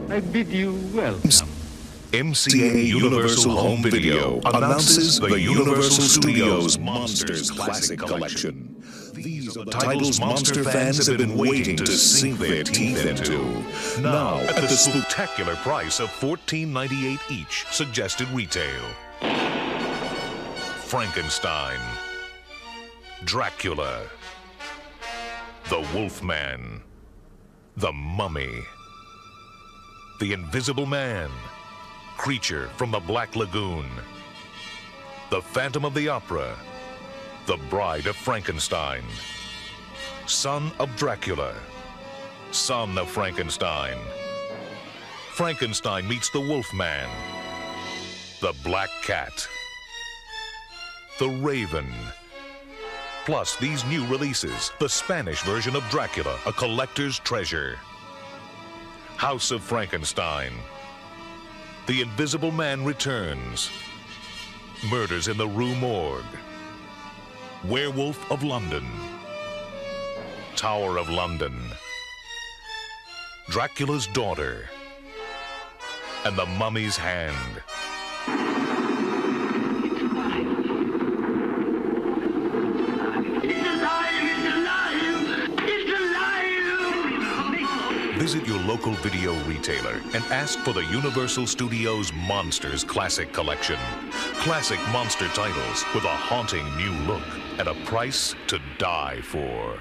I bid you welcome. MCA Universal Home Video announces the Universal Studios Monsters Classic Collection. These are the titles monster fans have been waiting to sink their teeth into. Now, at the spectacular price of $14.98 each, suggested retail. Frankenstein, Dracula, the Wolfman, the Mummy, the Invisible Man, Creature from the Black Lagoon, the Phantom of the Opera, the Bride of Frankenstein, Son of Dracula, Son of Frankenstein, Frankenstein meets the Wolfman, the Black Cat, the Raven, plus these new releases, the Spanish version of Dracula, a collector's treasure, House of Frankenstein, The Invisible Man Returns, Murders in the Rue Morgue, Werewolf of London, Tower of London, Dracula's Daughter, and The Mummy's Hand. Visit your local video retailer and ask for the Universal Studios Monsters Classic Collection. Classic monster titles with a haunting new look at a price to die for.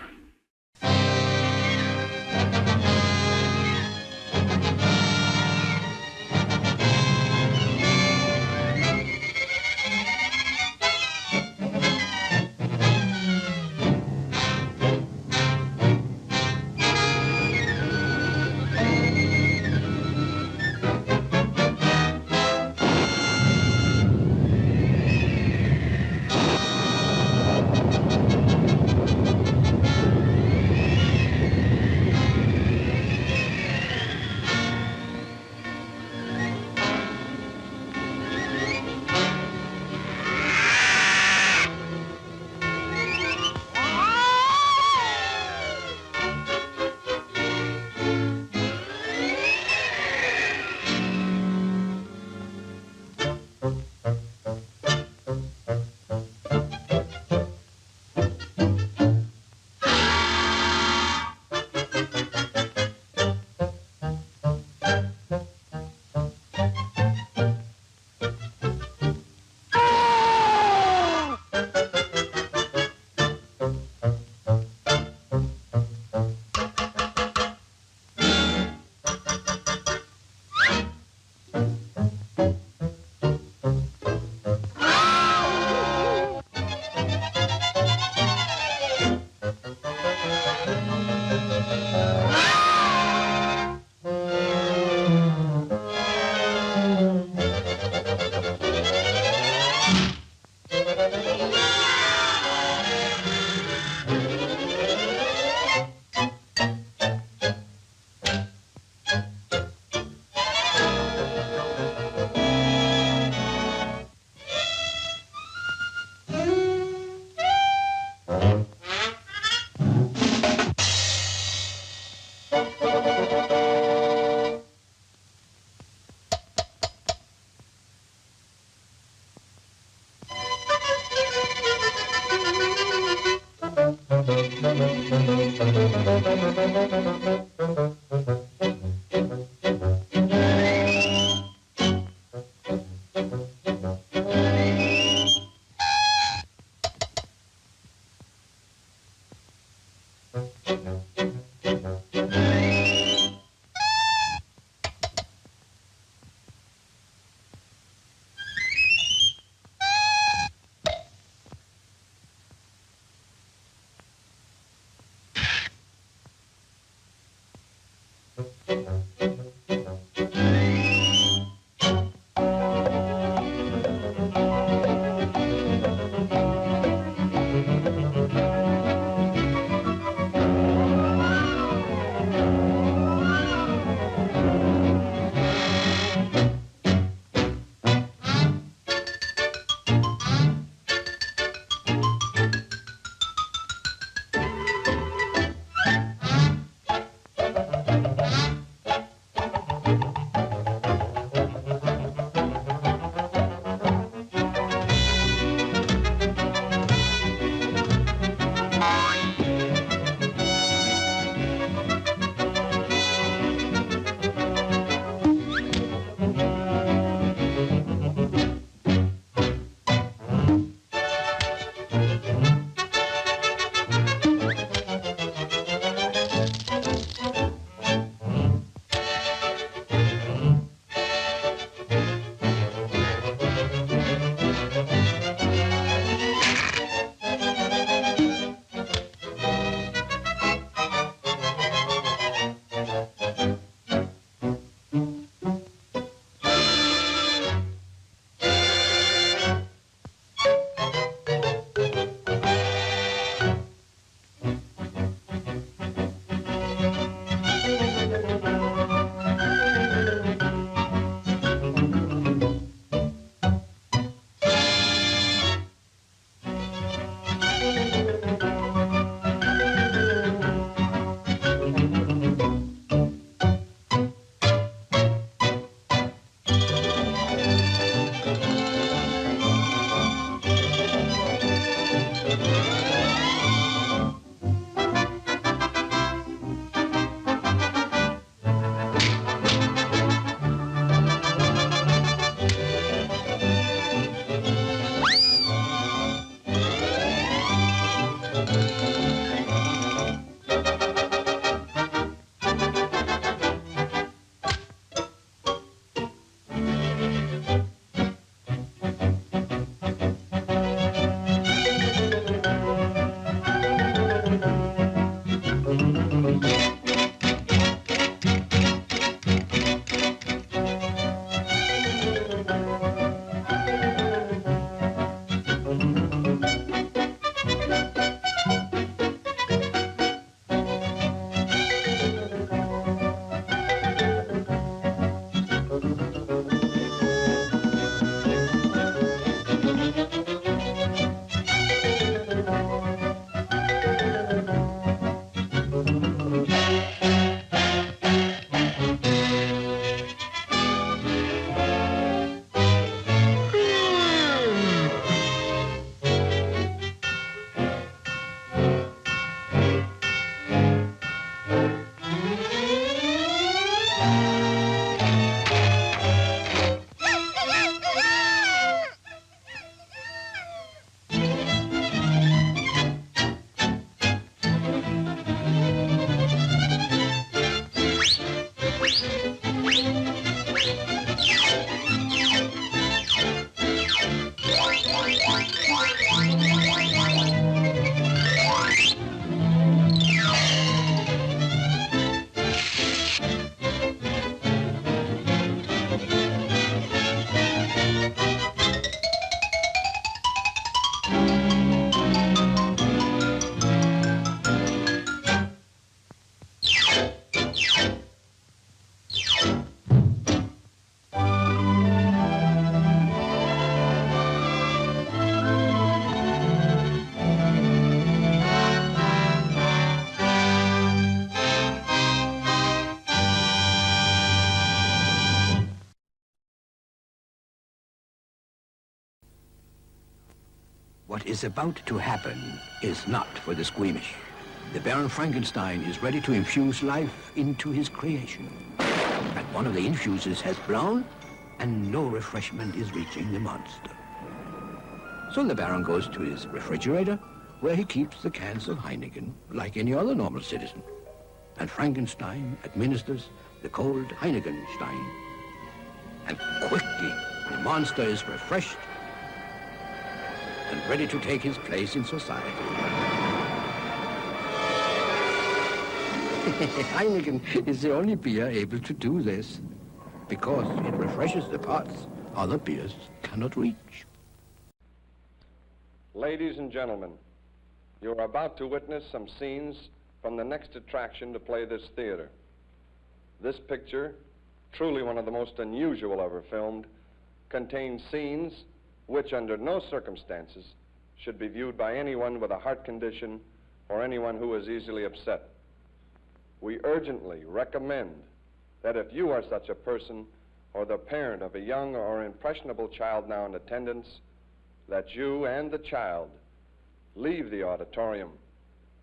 What is about to happen is not for the squeamish. The Baron Frankenstein is ready to infuse life into his creation. And one of the infuses has blown, and no refreshment is reaching the monster. So the Baron goes to his refrigerator, where he keeps the cans of Heineken like any other normal citizen. And Frankenstein administers the cold Heinekenstein. And quickly, the monster is refreshed and ready to take his place in society. Heineken is the only beer able to do this, because it refreshes the parts other beers cannot reach. Ladies and gentlemen, you're about to witness some scenes from the next attraction to play this theater. This picture, truly one of the most unusual ever filmed, contains scenes which under no circumstances should be viewed by anyone with a heart condition or anyone who is easily upset. We urgently recommend that if you are such a person or the parent of a young or impressionable child now in attendance, that you and the child leave the auditorium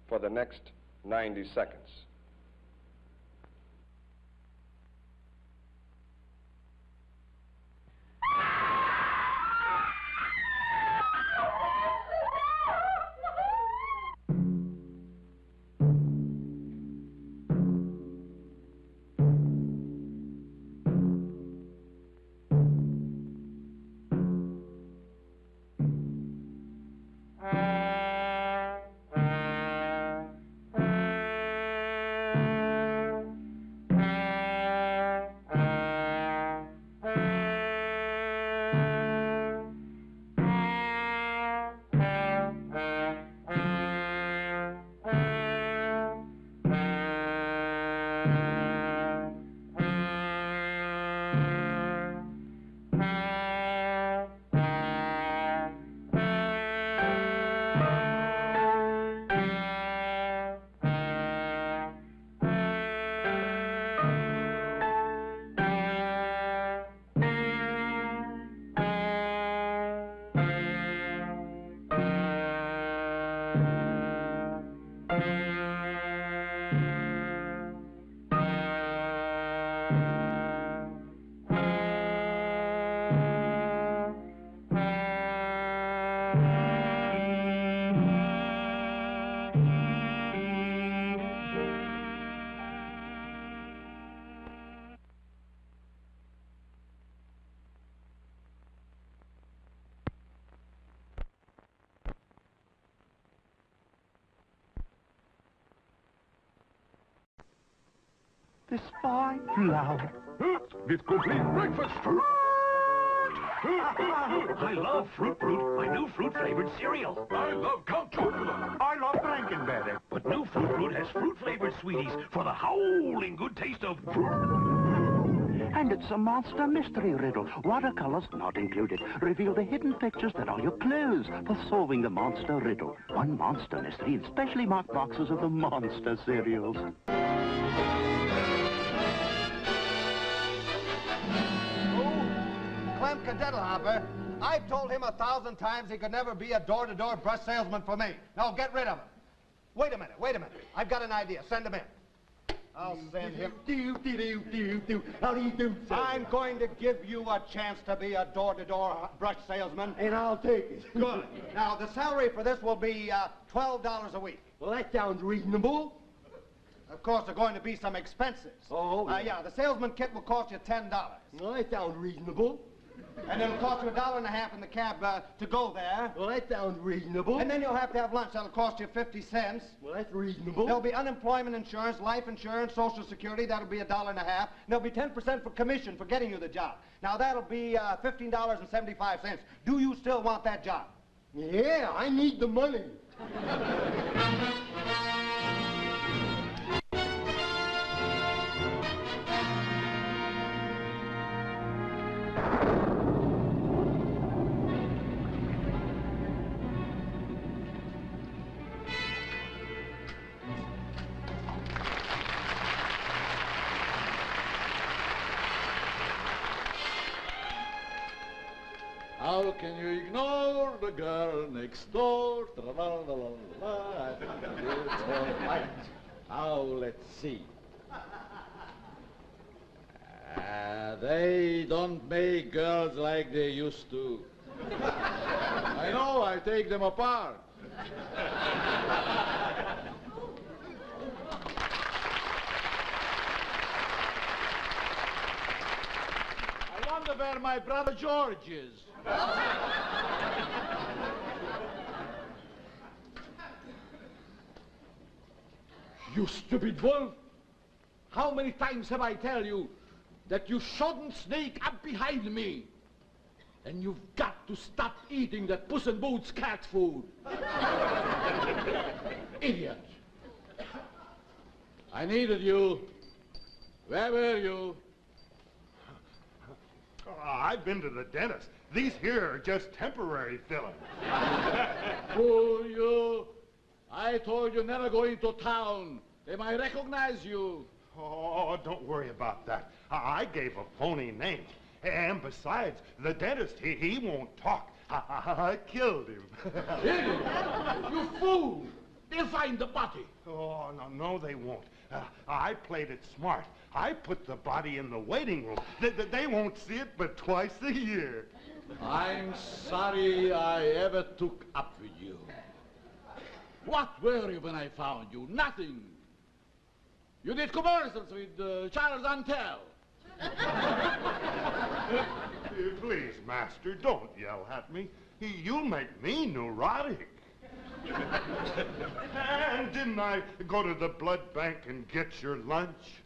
for the next 90 seconds. This fine flower. With complete breakfast. I love Fruit Brute, my new fruit-flavored cereal. I love Count Chocula. I love Frankenberry. But new Fruit Brute has fruit-flavored sweeties for the howling good taste of fruit. And it's a monster mystery riddle. Watercolors not included. Reveal the hidden pictures that are your clues for solving the monster riddle. One monster mystery in specially marked boxes of the monster cereals. Cadetlehopper, I've told him 1,000 times he could never be a door-to-door brush salesman for me. Now get rid of him. Wait a minute. I've got an idea. Send him in. I'll send him. How do you do, sir? I'm going to give you a chance to be a door-to-door brush salesman. And I'll take it. Good. Now, the salary for this will be $12 a week. Well, that sounds reasonable. Of course, there are going to be some expenses. Oh, yeah, the salesman kit will cost you $10. Well, that sounds reasonable. And it'll cost you $1.50 in the cab to go there. Well, that sounds reasonable. And then you'll have to have lunch. That'll cost you 50 cents. Well, that's reasonable. There'll be unemployment insurance, life insurance, Social Security. That'll be $1.50. And there'll be 10% for commission for getting you the job. Now, that'll be $15.75. Do you still want that job? Yeah, I need the money. How can you ignore the girl next door? Tra-la-la-la-la-la. I think it's all right. Now, let's see. They don't make girls like they used to. I know, I take them apart. I wonder where my brother George is. You stupid wolf! How many times have I tell you that you shouldn't sneak up behind me? And you've got to stop eating that Puss in Boots cat food. Idiot! I needed you. Where were you? I've been to the dentist. These here are just temporary fillings. Fool you! I told you never go into town. They might recognize you. Oh, don't worry about that. I gave a phony name. And besides, the dentist, he won't talk. I killed him. Idiot! You fool! They'll find the body. Oh, no, they won't. I played it smart. I put the body in the waiting room. They won't see it but twice a year. I'm sorry I ever took up with you. What were you when I found you? Nothing. You did commercials with Charles Antel. Please, master, don't yell at me. You'll make me neurotic. And didn't I go to the blood bank and get your lunch?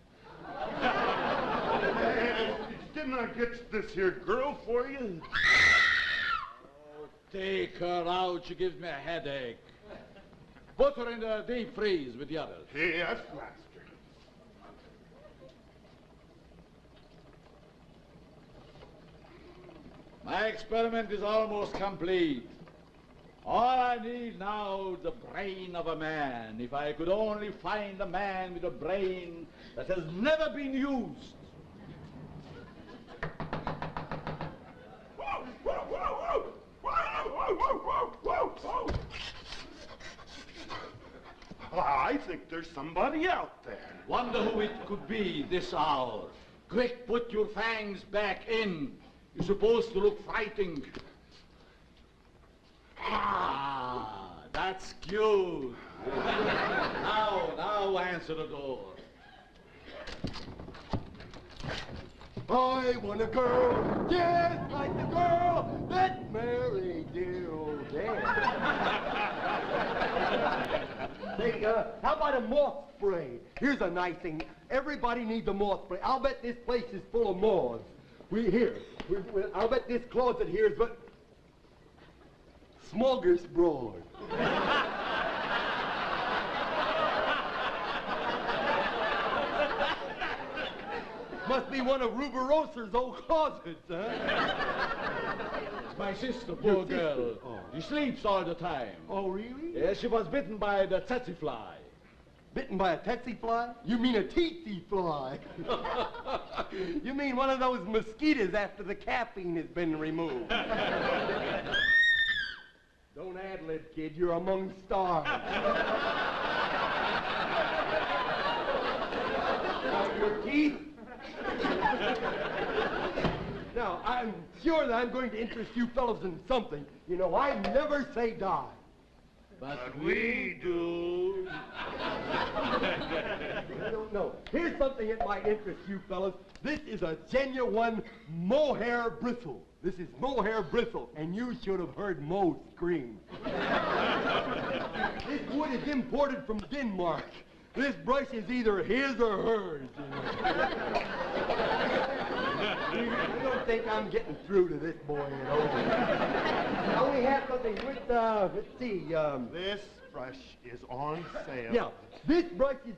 And didn't I get this here girl for you? Oh, take her out. She gives me a headache. Put her in the deep freeze with the others. Yes, master. My experiment is almost complete. All I need now is the brain of a man. If I could only find a man with a brain that has never been used. I think there's somebody out there. Wonder who it could be this hour. Quick, put your fangs back in. You're supposed to look frightened. Ah, that's cute. Now answer the door. I want a girl just like the girl that Mary Dill did. Say, how about a moth spray? Here's a nice thing. Everybody needs a moth spray. I'll bet this place is full of moths. I'll bet this closet here is but smorgasbord. Must be one of Ruberosa's old closets, huh? My sister, poor girl. Oh. She sleeps all the time. Oh, really? Yes, she was bitten by the tsetse fly. Bitten by a tsetse fly? You mean a tsetse fly? You mean one of those mosquitoes after the caffeine has been removed. Don't ad-lib, kid. You're among stars. Your teeth? Now, I'm sure that I'm going to interest you fellows in something. You know, I never say die. But we do. I don't know. Here's something that might interest you fellas. This is a genuine mohair bristle. This is mohair bristle, and you should have heard Mo scream. This wood is imported from Denmark. This brush is either his or hers. I don't think I'm getting through to this boy, you know. I only have something with, let's see, This brush is on sale. yeah, this brush is...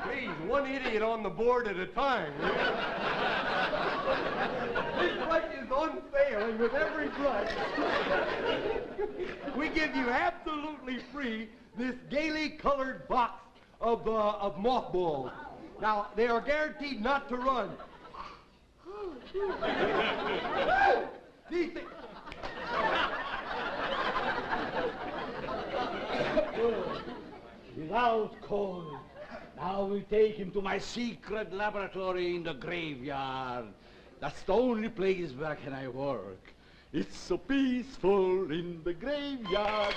Please, one idiot on the board at a time. This brush is on sale, and with every brush, we give you absolutely free this gaily colored box of mothballs. Now, they are guaranteed not to run. These things... Without call. Now we take him to my secret laboratory in the graveyard. That's the only place where can I work. It's so peaceful in the graveyard.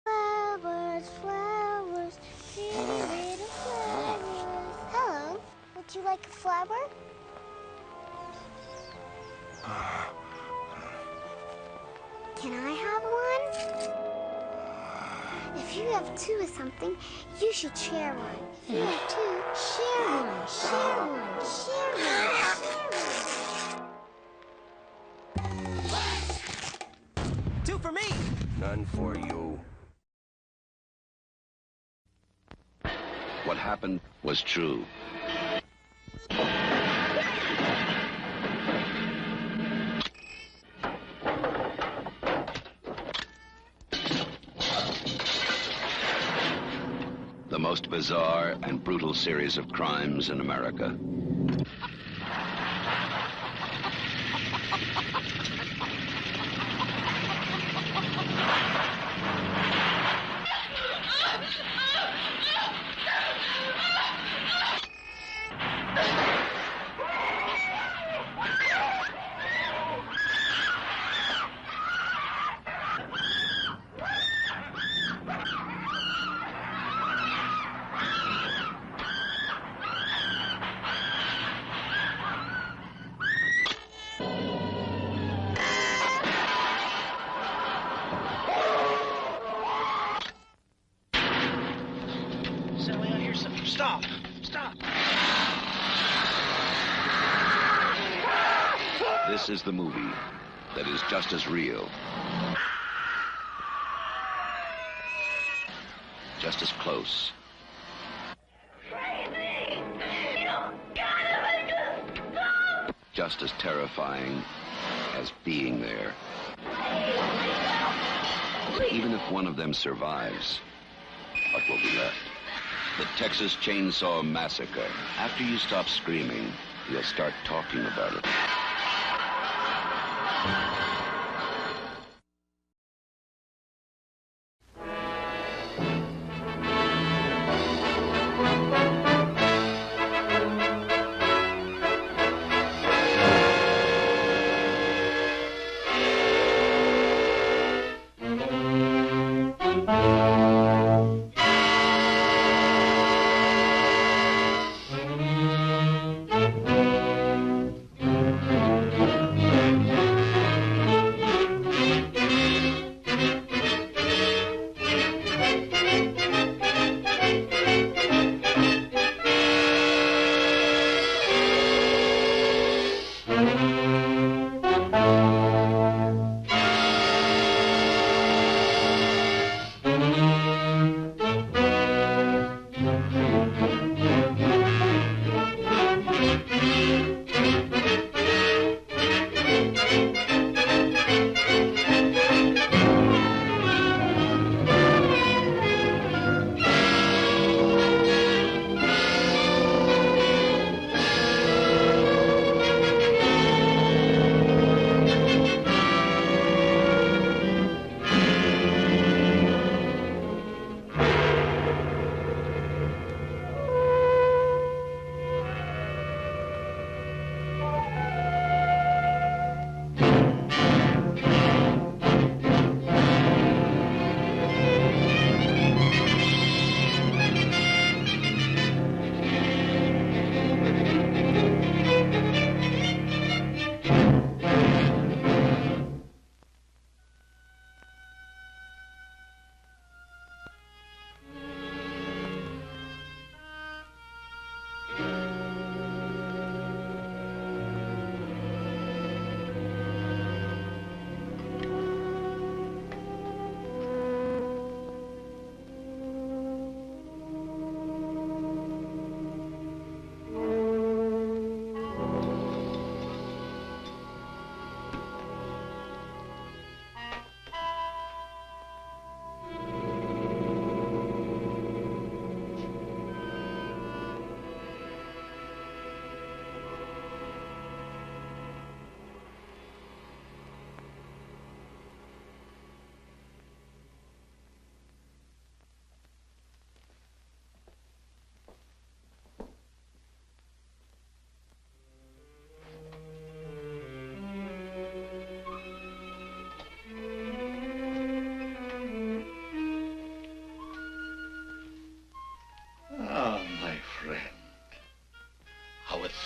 Flowers, flowers, pretty little flowers. Hello, would you like a flower? Can I have one? If you have two of something, you should share one. If you have two, share one, share one, share one. Two for me! None for you. What happened was true. The most bizarre and brutal series of crimes in America. Stop! Stop! This is the movie that is just as real, just as close, just as terrifying as being there. Even if one of them survives, what will be left? The Texas Chainsaw Massacre. After you stop screaming, you'll start talking about it.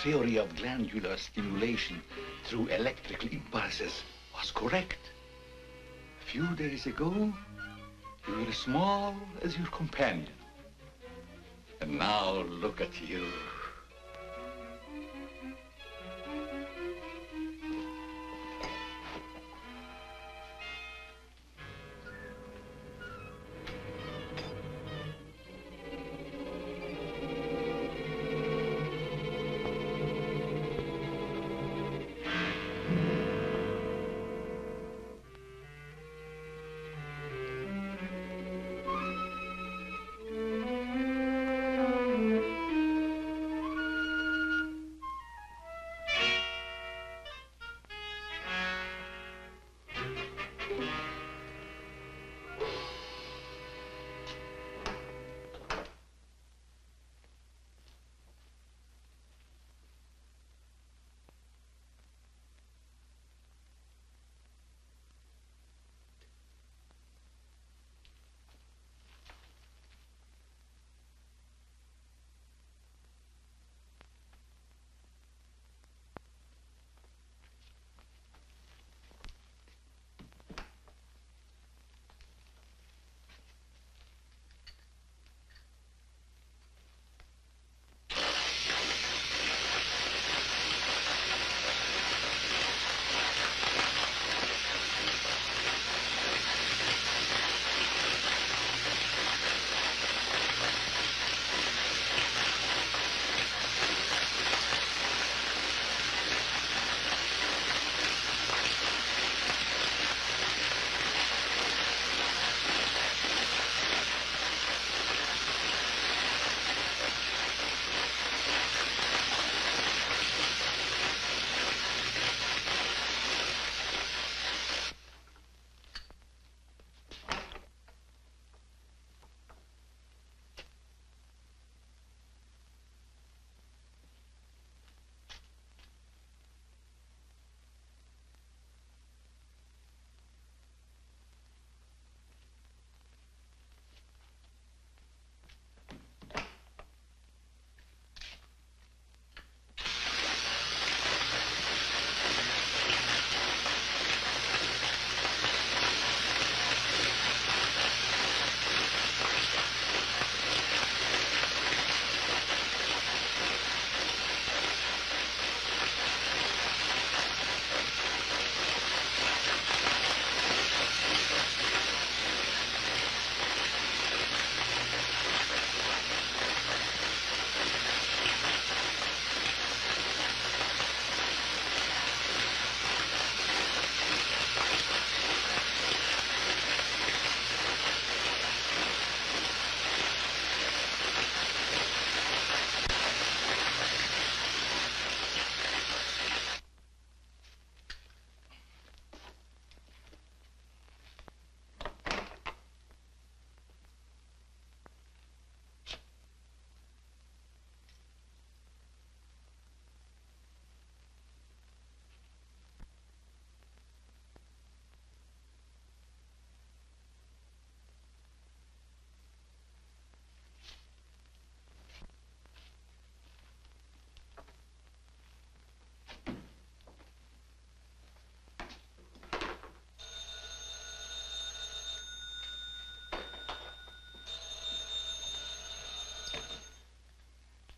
theory of glandular stimulation through electrical impulses was correct. A few days ago, you were as small as your companion. And now look at you.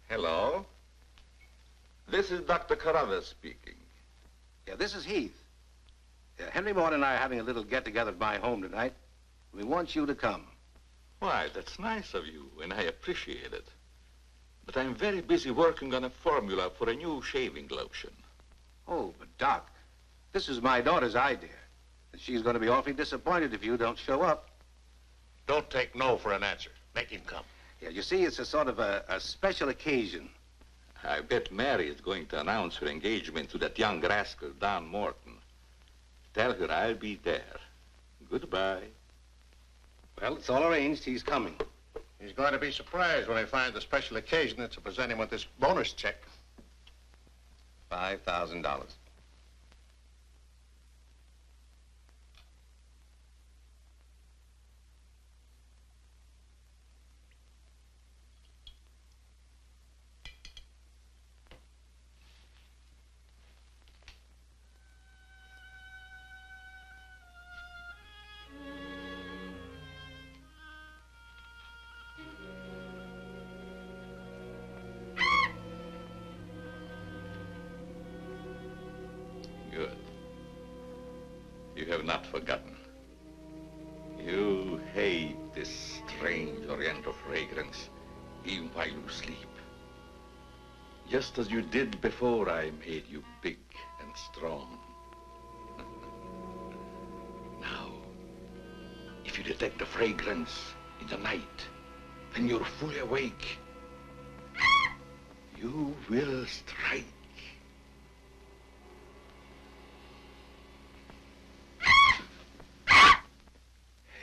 Hello. This is Dr. Carruthers speaking. Yeah, this is Heath. Yeah, Henry Moore and I are having a little get-together at my home tonight. We want you to come. Why, that's nice of you, and I appreciate it. But I'm very busy working on a formula for a new shaving lotion. Oh, but Doc, this is my daughter's idea. And she's going to be awfully disappointed if you don't show up. Don't take no for an answer. Make him come. Yeah, you see, it's a sort of a special occasion. I bet Mary is going to announce her engagement to that young rascal, Don Morton. Tell her I'll be there. Goodbye. Well, it's all arranged. He's coming. He's going to be surprised when he finds the special occasion that's to present him with this bonus check. $5,000. have not forgotten. You hate this strange oriental fragrance even while you sleep. Just as you did before I made you big and strong. Now, if you detect the fragrance in the night, when you're fully awake, you will strike.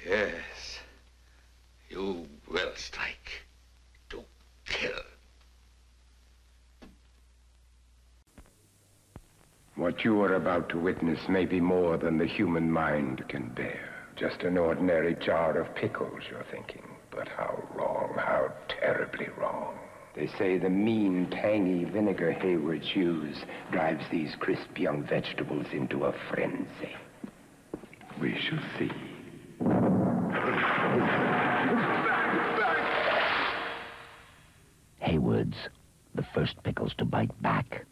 Yes, you will strike to kill. What you are about to witness may be more than the human mind can bear. Just an ordinary jar of pickles, you're thinking. But how wrong, how terribly wrong. They say the mean, tangy vinegar Haywards use drives these crisp young vegetables into a frenzy. We shall see. Haywards, the first pickles to bite back.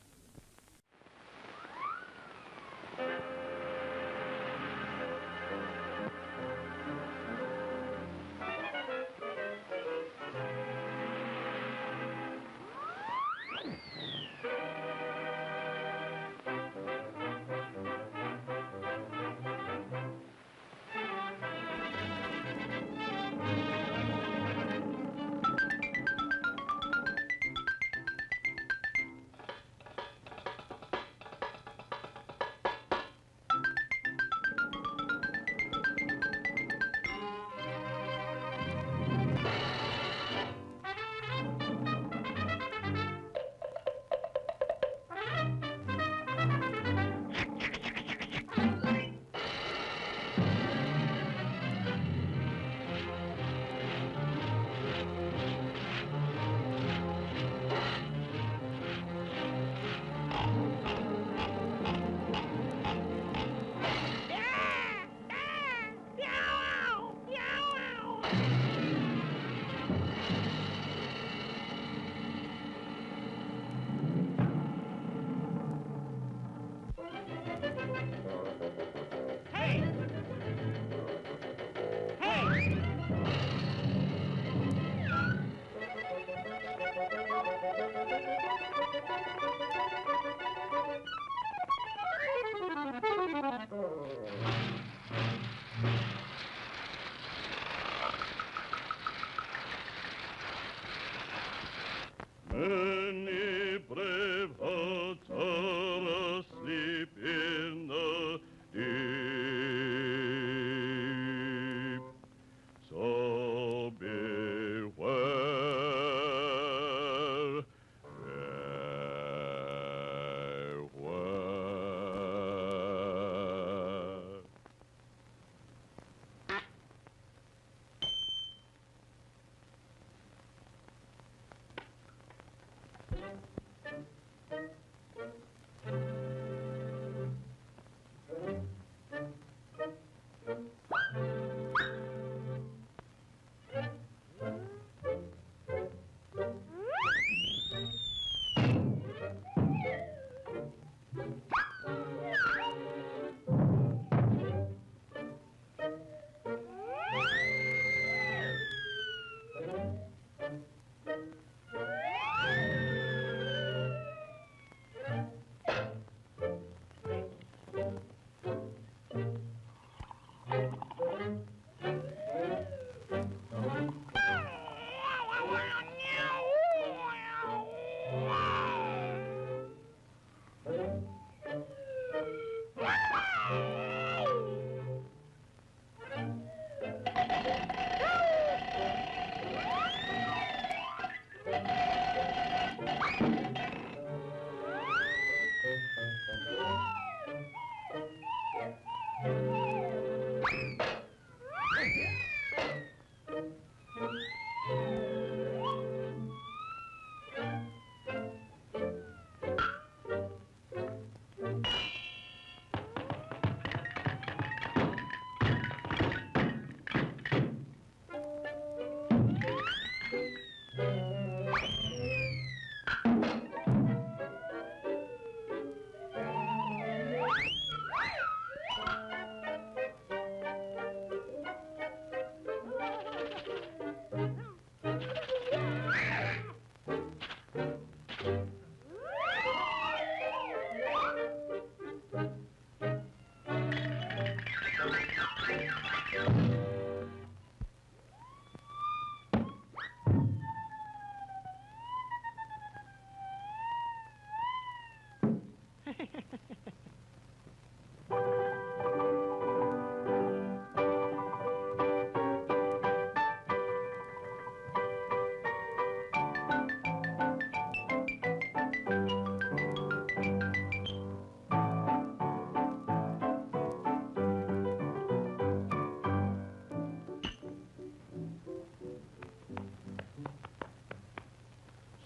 Many brave hearts are asleep in the deep. So beware, beware.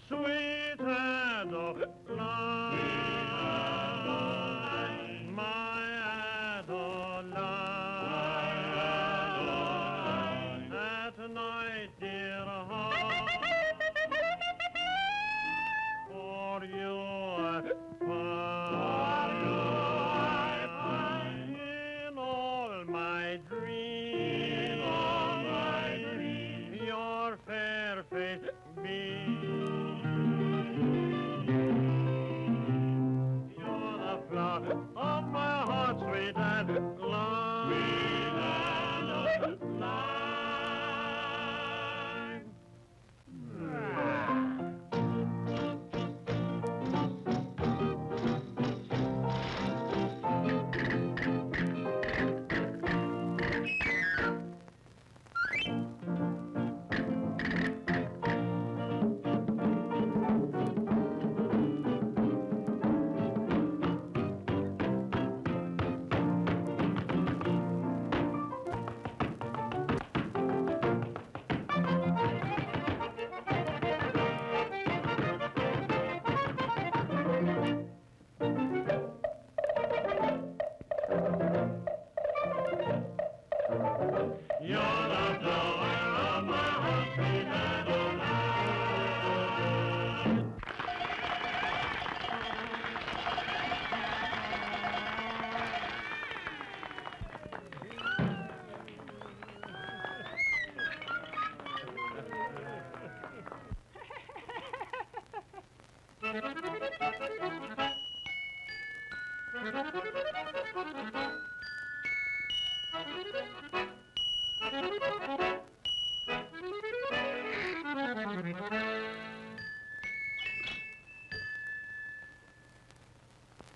Sweet Adeline, my Adeline, at night, dear heart, for you I pine, in all my dreams, your fair face beams. Of my heart, sweet Adeline, sweet Adeline.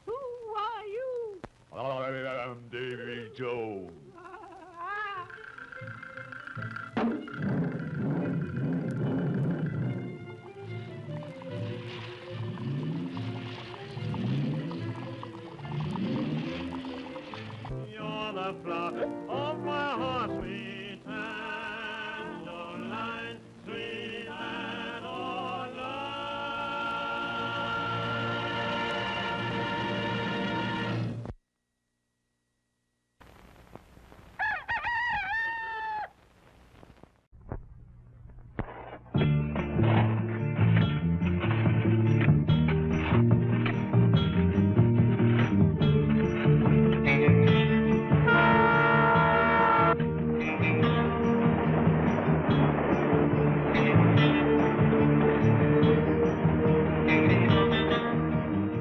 Who are you? I am Davy Jones. You're the flower of my heart, sweet Adeline, sweet Adeline.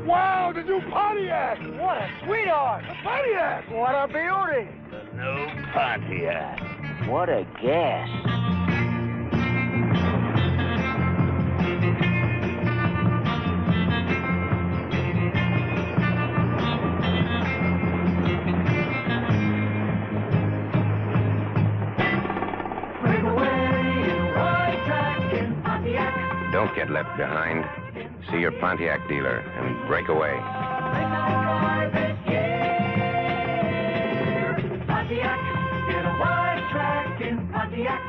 Wow, the new Pontiac! What a sweetheart! The Pontiac! What a beauty! The new Pontiac. What a gas! Don't get left behind. See your Pontiac dealer and break away. Pontiac, get a wide track in Pontiac.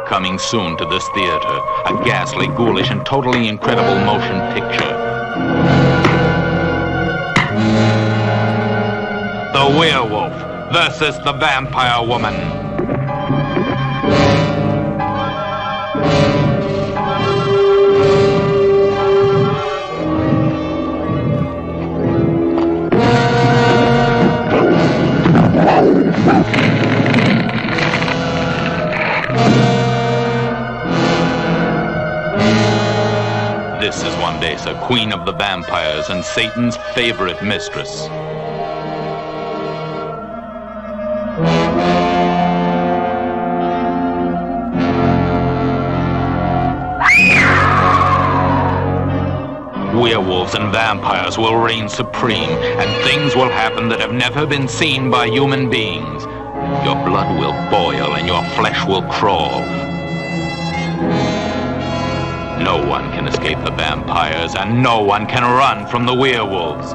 Coming soon to this theater, a ghastly, ghoulish, and totally incredible motion picture. The Werewolf versus the Vampire Woman. This is Wandesa, queen of the vampires and Satan's favorite mistress. Werewolves and vampires will reign supreme, and things will happen that have never been seen by human beings. Your blood will boil and your flesh will crawl. No one can escape the vampires, and no one can run from the werewolves.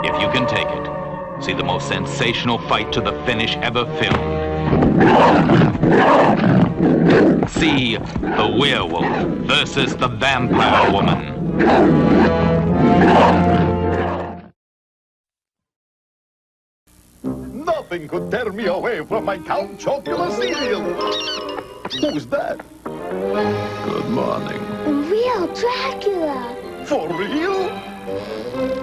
If you can take it, see the most sensational fight to the finish ever filmed. See the werewolf versus the vampire woman. Nothing could tear me away from my Count Chocula cereal. Who's that? Good morning. The real Dracula. For real?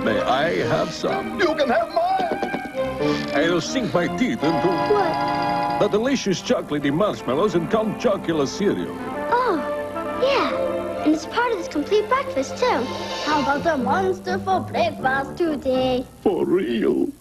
May I have some? You can have mine. I'll sink my teeth into... What? The delicious chocolatey marshmallows and Count Chocula cereal. Oh, yeah. And it's part of this complete breakfast, too. How about the wonderful breakfast today? For real?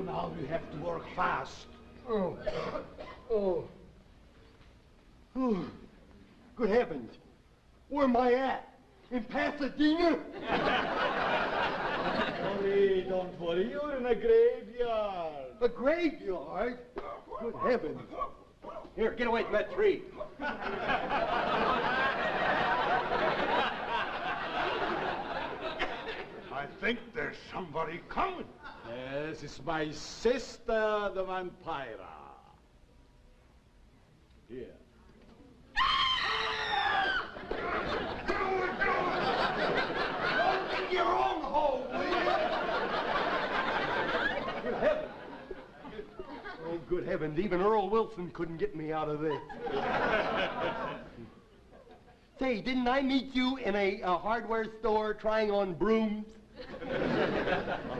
Now you have to work fast. Oh. Good heavens. Where am I at? In Pasadena? Don't worry. You're in a graveyard. A graveyard? Good heavens. Here, get away from that tree. I think there's somebody coming. Yes, it's my sister, the vampira. Here. Dig your own hole, will you? Good heavens. Oh, good heavens. Even Earl Wilson couldn't get me out of this. Say, didn't I meet you in a hardware store trying on brooms?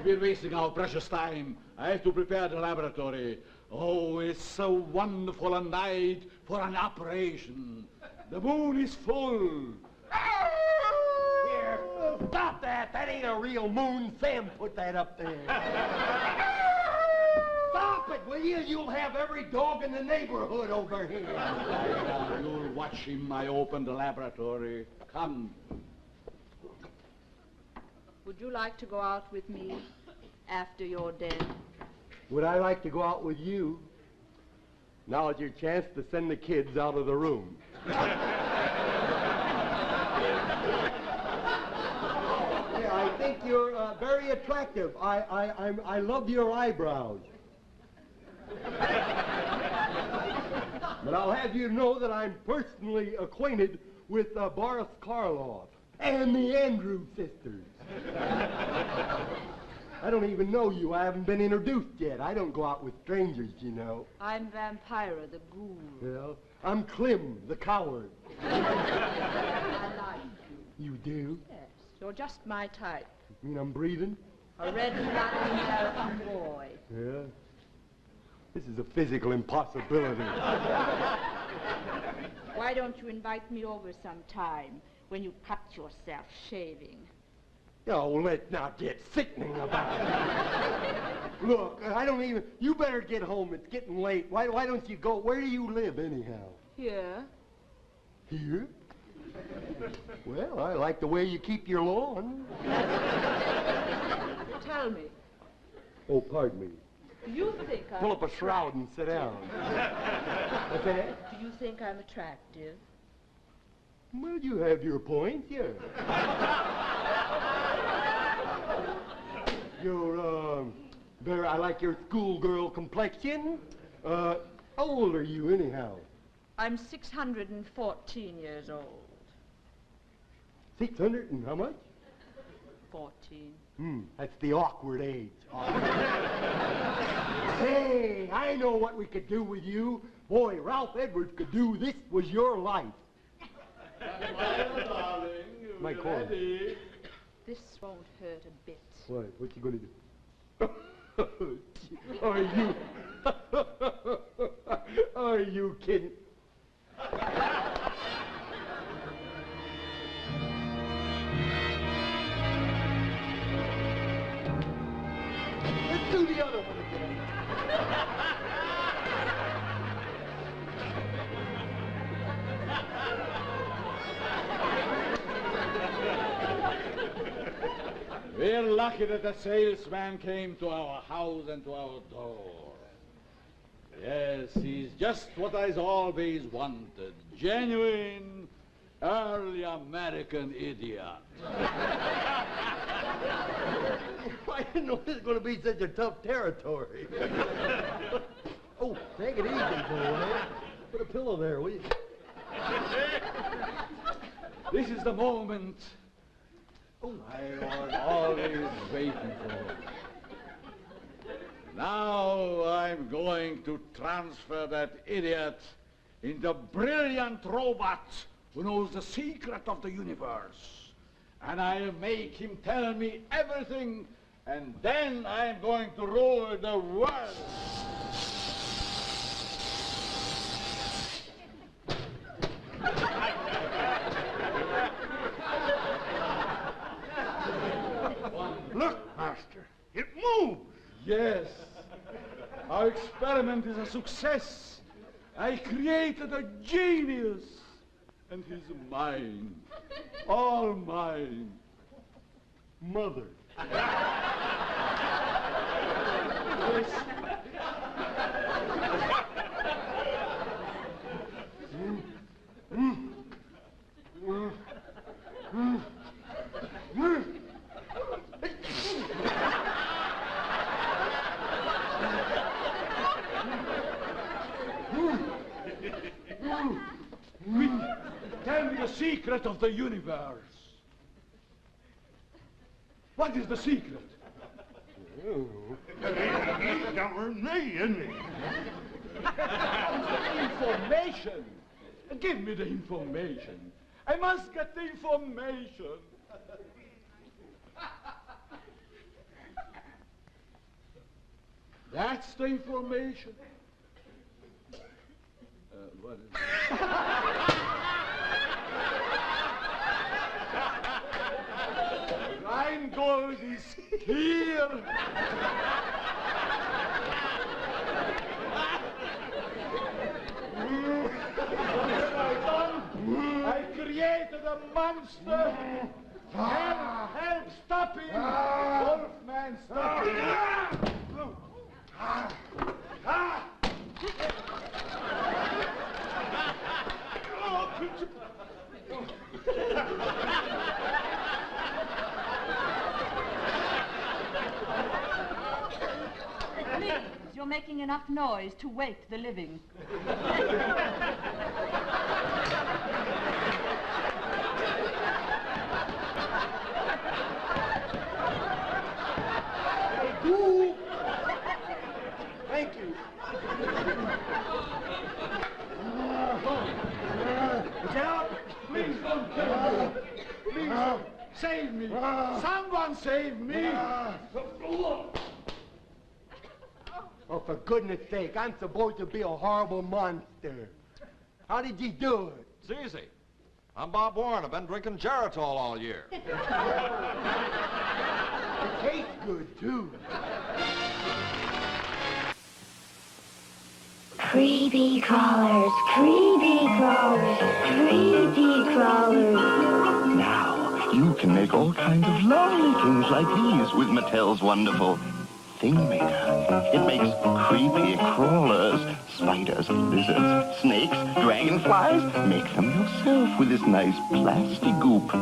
We're wasting our precious time. I have to prepare the laboratory. Oh, it's so wonderful a night for an operation. The moon is full. Here, stop that. That ain't a real moon. Sam put that up there. Stop it, will you? You'll have every dog in the neighborhood over here. You'll watch him. I open the laboratory. Come. Would you like to go out with me after you're dead? Would I like to go out with you? Now is your chance to send the kids out of the room. Yeah, I think you're very attractive. I love your eyebrows. But I'll have you know that I'm personally acquainted with Boris Karloff and the Andrews sisters. I don't even know you. I haven't been introduced yet. I don't go out with strangers, you know. I'm Vampira, the ghoul. Well, I'm Clem, the coward. I like you. You do? Yes, you're just my type. You mean I'm breathing? A red-blooded American boy. Yeah. This is a physical impossibility. Why don't you invite me over sometime when you cut yourself shaving? Oh, let's not get sickening about it. Look, I don't even... You better get home. It's getting late. Why don't you go? Where do you live, anyhow? Here. Here? Well, I like the way you keep your lawn. Tell me, Oh, pardon me. do you think I'm Pull up a shroud and sit down. What's that? Do you think I'm attractive? Well, you have your points, yeah. You're, I like your schoolgirl complexion. How old are you, anyhow? I'm 614 years old. 600 and how much? 14. That's the awkward age. Hey, I know what we could do with you. Boy, Ralph Edwards could do this was your life. My corn. This won't hurt a bit. What? What you gonna do? Are you... Are you kidding? Let's do the other one again. We're lucky that the salesman came to our house and to our door. Yes, he's just what I've always wanted. Genuine, early American idiot. I didn't know this was going to be such a tough territory. Oh, take it easy, boy. Put a pillow there, will you? This is the moment I was always waiting for. Now I'm going to transfer that idiot into a brilliant robot who knows the secret of the universe. And I'll make him tell me everything, and then I'm going to rule the world. Look, Master, it moves. Yes. Our experiment is a success. I created a genius, and he's mine. All mine. Mother. Tell me the secret of the universe. What is the secret? He's dumber than me, isn't he? Information. Give me the information. I must get the information. That's the information. What is it? Rheingold is here. I created a monster. Help, stop Stop him! Wolfman, stop him! Please, you're making enough noise to wake the living. Thank you. Jack, please don't kill me. Please, save me. Someone save me. Oh, for goodness sake, I'm supposed to be a horrible monster. How did you do it? It's easy. I'm Bob Warren. I've been drinking Geritol all year. It tastes good, too. Creepy crawlers, creepy crawlers, creepy crawlers. Now, you can make all kinds of lovely things like these with Mattel's wonderful Thing Maker. It makes creepy crawlers, spiders, lizards, snakes, dragonflies. Make them yourself with this nice plastic goop.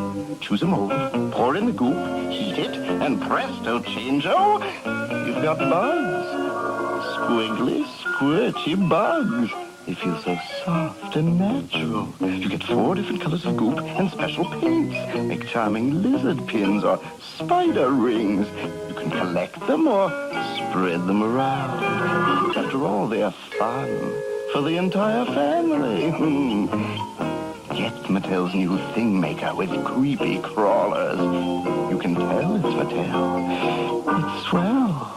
Choose a mold, pour in the goop, heat it, and presto changeo, you've got bugs. Squiggly, squirty bugs. They feel so soft and natural. You get 4 different colors of goop and special paints. Make charming lizard pins or spider rings. You can collect them or spread them around. After all, they're fun for the entire family. Get Mattel's new Thing Maker with creepy crawlers. You can tell it's Mattel. It's swell.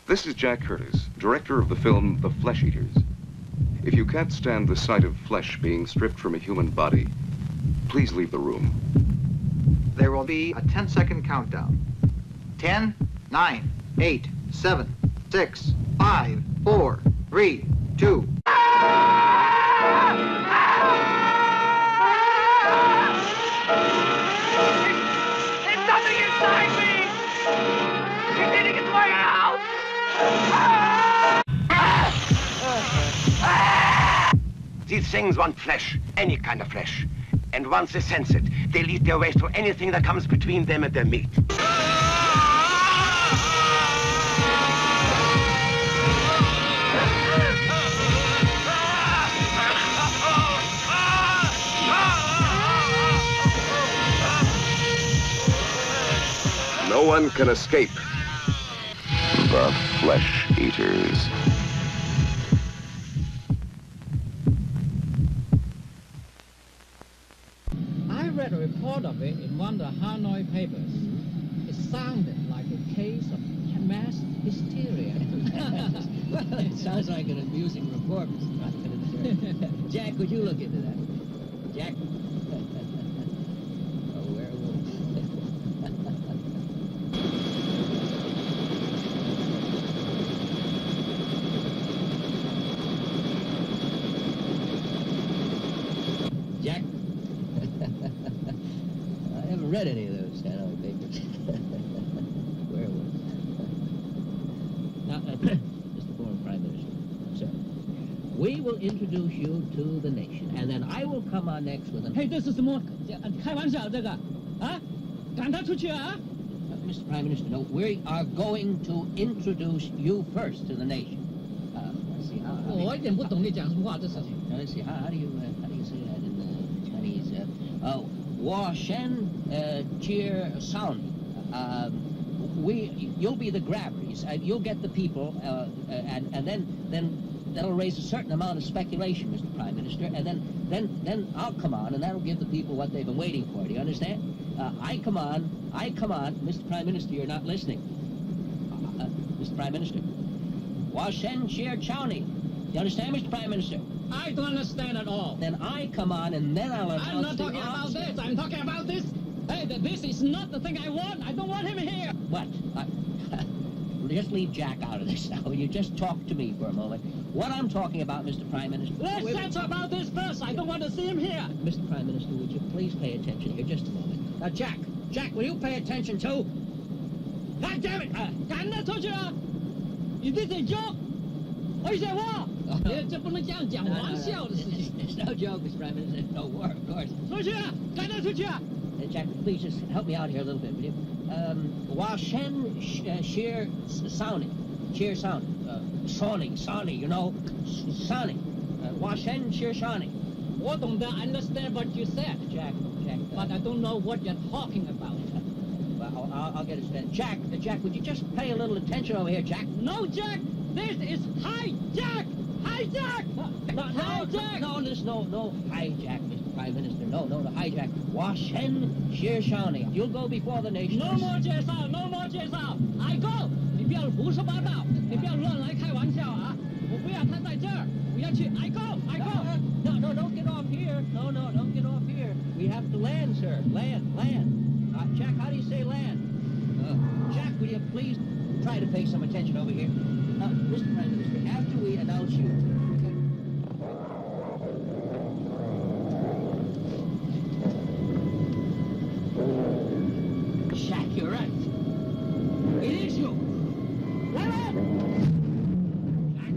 This is Jack Curtis, director of the film The Flesh Eaters. If you can't stand the sight of flesh being stripped from a human body, please leave the room. There will be a 10-second countdown. 10, 9, 8, 7, 6, 5, 4, 3, 2. There's something inside me! He's eating its way out! These things want flesh, any kind of flesh. And once they sense it, they'll eat their way through anything that comes between them and their meat. No one can escape the Flesh Eaters. I read a report of it in one of the Hanoi papers. It sounded like a case of mass hysteria. Well, it sounds like an amusing report, Mr. President. Jack, would you look into that? Jack? A werewolf. Jack? I haven't read any of those Hanoi papers. Werewolf. Now, Mr. Foreign Prime Minister, sir, we will introduce you to the nation, and then I will come on next with an... Hey, this is more... 开玩笑这个啊赶他出去啊 Mr. Prime Minister, no, we are going to introduce you first to the nation. Let's see, how... 我一点不懂你讲什么话这是 Now, let's see, how do you say that in Chinese? Wa Shen Cheer Sound. You'll be the grabbers. You'll get the people, and then that'll raise a certain amount of speculation, Mr. Prime Minister, and then I'll come on, and that'll give the people what they've been waiting for. Do you understand? I come on, Mr. Prime Minister, you're not listening. Mr. Prime Minister. Wa Shen Cheer Chowny. You understand, Mr. Prime Minister? I don't understand at all. Then I come on, and then I'll announce... I'm not talking about this. I'm talking about this. Hey, this is not the thing I want. I don't want him here. What? Just leave Jack out of this now. You just talk to me for a moment. What I'm talking about, Mr. Prime Minister... Let's talk about this first. I don't want to see him here. Mr. Prime Minister, would you please pay attention here just a moment? Now, Jack, will you pay attention too? God damn it! 赶他出去啊！你这是 joke， 危险话，这不能这样讲玩笑的事情。It's no joke, Mr. Prime Minister. It's no war, of course. 出去啊！赶他出去啊！ Jack, please just help me out here a little bit, will you? Washen sheer sounding. Sheer sounding. Sawning, you know. Sawning. Washen sheer sounding. 我懂得 understand what you said, Jack. But I don't know what you're talking about. Well, I'll get it straight. Jack, would you just pay a little attention over here, Jack? No, Jack! This is hijack! Hijack! Hijack! No, hijack, Mr. Prime Minister. No, hijack. Washen sheer sounding. You'll go before the nation. No more 介绍 I go! 你不要胡说八道，你不要乱来开玩笑啊！我不要他在这儿，我要去 I go! No, don't get off here. No, don't get off here. We have to land, sir. Land. Jack, how do you say land? Jack, will you please try to pay some attention over here? Mr. Prime Minister, after we announce you... Jack, you're right. It is you. Let up! Jack.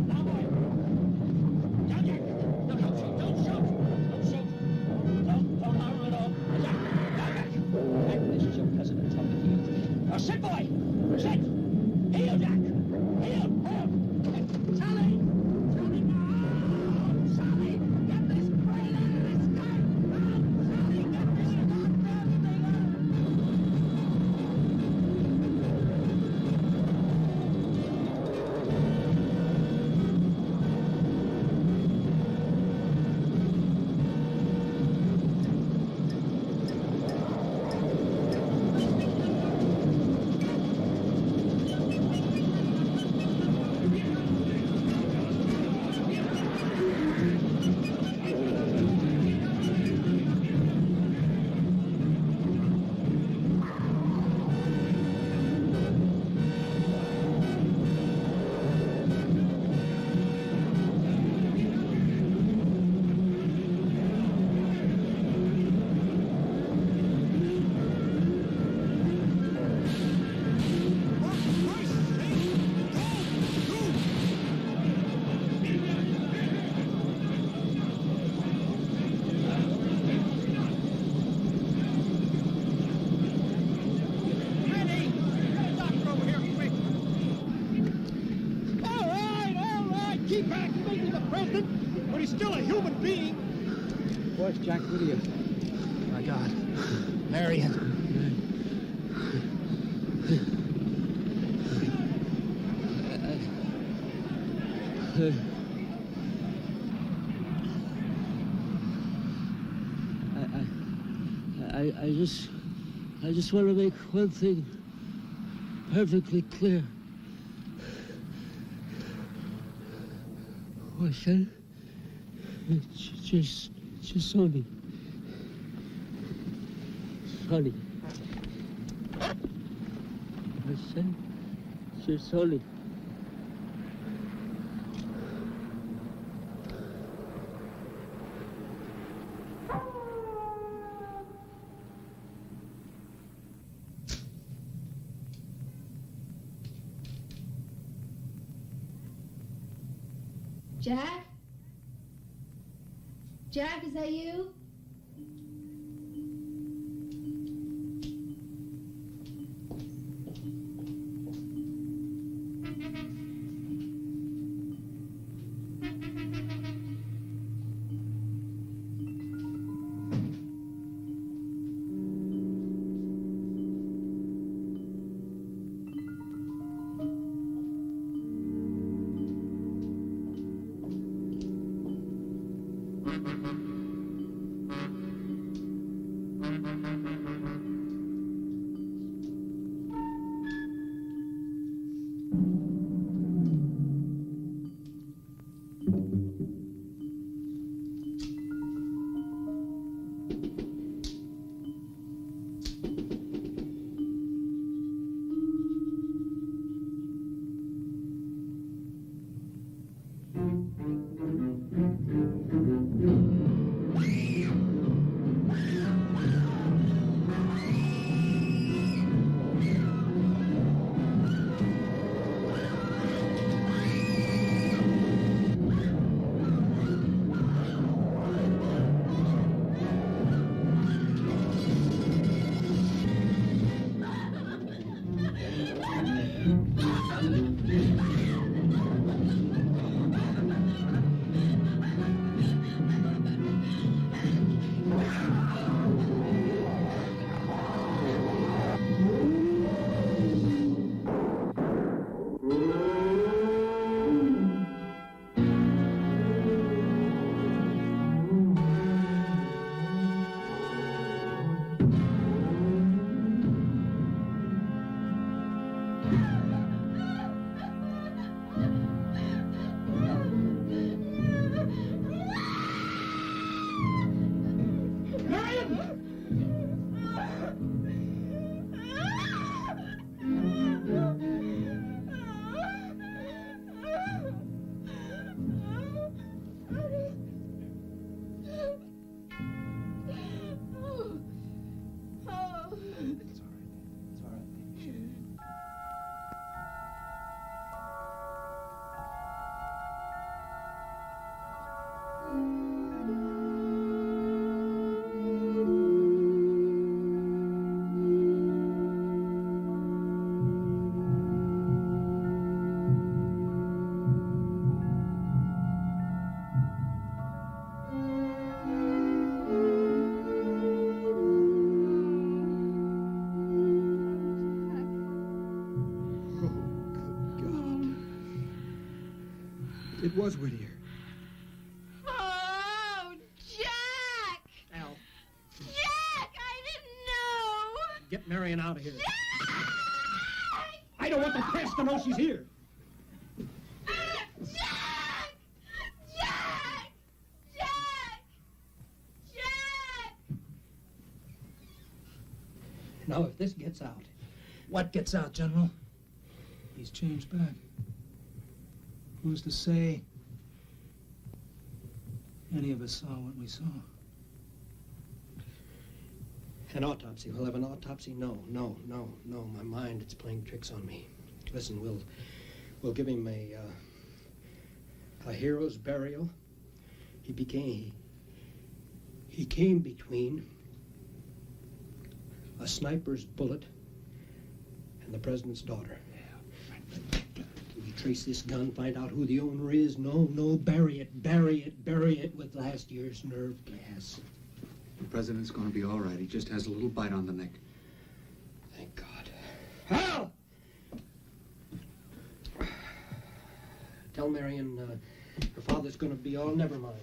Now what? Jack. No, don't shoot. Don't harm him at all. Jack. Jack, this is your president talking to you. Now sit, boy. Sit. Heel, Jack. Heel. Sally. No. Sally, get this brain out of this guy. Sally, get this goddamn thing out. Keep back, you may be the president, but he's still a human being. Where's Jack Whittier? My God. Marion. I just want to make one thing perfectly clear. Washen Sonny. Washen Sonny. Jack? Jack, is that you? It was Whittier. Oh, Jack! Al, Jack, I didn't know! get Marion out of here. I don't want the press to know she's here. Jack! Jack! Jack! Jack! Now, if this gets out... What gets out, General? He's changed back. Who's to say any of us saw what we saw? An autopsy. We'll have an autopsy? No. My mind, it's playing tricks on me. Listen, we'll give him a hero's burial. He came between a sniper's bullet and the president's daughter. Can you trace this gun, find out who the owner is? No, bury it with last year's nerve gas. The president's going to be all right. He just has a little bite on the neck. Thank God. Hal! Tell Marion her father's going to be all... Never mind.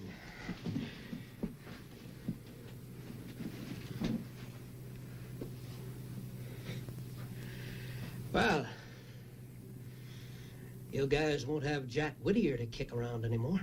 Well, you guys won't have Jack Whittier to kick around anymore.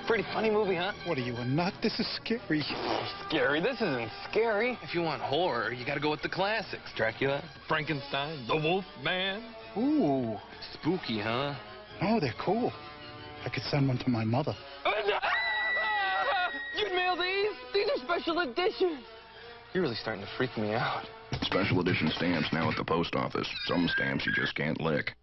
Pretty funny movie, huh? What are you, a nut? This is scary. Scary? This isn't scary. If you want horror, you gotta go with the classics. Dracula, Frankenstein, the Wolf Man. Ooh, spooky, huh? Oh, they're cool. I could send one to my mother. You'd mail these? These are special editions. You're really starting to freak me out. Special edition stamps now at the post office. Some stamps you just can't lick.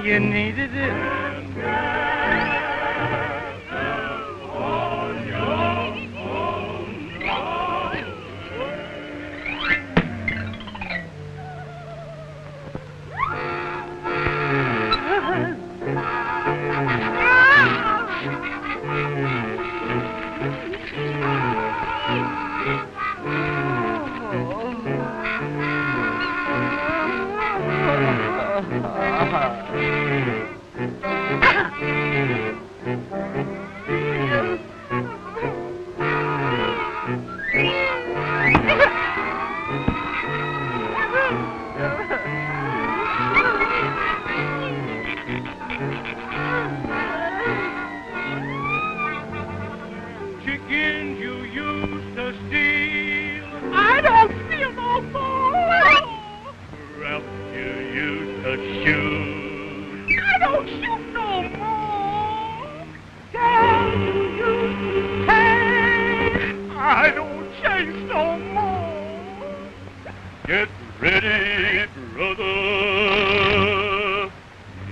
You needed it. Chickens you used to steal, I don't steal no more. Ralph you used to shoot, I don't shoot no more. Down you used to chase, I don't chase no more. Get ready, brother.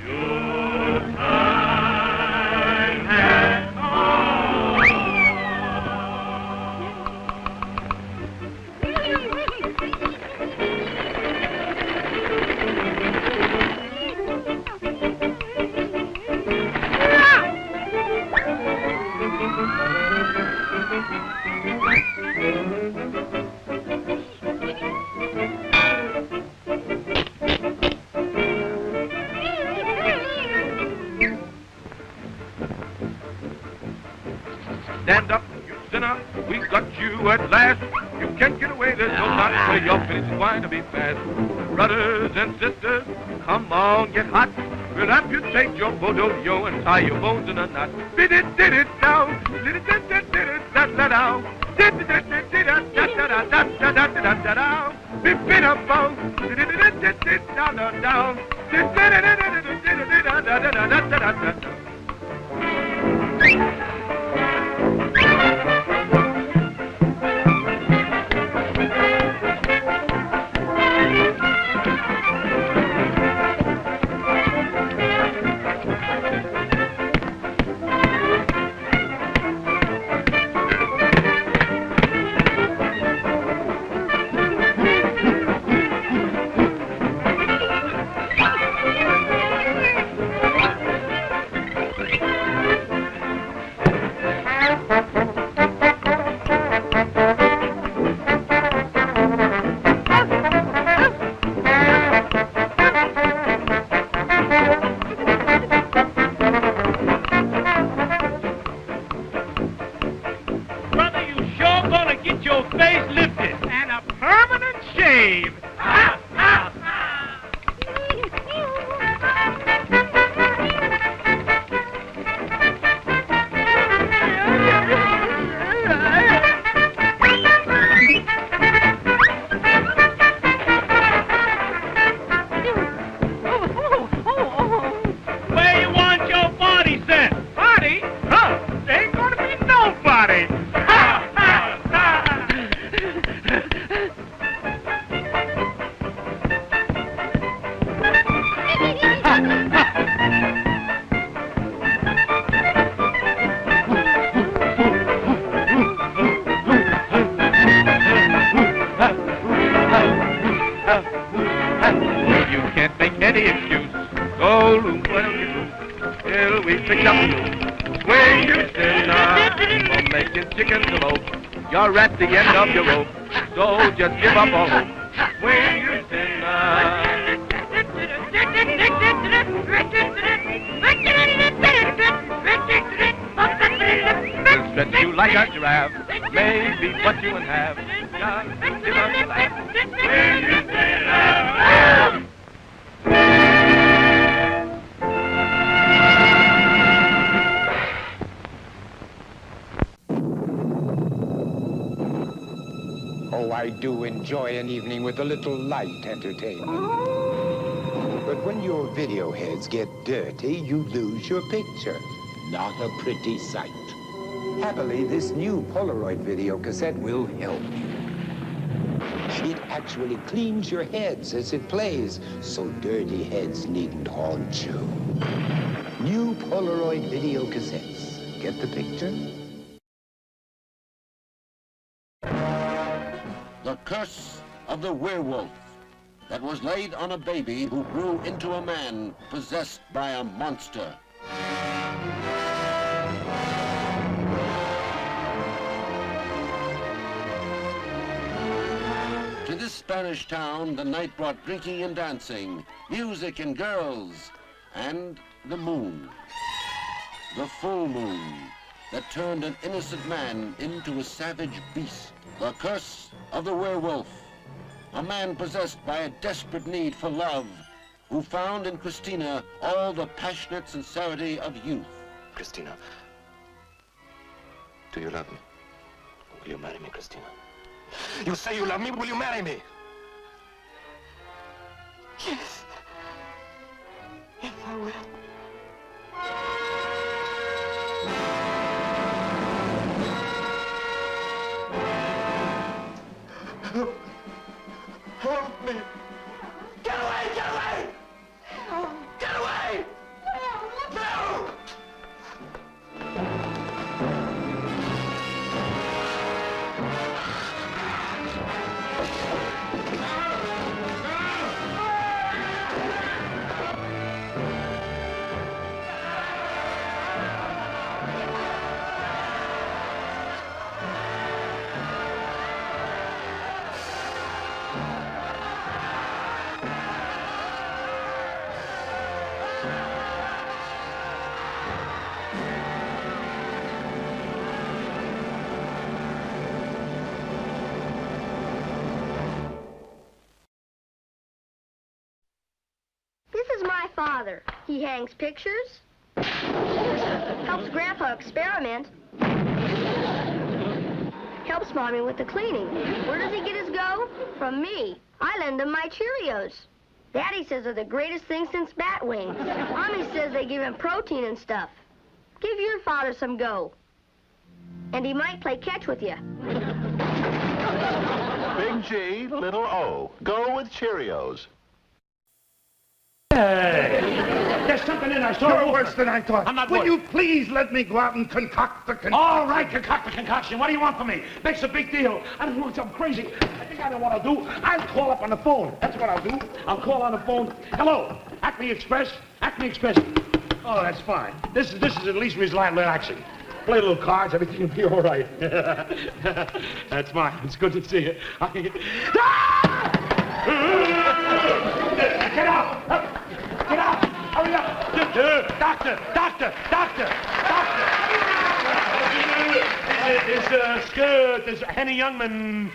Your time has Stand up, you sinner, we got you at last. You can't get away, there's no time to play, your finish is going to be fast. Brothers and sisters, come on, get hot. We'll amputate your bodoyo and tie your bones in a knot. Did it down, did it down, down. Did it down, bip it up, down, did it down, down. W. Swing your sinner for making chicken to loaf. You're at the end of your rope, so just give up all hope. Swing your sinner. We'll stretch you like a giraffe, maybe put you in half. Just give us a laugh. Swing your sinner. Oh, I do enjoy an evening with a little light entertainment. But when your video heads get dirty, you lose your picture. Not a pretty sight. Happily, this new Polaroid video cassette will help you. It actually cleans your heads as it plays, so dirty heads needn't haunt you. New Polaroid video cassettes. Get the picture? The curse of the werewolf that was laid on a baby who grew into a man possessed by a monster. To this Spanish town, the night brought drinking and dancing, music and girls, and the moon. The full moon that turned an innocent man into a savage beast. The curse of the werewolf, a man possessed by a desperate need for love, who found in Christina all the passionate sincerity of youth. Christina, do you love me? Will you marry me, Christina? You say you love me, will you marry me? Yes. Yes, I will. Help me! Get away! Get away! Get away! No! Father. He hangs pictures, helps Grandpa experiment, helps Mommy with the cleaning. Where does he get his go? From me. I lend him my Cheerios. Daddy says they're the greatest thing since bat wings. Mommy says they give him protein and stuff. Give your father some go. And he might play catch with you. Big G, little O. Go with Cheerios. Hey! There's something in our store. You're worse than I thought. I'm not Will worse. you please let me go out and concoct the concoction? All right, concoct the concoction. What do you want from me? Makes a big deal. I don't know, I'm crazy. I think I know what I'll do. I'll call up on the phone. That's what I'll do. I'll call on the phone. Hello, Acme Express. Acme Express. Oh, that's fine. This is at least relaxing. Play little cards, everything will be all right. That's fine. It's good to see you. Get out! Get out! Hurry up! Doctor! There's Henny Youngman.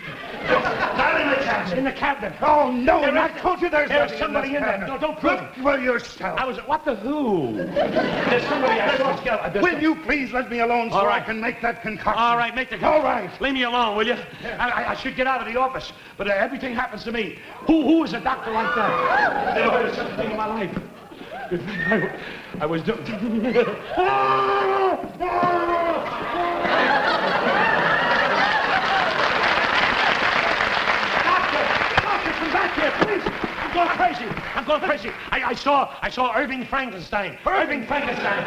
Not in the cabinet. In the cabinet. Oh, no, I told you there's somebody in there. No, don't prove it. Look for yourself. What the who? There's somebody I saw. Will you please let me alone so I can make that concoction? All right, make the concoction. All right. Leave me alone, will you? I should get out of the office, but everything happens to me. Who is a doctor like that? Never heard of such a thing in my life. I was doing... Doctor, come back here, please. I'm going crazy. going crazy. I saw Irving Frankenstein. Irving Frankenstein.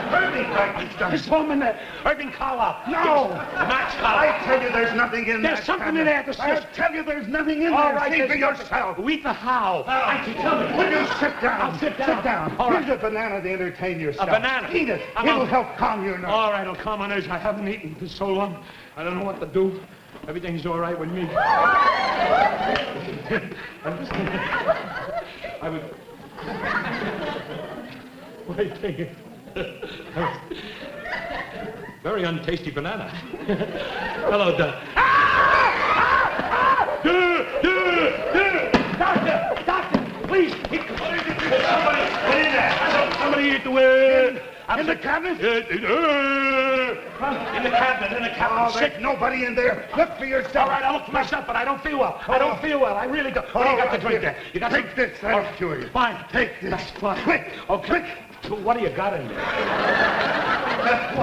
I saw him in there. Irving Karlofff. No! Max Karlofff. I tell you there's nothing in There's that something in there. I tell you there's nothing in All there. right, See there's for yourself. Wait the how. Auntie, tell me. Will you sit down? I'll sit down. Sit down. All right. Here's a banana to entertain yourself. A banana? Eat it. It'll help calm your nerves. All right, it'll calm my nerves. I haven't eaten for so long. I don't know what to do. Everything's all right with me. I was... Wait, take it. Very untasty banana. Hello, Doc. Doctor, please. Somebody eat the way. In the cabinet? In the cabinet. Oh, there's nobody in there. Look for yourself. All right, I'll look for myself, but I don't feel well. I don't feel well. I really don't. What do you got to drink there? You got Take this. That'll cure you. Fine. Take this. That's fine. Quick. Okay. Quick. So what do you got in there?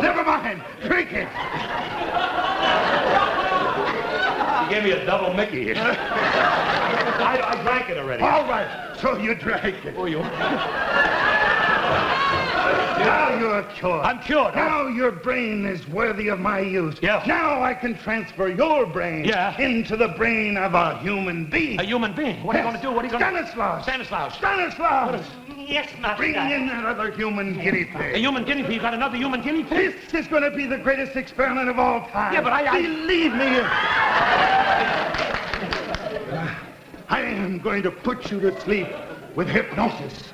Never mind. Drink it. You gave me a double Mickey here. I drank it already. All right. So you drank it. Oh, you... Now you're cured. I'm cured. Now your brain is worthy of my use. Yeah. Now I can transfer your brain into the brain of a human being. A human being? What are you going to do? What are you going to do? Stanislaus. Stanislaus. Yes, master. Bring in that other human guinea pig. A human guinea pig? You got another human guinea pig? This is going to be the greatest experiment of all time. Yeah, but Believe me. I am going to put you to sleep with hypnosis.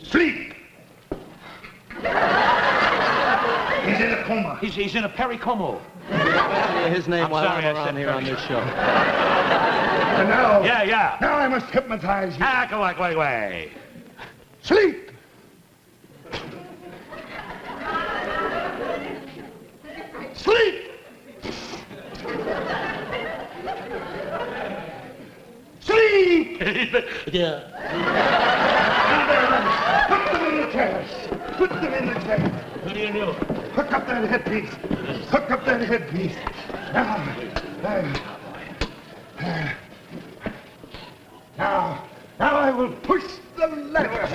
Sleep! He's in a coma. He's in a pericomo. His name I'm while sorry, I'm I around said here on this show. And now... Yeah. Now I must hypnotize you. Wait. Sleep! Sleep! Sleep! Yeah. Put them in the chairs. Put them in the chairs. What do you do? Hook up that headpiece. Hook up that headpiece. Now I will push the lever.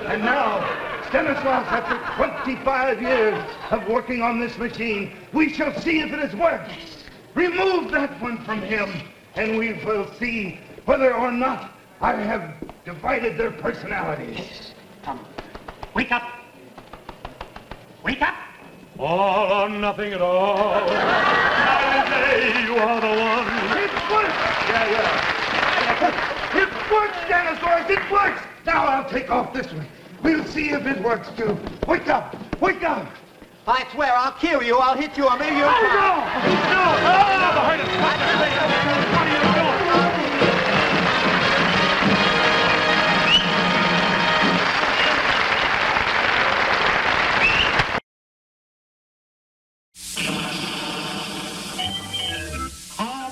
And now, Stanislaus, after 25 years of working on this machine, we shall see if it has worked. Remove that one from him, and we will see whether or not I have divided their personalities. Come. Wake up. Wake up. All or nothing at all. I say you are the one. It works! Yeah. It works, Stanislaus, it works! Now I'll take off this one. We'll see if it works, too. Wake up! Wake up! I swear I'll kill you. I'll hit you. I'll make you... No! Never heard of such a thing. What are you doing?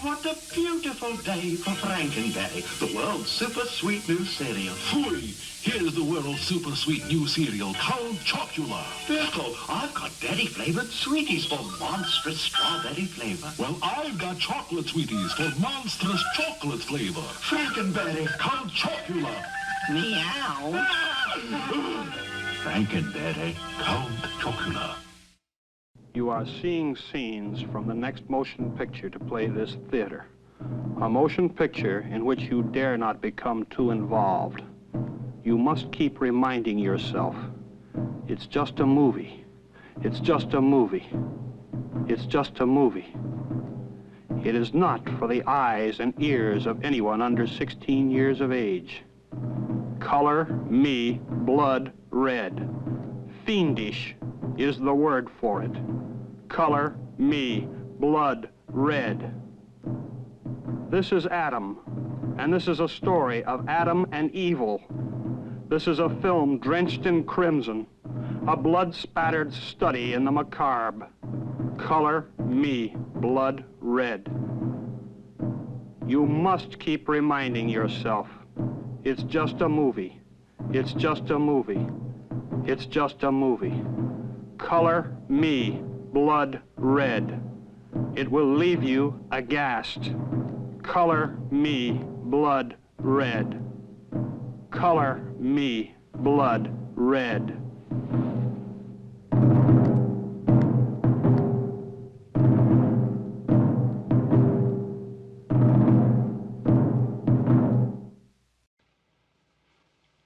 What a beautiful day for Frankenberry, the world's super sweet new cereal. Phooey! Here's the world's super sweet new cereal, Count Chocula. Pickle, I've got berry-flavored sweeties for monstrous strawberry flavor. Well, I've got chocolate sweeties for monstrous chocolate flavor. Frankenberry, Count Chocula. meow. Frankenberry, Count Chocula. You are seeing scenes from the next motion picture to play this theater. A motion picture in which you dare not become too involved. You must keep reminding yourself, it's just a movie. It's just a movie. It's just a movie. It is not for the eyes and ears of anyone under 16 years of age. Color me blood red. Fiendish is the word for it. Color me blood red. This is Adam, and this is a story of Adam and evil. This is a film drenched in crimson, a blood-spattered study in the macabre. Color me blood red. You must keep reminding yourself, it's just a movie. It's just a movie. It's just a movie. Color me blood red. It will leave you aghast. Color me blood red. Color me blood red.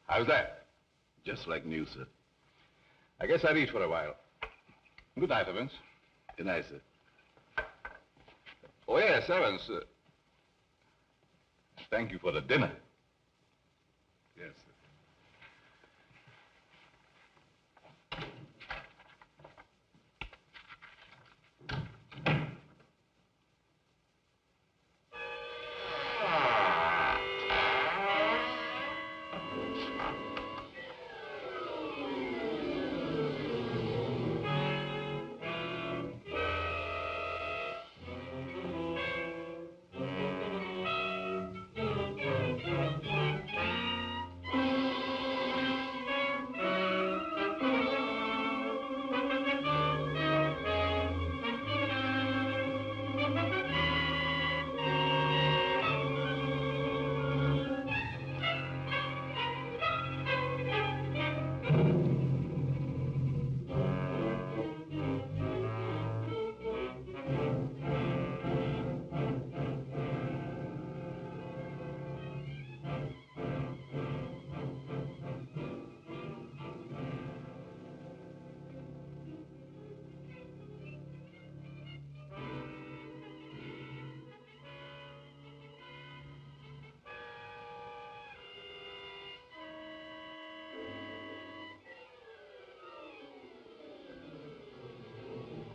How's that? Just like new, sir. I guess I'll eat for a while. Good night, Evans. Good night, sir. Oh, yes, Evans. Thank you for the dinner. Yes, sir.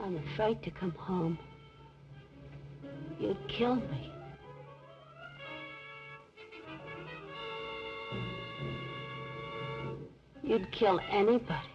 I'm afraid to come home. You'd kill me. You'd kill anybody.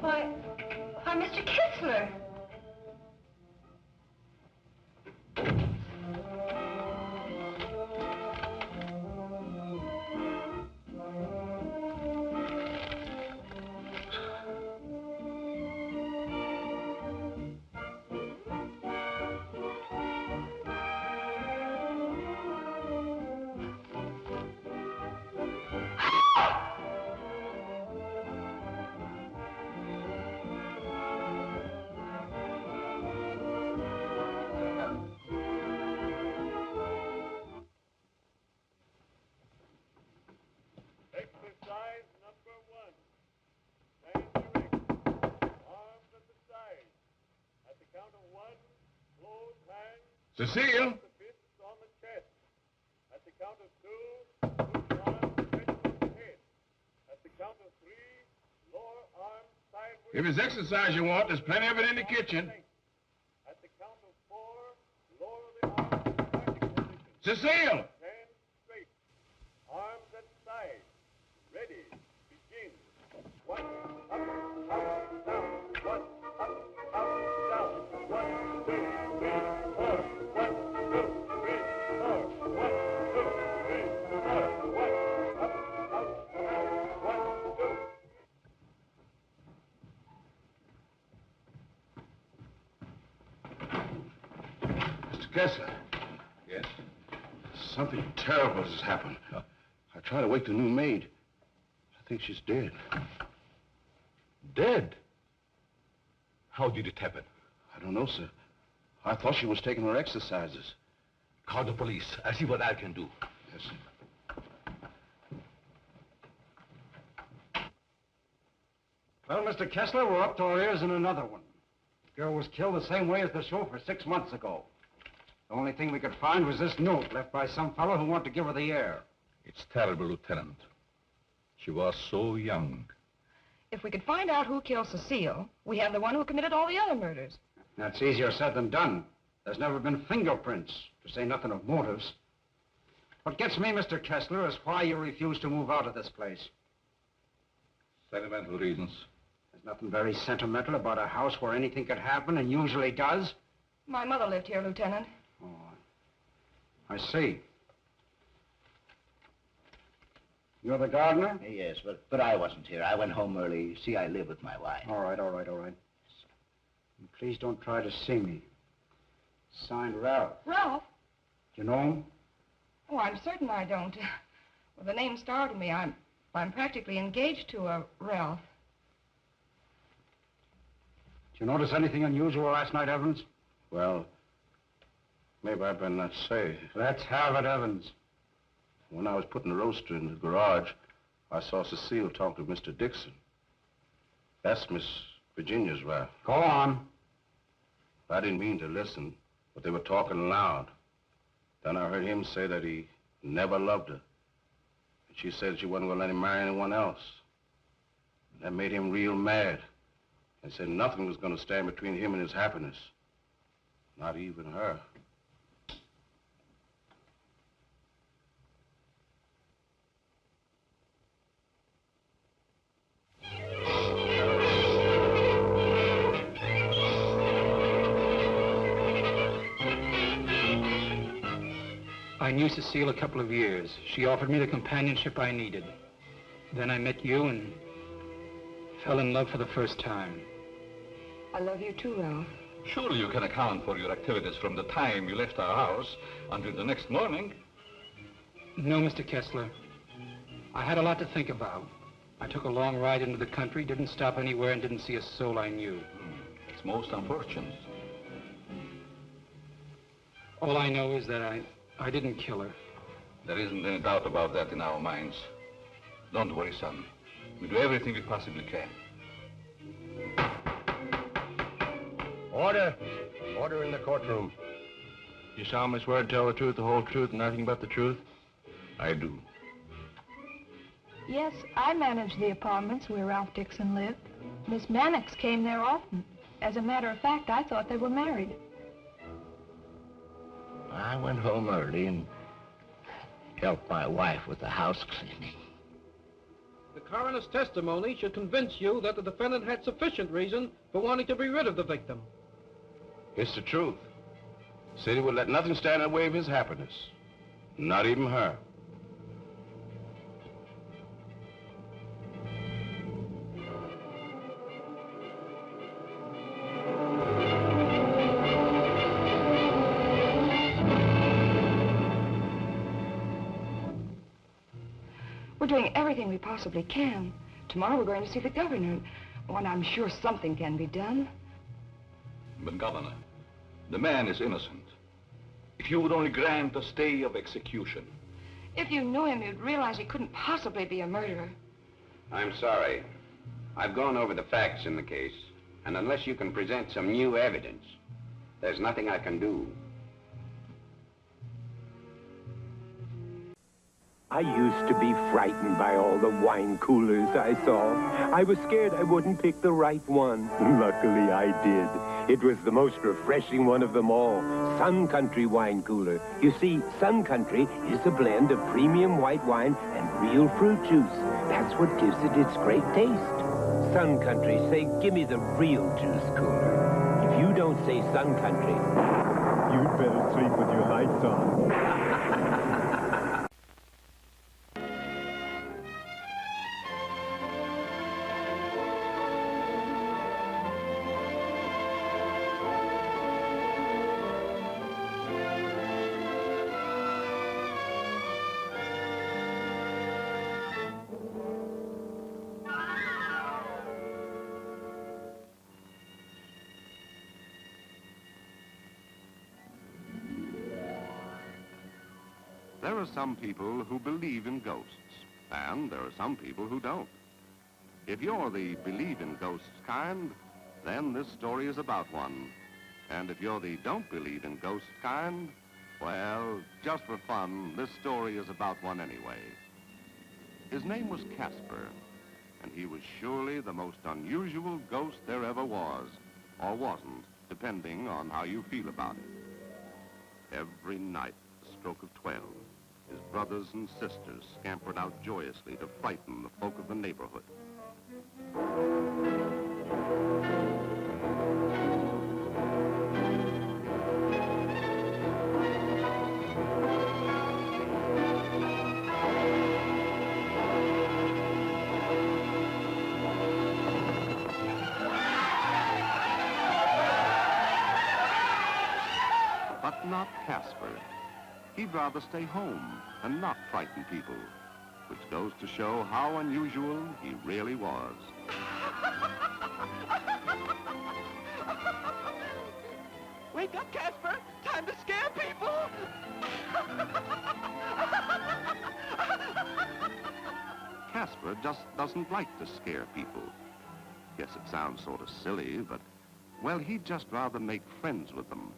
Why, Mr. Kistler. Cecile? On the chest. At the count of 2, loose arms stretched on the head. At the count of 3, lower arms sideways. If it's exercise you want, there's plenty of it in the kitchen. At the count of 4, lower the arms to starting position. Cecile! Hands straight. Arms at side. Ready. Begin. 1, up, down. 1, up, down. 1, 2, 3, 4. 1, 2, 3, 4. 1, 2, 3, 4. 1, up, down. 1, 2. Mr. Kessler. Yes? Something terrible has happened. I tried to wake the new maid. I think she's dead. Dead? How did it happen? I don't know, sir. I thought she was taking her exercises. Call the police. I'll see what I can do. Yes, sir. Well, Mr. Kessler, we're up to our ears in another one. The girl was killed the same way as the chauffeur 6 months ago. The only thing we could find was this note left by some fellow who wanted to give her the air. It's terrible, Lieutenant. She was so young. If we could find out who killed Cecile, we have the one who committed all the other murders. That's easier said than done. There's never been fingerprints, to say nothing of motives. What gets me, Mr. Kessler, is why you refuse to move out of this place. Sentimental reasons. There's nothing very sentimental about a house where anything could happen and usually does. My mother lived here, Lieutenant. Oh, I see. You're the gardener? Yes, but I wasn't here. I went home early. You see, I live with my wife. All right. And please don't try to see me. Signed, Ralph. Ralph? Do you know him? Oh, I'm certain I don't. Well, the name startled me. I'm practically engaged to a Ralph. Did you notice anything unusual last night, Evans? Well, maybe I better not say. Let's have it, Evans. When I was putting the roaster in the garage, I saw Cecile talk to Mr. Dixon. That's Miss Virginia's wife. Go on. I didn't mean to listen, but they were talking loud. Then I heard him say that he never loved her. And she said she wasn't going to let him marry anyone else. That made him real mad. And said nothing was going to stand between him and his happiness. Not even her. I knew Cecile a couple of years. She offered me the companionship I needed. Then I met you and fell in love for the first time. I love you too, Ralph. Surely you can account for your activities from the time you left our house until the next morning. No, Mr. Kessler. I had a lot to think about. I took a long ride into the country, didn't stop anywhere, and didn't see a soul I knew. It's most unfortunate. All I know is that I didn't kill her. There isn't any doubt about that in our minds. Don't worry, son. We do everything we possibly can. Order! Order in the courtroom. You solemnly swear to tell the truth, the whole truth, and nothing but the truth? I do. Yes, I managed the apartments where Ralph Dixon lived. Miss Mannix came there often. As a matter of fact, I thought they were married. I went home early and helped my wife with the house cleaning. The coroner's testimony should convince you that the defendant had sufficient reason for wanting to be rid of the victim. It's the truth. Said he would let nothing stand in the way of his happiness. Not even her. We're doing everything we possibly can. Tomorrow we're going to see the governor. Oh, and I'm sure something can be done. But, Governor, the man is innocent. If you would only grant a stay of execution. If you knew him, you'd realize he couldn't possibly be a murderer. I'm sorry. I've gone over the facts in the case, and unless you can present some new evidence, There's nothing I can do. I used to be frightened by all the wine coolers I saw. I was scared I wouldn't pick the right one. Luckily, I did. It was the most refreshing one of them all, Sun Country wine cooler. You see, Sun Country is a blend of premium white wine and real fruit juice. That's what gives it its great taste. Sun Country, say, give me the real juice cooler. If you don't say Sun Country, you'd better sleep with your lights on. There are some people who believe in ghosts, and there are some people who don't. If you're the believe in ghosts kind, then this story is about one. And if you're the don't believe in ghosts kind, well, just for fun, this story is about one anyway. His name was Casper, and he was surely the most unusual ghost there ever was, or wasn't, depending on how you feel about it. Every night, at the stroke of 12, his brothers and sisters scampered out joyously to frighten the folk of the neighborhood. But not Casper. He'd rather stay home and not frighten people, which goes to show how unusual he really was. Wake up, Casper! Time to scare people! Casper just doesn't like to scare people. Guess it sounds sort of silly, but, well, he'd just rather make friends with them.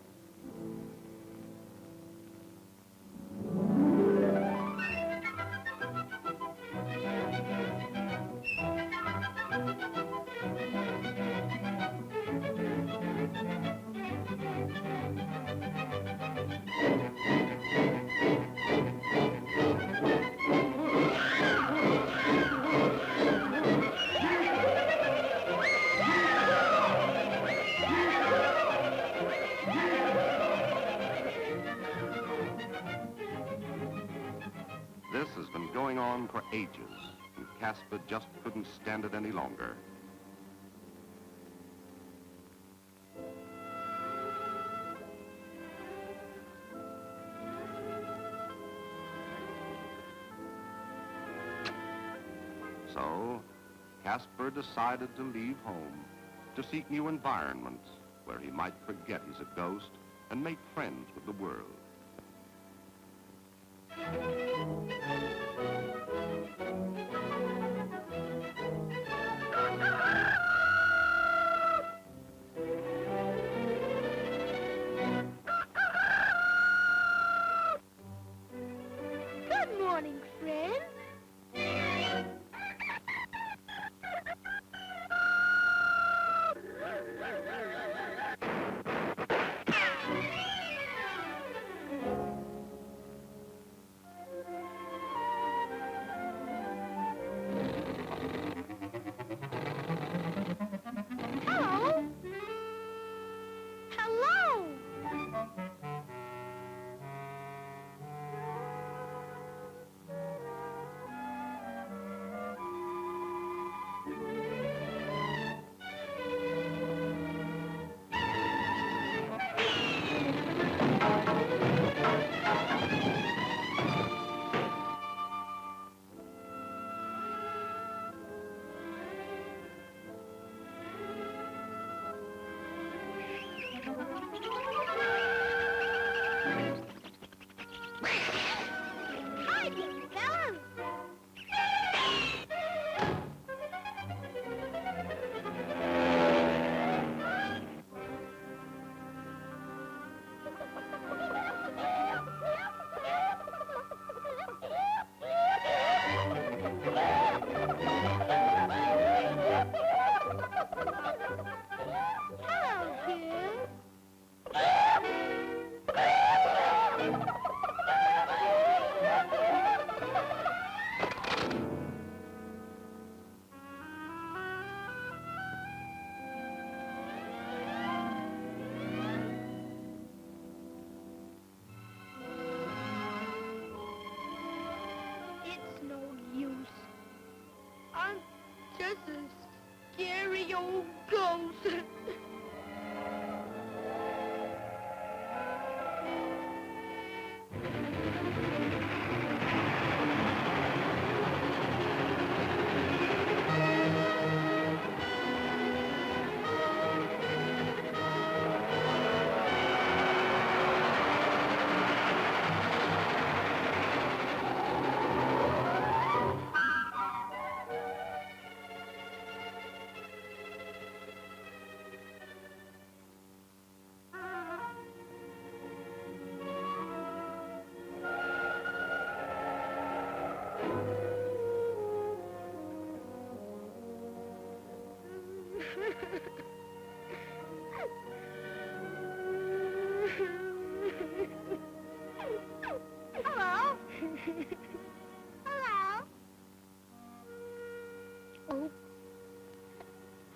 This has been going on for ages, and Casper just couldn't stand it any longer. So, Casper decided to leave home, to seek new environments where he might forget he's a ghost and make friends with the world. Good morning, friend. Hello? Hello? old ghost. Hello? Hello? Oh.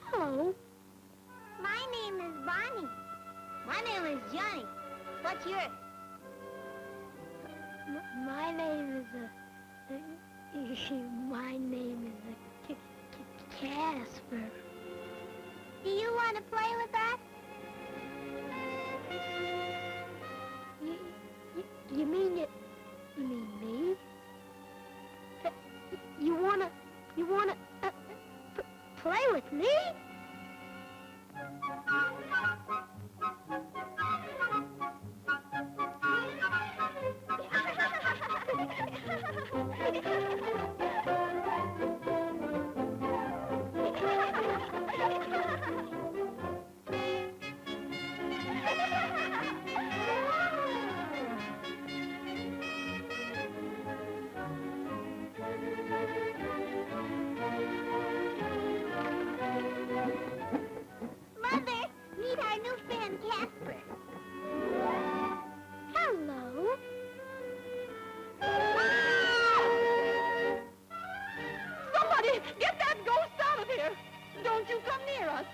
Hello? My name is Bonnie. My name is Johnny. What's yours? My name is my name is Casper. Do you want to play with us? You mean it? You mean me? You wanna play with me? Mother, meet our new friend Casper. Hello. Somebody, get that ghost out of here. Don't you come near us.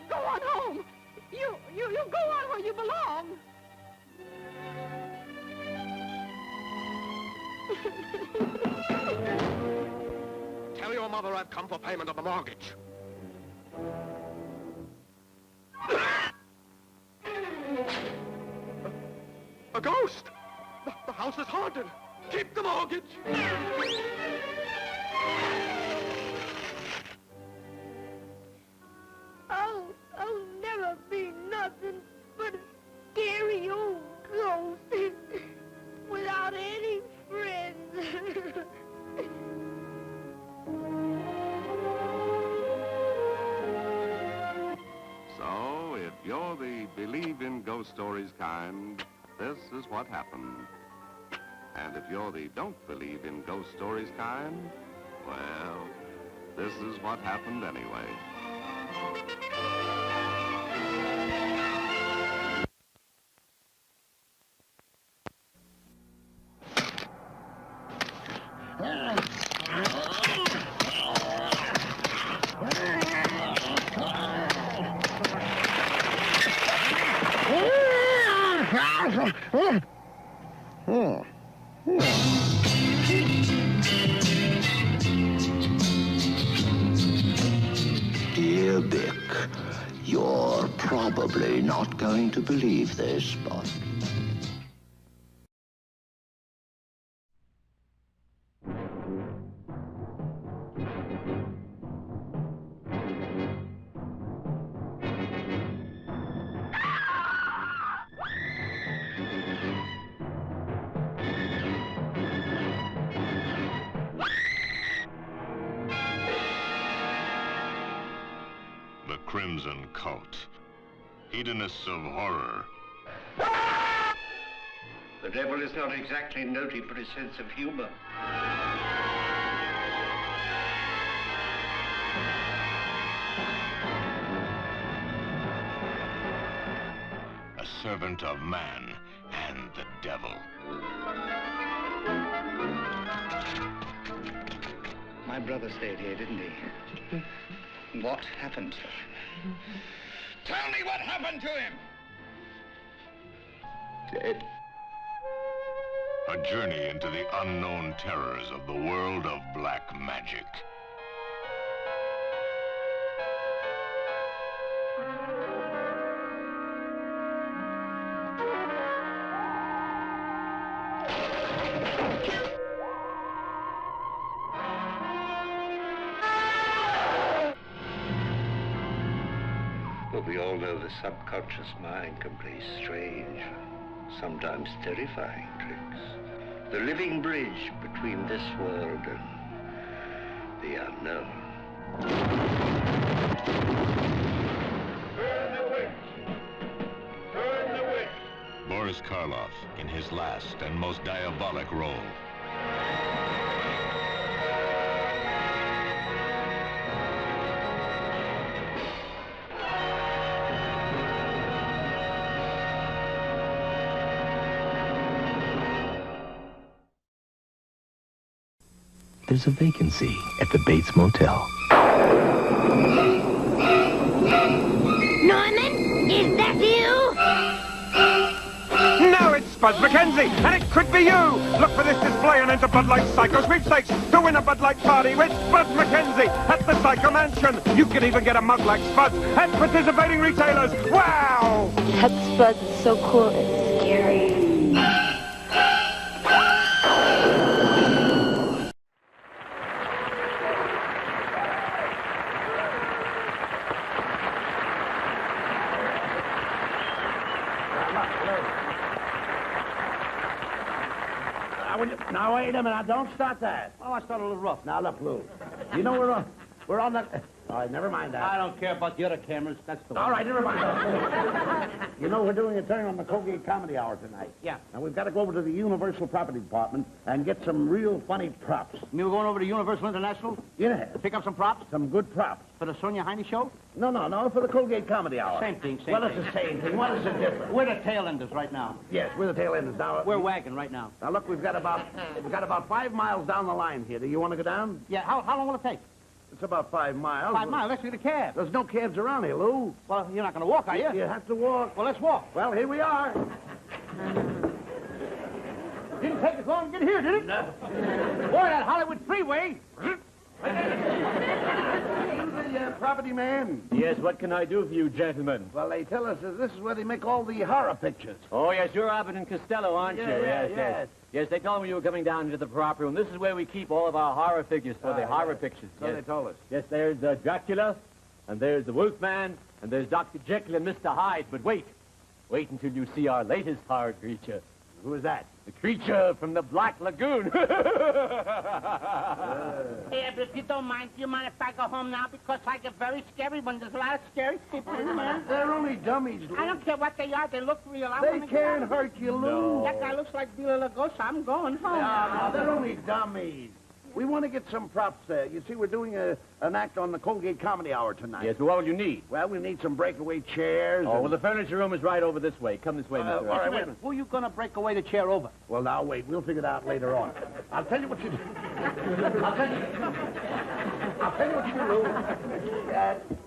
Go on home. You go on where you belong. Tell your mother I've come for payment of the mortgage. A ghost! The house is haunted. Keep the mortgage. I'll never be nothing but a scary old ghost without any friends. So, if you're the believe in ghost stories kind, this is what happened. And if you're the don't believe in ghost stories kind, well, this is what happened anyway. Dear Dick, you're probably not going to believe this, but... The Crimson Cult. Hedonists of horror. The devil is not exactly noted for his sense of humor. A servant of man and the devil. My brother stayed here, didn't he? What happened? Tell me what happened to him! Dead. A journey into the unknown terrors of the world of black magic. But we all know the subconscious mind can play strange, sometimes terrifying tricks. The living bridge between this world and the unknown. Turn the witch! Turn the witch! Boris Karloff in his last and most diabolic role. There's a vacancy at the Bates Motel. Norman, is that you? No, it's Buzz McKenzie, and it could be you! Look for this display and enter Bud Light Psycho Sweepstakes to win a Bud Light party with Buzz McKenzie at the Psycho Mansion. You can even get a mug like Spud's at participating retailers. Wow! That Spud is so cool, it's scary. Now, wait a minute. Don't start that. Oh, I started a little rough. Now, look, Lou. You know we're on the... All right, never mind that. I don't care about the other cameras. That's the one. All right, never mind. You know, we're doing a turn on the Colgate Comedy Hour tonight. Yeah. And we've got to go over to the Universal Property Department and get some real funny props. You mean we're going over to Universal International? Yeah. To pick up some props? Some good props. For the Sonia Heine show? No, for the Colgate Comedy Hour. Same thing, same thing. Well, it's the same thing. What is the difference? We're the tail enders right now. Yes, we're the tail enders. Now, we're wagging right now. Now, look, we've got about 5 miles down the line here. Do you want to go down? Yeah, how long will it take? It's about 5 miles. 5 miles? Let's get a cab. There's no cabs around here, Lou. Well, you're not going to walk, are you? You have to walk. Well, let's walk. Well, here we are. Didn't take us long to get here, did it? No. Boy, that Hollywood freeway. The property man. Yes, what can I do for you, gentlemen? Well, they tell us that this is where they make all the horror pictures. Oh, yes, you're Abbott and Costello, aren't you? Yes. Yes, they told me you were coming down into the prop room. This is where we keep all of our horror figures for the horror pictures. So they told us. Yes, there's Dracula, and there's the Wolfman, and there's Dr. Jekyll and Mr. Hyde. But wait until you see our latest horror creature. Who is that? The creature from the Black Lagoon. Hey, but if you don't mind, do you mind if I go home now? Because I get very scary when there's a lot of scary people in there. They're only dummies, Lou. I don't care what they are. They look real. They can't hurt you, Lou. No. That guy looks like BELA LUGOSI. I'm going home. No, they're only dummies. We want to get some props there. You see, we're doing an act on the Colgate Comedy Hour tonight. Yes, but what will you need? Well, we need some breakaway chairs. Oh, well, the furniture room is right over this way. Come this way, Mr. All right, wait a minute. Who are you going to break away the chair over? Well, now, wait. We'll figure it out later on. I'll tell you what you do. I'll tell you what you do, Lou.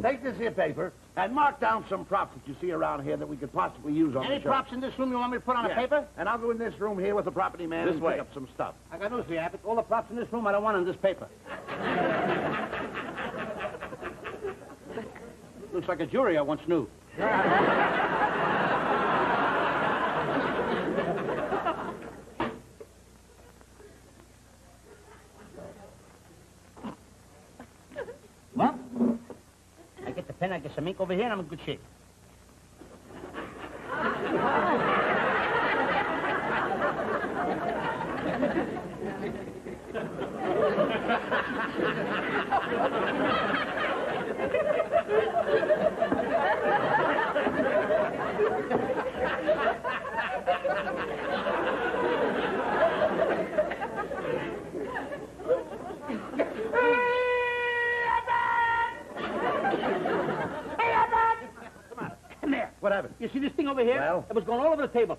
Take this here paper and mark down some props that you see around here that we could possibly use on the show. Any props in this room you want me to put on a paper? And I'll go in this room here with the property man and pick up some stuff. I got news for you, Abbott. All the props in this room I don't want on this paper. Looks like a jury I once knew. Well, I get the pen, I get some ink over here, and I'm in good shape. What happened? You see this thing over here? Well? It was going all over the table.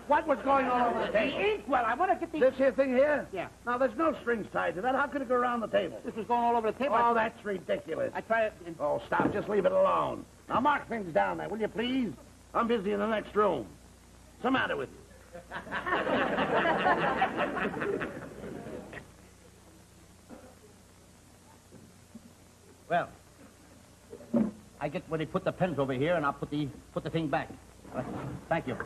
What was going on over the table? The inkwell. I want to get the... This here thing here? Yeah. Now, there's no strings tied to that. How could it go around the table? This was going all over the table. Oh, that's ridiculous. I tried it... And... Oh, stop. Just leave it alone. Now, mark things down there, will you, please? I'm busy in the next room. What's the matter with you? Well, I get where they put the pens over here, and I'll put the thing back. Thank you.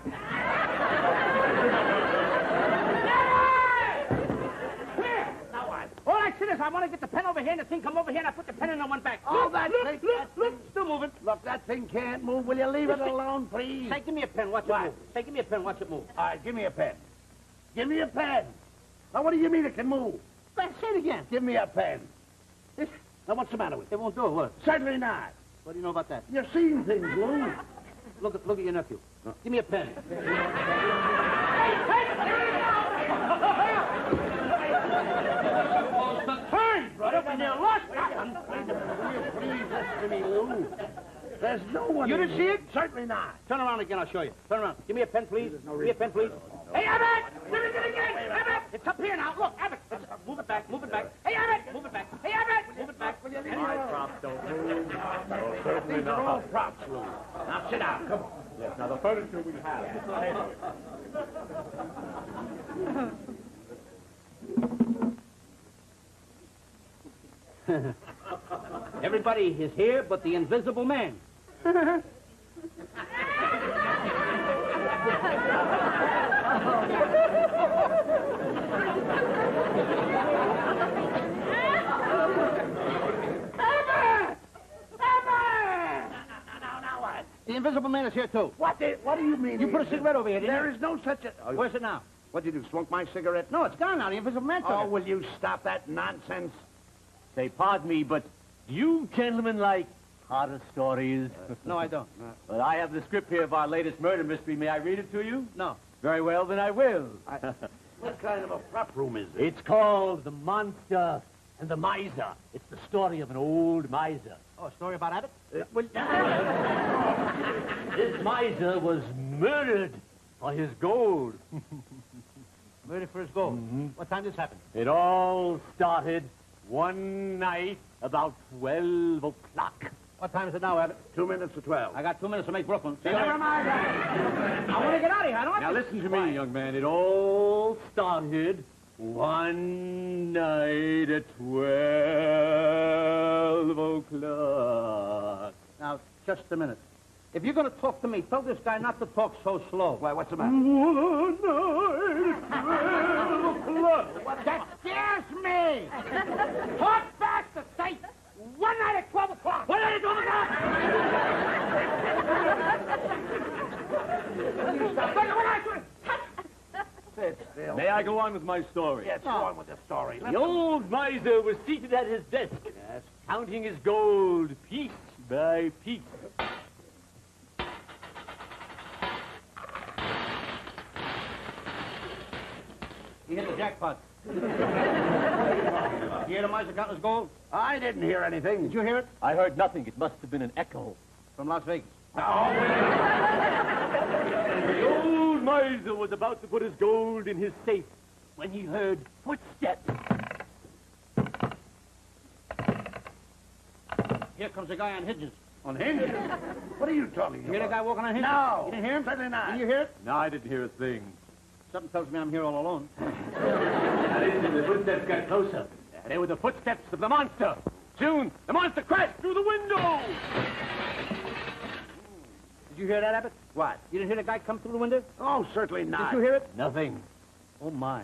Now what? All right, sit this. I want to get the pen over here, and the thing come over here, and I put the pen in and went back. Oh, Look, that thing... look, still moving. Look, that thing can't move. Will you leave it alone, please? Say, give me a pen. Watch it move. Say, give me a pen. Watch it move. All right, give me a pen. Give me a pen. Now, what do you mean it can move? Say it again. Give me a pen. Now, what's the matter with it? It won't do it, what? Certainly not. What do you know about that? You're seeing things, Lou. Look at your nephew. Give me a pen. Turn, brother, when you're lost. Please listen to me, Lou. There's no one. You didn't see it? Certainly not. Turn around again, I'll show you. Turn around. Give me a pen, please. Give me a pen, please. Hey, Abbott! Give it again! Abbott! It's up here now. Look, Abbott. Move it back. Move it back. Hey, Abbott! Move it back. Hey, Abbott! Move it back. My props don't move. These are all props, Lou. Now sit down. Come on. Yes, now the furniture we have. Everybody is here but the invisible man. The invisible man is here, too. What do you mean? You put a cigarette over here, didn't you? There is no such a... Where's it now? What'd you do, smoke my cigarette? No, it's gone now. The invisible man took Oh, it. will you stop that nonsense? Say, pardon me, but do you gentlemen like horror stories? No, I don't. But I have the script here of our latest murder mystery. May I read it to you? No. Very well, then I will. What kind of a prop room is it? It's called The Monster and the Miser. It's the story of an old miser. Oh, a story about Abbott? This miser was murdered for his gold. Murdered for his gold. What time did this happen? It all started one night about 12 o'clock. What time is it now, Abbott? 2 minutes to 12. I got 2 minutes to make Brooklyn. Never mind that. I want to get out of here. I don't Now listen to me, young man. It all started one night at 12 o'clock. Now, just a minute. If you're going to talk to me, tell this guy not to talk so slow. Why, what's the matter? One night at 12 o'clock. That scares me! Talk faster, say! One night at 12 o'clock! One night at 12 o'clock! Sit still. May I go on with my story? Yes, go on with the story. The old miser was seated at his desk, counting his gold piece by piece. He hit the jackpot. You hear the miser counting his gold? I didn't hear anything. Did you hear it? I heard nothing. It must have been an echo. From Las Vegas. No. The old miser was about to put his gold in his safe when he heard footsteps. Here comes a guy on hinges. On hinges? What are you talking about? You hear the guy walking on hinges? No. You didn't hear him? Certainly not. Did you hear it? No, I didn't hear a thing. Something tells me I'm here all alone. Now listen, the footsteps got closer. They were the footsteps of the monster. Soon, the monster crashed through the window. Did you hear that, Abbott? What? You didn't hear the guy come through the window? Oh, certainly not. Did you hear it? Nothing. Oh, my.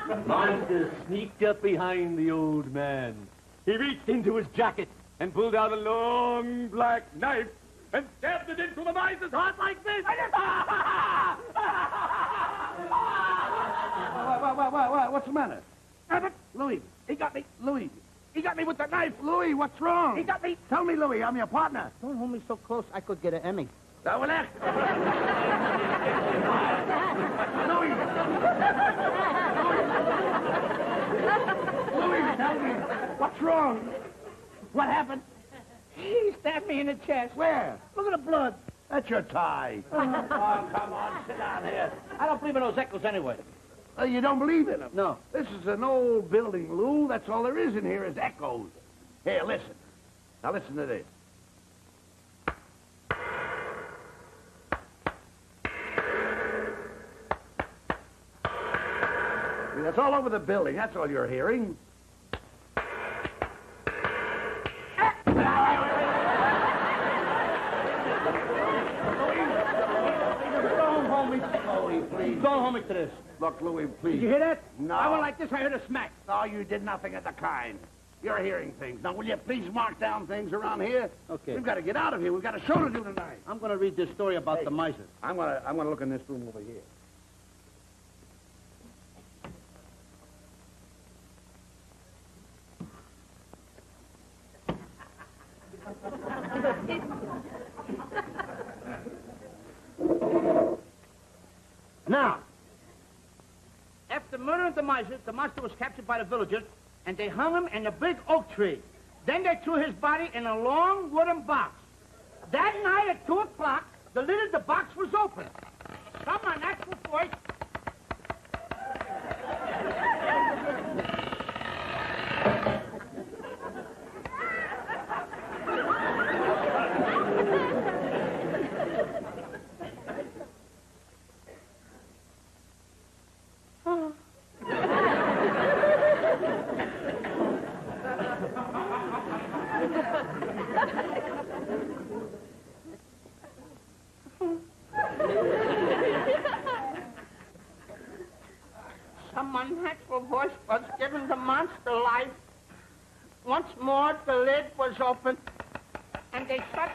The monster sneaked up behind the old man. He reached into his jacket and pulled out a long black knife and stabbed it into the miser's heart like this. What's the matter? Abbott, Louis, he got me. Louis, he got me with the knife. Louis, what's wrong? He got me. Tell me, Louis, I'm your partner. Don't hold me so close. I could get an Emmy. That will act. Louis. Louis, tell me, what's wrong? What happened? He stabbed me in the chest. Where? Look at the blood. That's your tie. Oh, come on, sit down here. I don't believe in those echoes anyway. You don't believe in them? No. This is an old building, Lou. That's all there is in here is echoes. Here, listen. Now listen to this. That's all over the building. That's all you're hearing. Louis, please. Don't hold me to this. Look, Louis, please. Did you hear that? No. I went like this, I heard a smack. No, you did nothing of the kind. You're hearing things. Now, will you please mark down things around here? Okay. We've got to get out of here. We've got a show to do tonight. I'm going to read this story about the miser. I'm gonna look in this room over here. Now, after murdering the miser, the monster was captured by the villagers, and they hung him in a big oak tree. Then they threw his body in a long wooden box. That night at 2 o'clock, the lid of the box was open. Some unnatural voice... Some unnatural voice was giving the monster life. Once more, the lid was open, and they shut...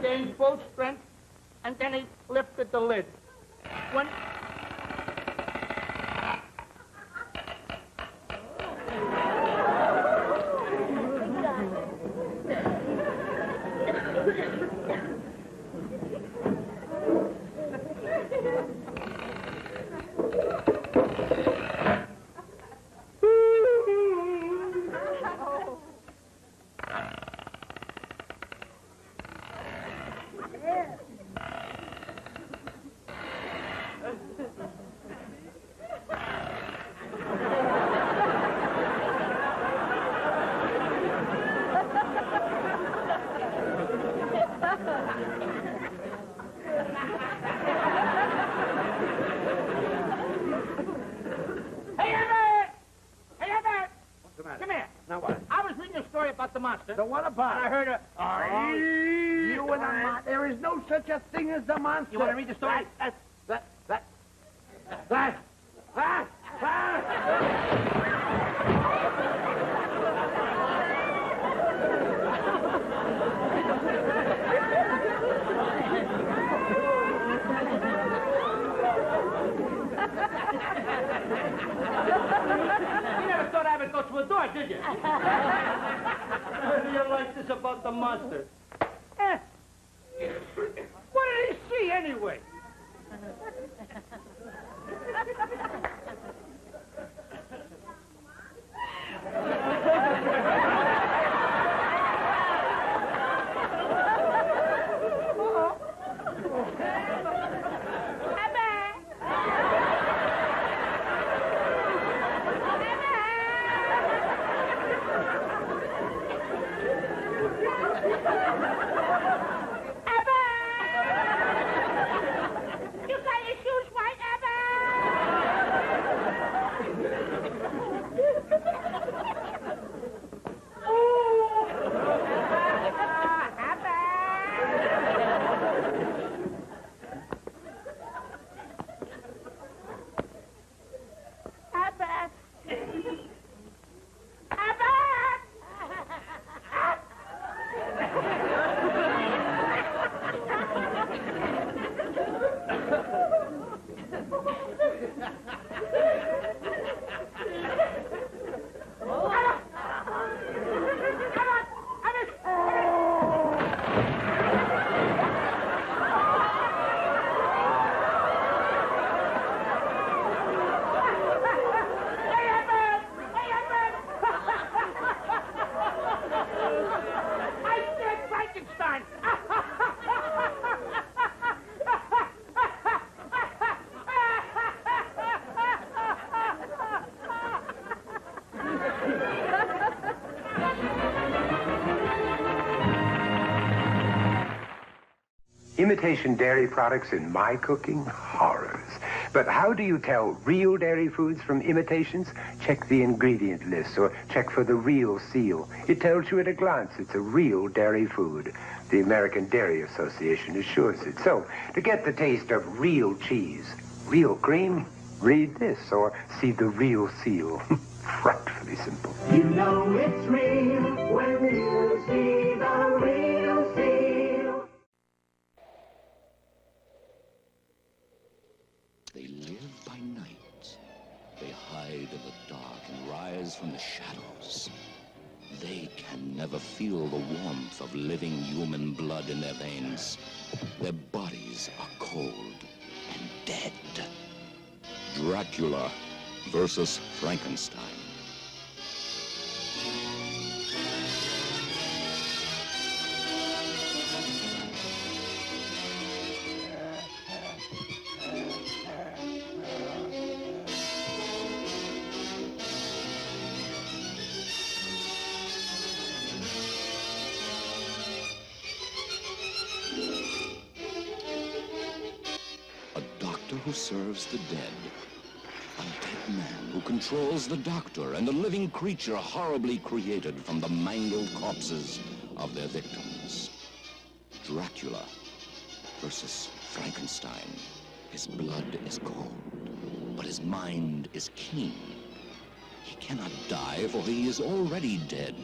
gained full strength, and then he lifted the lid. When... So what about I heard a... you and a monster. There is no such a thing as the monster. You want to read the story? You never thought Abbott go through a door, did you? You like this about the monster? What did he see, anyway? Imitation dairy products in my cooking? Horrors. But how do you tell real dairy foods from imitations? Check the ingredient list or check for the real seal. It tells you at a glance it's a real dairy food. The American Dairy Association assures it. So, to get the taste of real cheese, real cream, read this or see the real seal. Frightfully simple. You know it's real when you see the real seal. They live by night. They hide in the dark and rise from the shadows. They can never feel the warmth of living human blood in their veins. Their bodies are cold and dead. Dracula versus Frankenstein. Who serves the dead. A dead man who controls the doctor and the living creature horribly created from the mangled corpses of their victims. Dracula versus Frankenstein. His blood is cold, but his mind is keen. He cannot die, for he is already dead.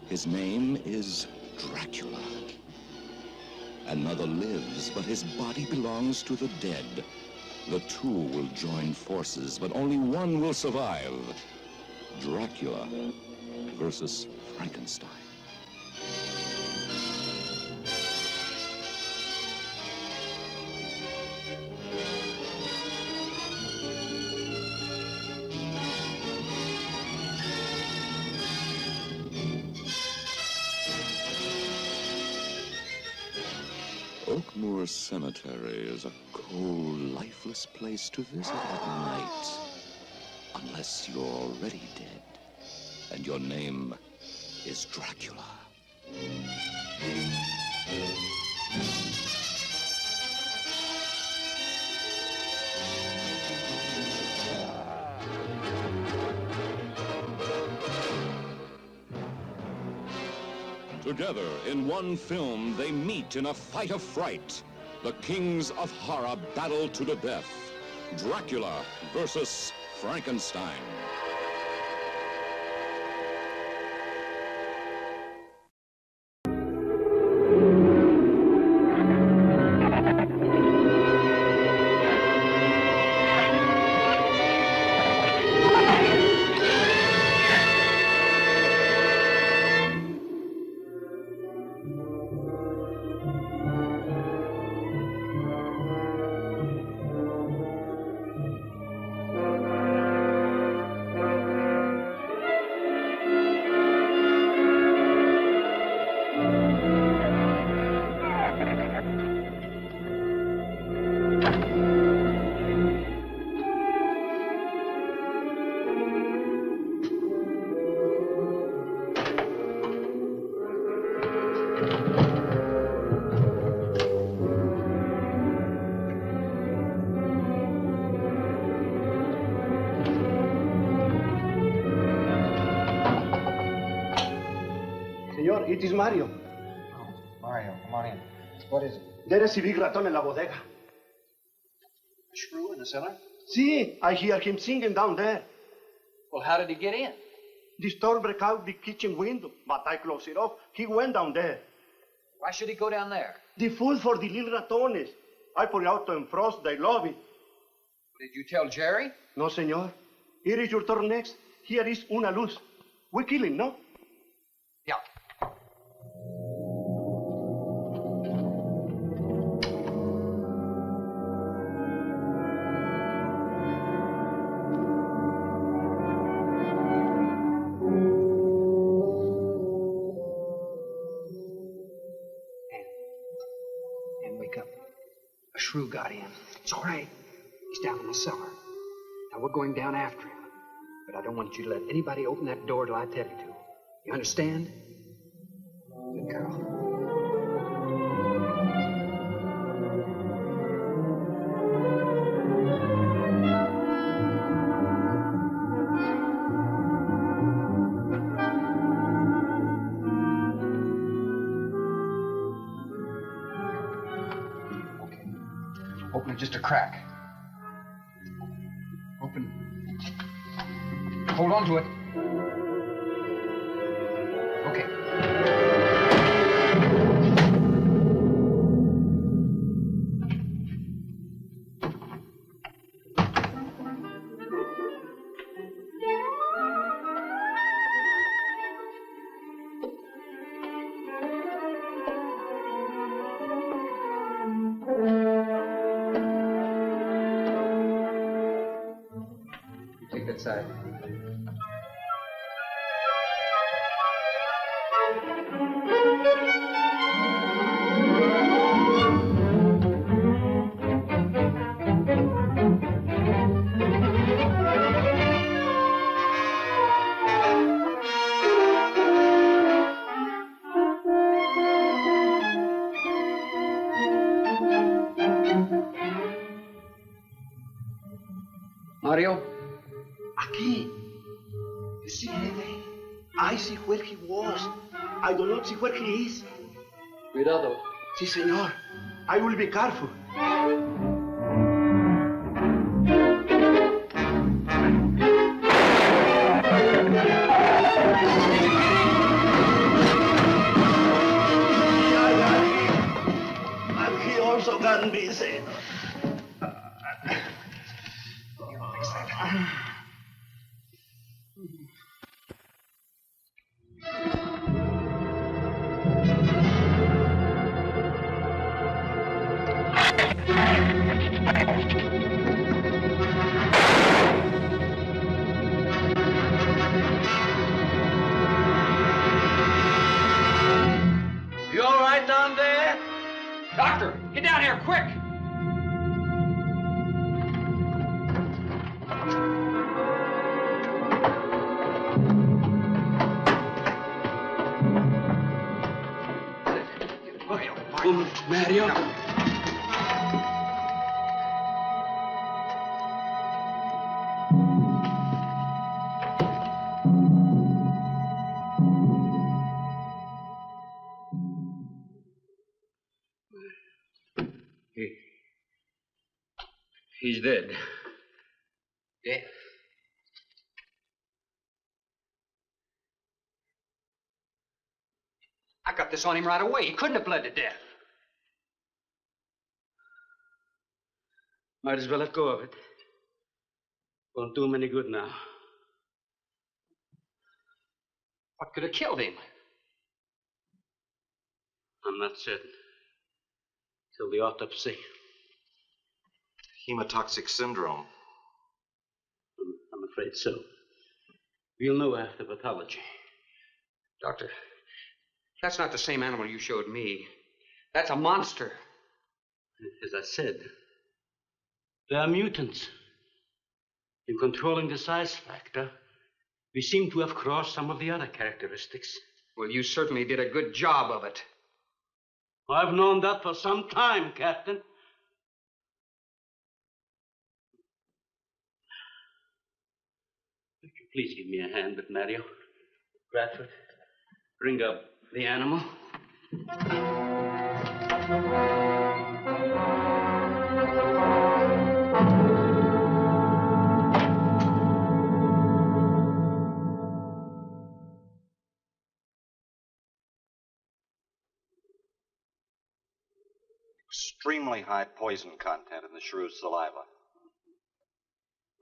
His name is Dracula. Another lives, but his body belongs to the dead. The two will join forces, but only one will survive. Dracula versus Frankenstein. Oakmoor Cemetery is a cold, lifeless place to visit at night. Unless you're already dead, and your name is Dracula. Together, in one film, they meet in a fight of fright. The kings of horror battle to the death. Dracula versus Frankenstein. It is Mario. Oh, Mario, come on in. What is it? There is a big raton in la bodega. A shrew in the cellar? See, I hear him singing down there. Well, how did he get in? The store broke out the kitchen window, but I closed it off. He went down there. Why should he go down there? The food for the little ratones. I put it out to frost. They love it. Did you tell Jerry? No, senor. Here is your turn next. Here is una luz. We kill him, no? Yeah. A shrew got in. It's all right. He's down in the cellar. Now we're going down after him. But I don't want you to let anybody open that door till I tell you to. You understand? Good girl. open it just a crack. Open. Hold on to it. Okay. Take that side. Mario? Aquí. See anything? I see where he was. I do not see where he is. Cuidado. Sí, señor. I will be careful. And he also got busy. You all right down there? Doctor, get down here, quick! Mario? He's dead. Dead? I got this on him right away. He couldn't have bled to death. Might as well let go of it. Won't do him any good now. What could have killed him? I'm not certain. Till the autopsy. Hemotoxic syndrome. I'm afraid so. We'll know after pathology. Doctor, that's not the same animal you showed me. That's a monster. As I said, they are mutants. In controlling the size factor, we seem to have crossed some of the other characteristics. Well, you certainly did a good job of it. I've known that for some time, Captain. Would you please give me a hand with Mario? Bradford, bring up the animal. Extremely high poison content in the shrew's saliva.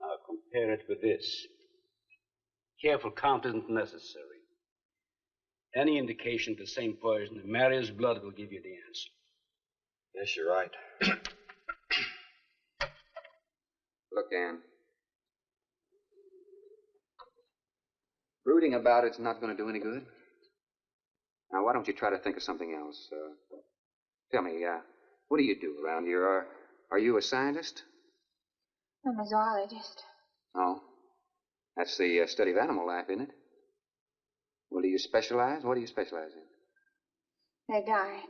Now compare it with this. Careful count isn't necessary. Any indication of the same poison in Mario's blood will give you the answer. Yes, you're right. Look, Ann. Brooding about it's not going to do any good. Now, why don't you try to think of something else? Tell me, what do you do around here? Are you a scientist? I'm a zoologist. Oh. That's the study of animal life, isn't it? Well, do you specialize? What do you specialize in? They died.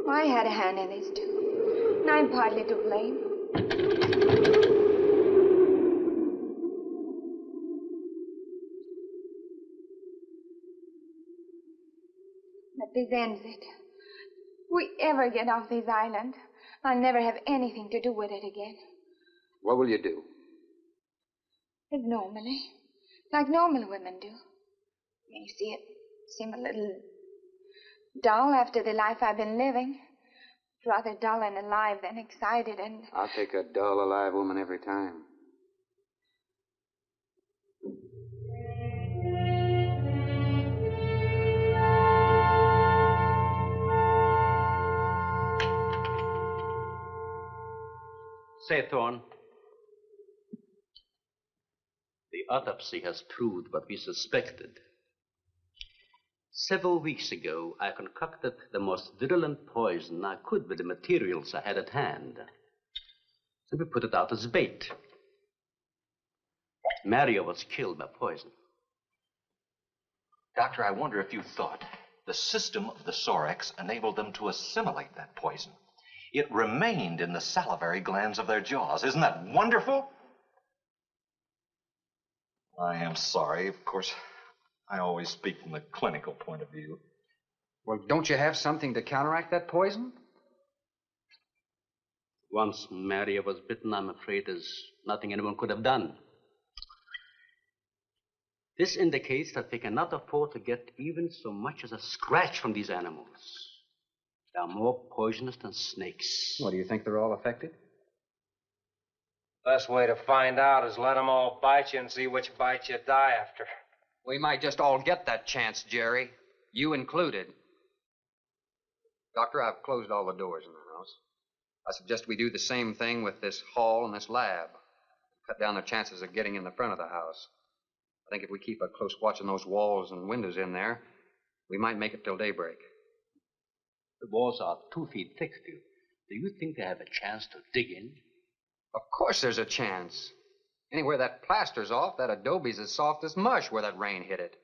Well, I had a hand in this, too. And I'm partly to blame. But this ends it. If we ever get off this island, I'll never have anything to do with it again. What will you do? Live normally, like normal women do. You see, it seemed a little dull after the life I've been living. Rather dull and alive than excited and... I'll take a dull, alive woman every time. Say, Thorne. The autopsy has proved what we suspected. Several weeks ago, I concocted the most virulent poison I could with the materials I had at hand. And we put it out as bait. Mario was killed by poison. Doctor, I wonder if you thought the system of the Sorex enabled them to assimilate that poison. It remained in the salivary glands of their jaws. Isn't that wonderful? I am sorry. Of course, I always speak from the clinical point of view. Well, don't you have something to counteract that poison? Once Maria was bitten, I'm afraid there's nothing anyone could have done. This indicates that they cannot afford to get even so much as a scratch from these animals. They are more poisonous than snakes. What, do you think they're all affected? Best way to find out is let them all bite you and see which bite you die after. We might just all get that chance, Jerry. You included. Doctor, I've closed all the doors in the house. I suggest we do the same thing with this hall and this lab. Cut down the chances of getting in the front of the house. I think if we keep a close watch on those walls and windows in there, we might make it till daybreak. The walls are 2 feet thick, Stu. Do you think they have a chance to dig in? Of course there's a chance. Anywhere that plaster's off, that adobe's as soft as mush where that rain hit it.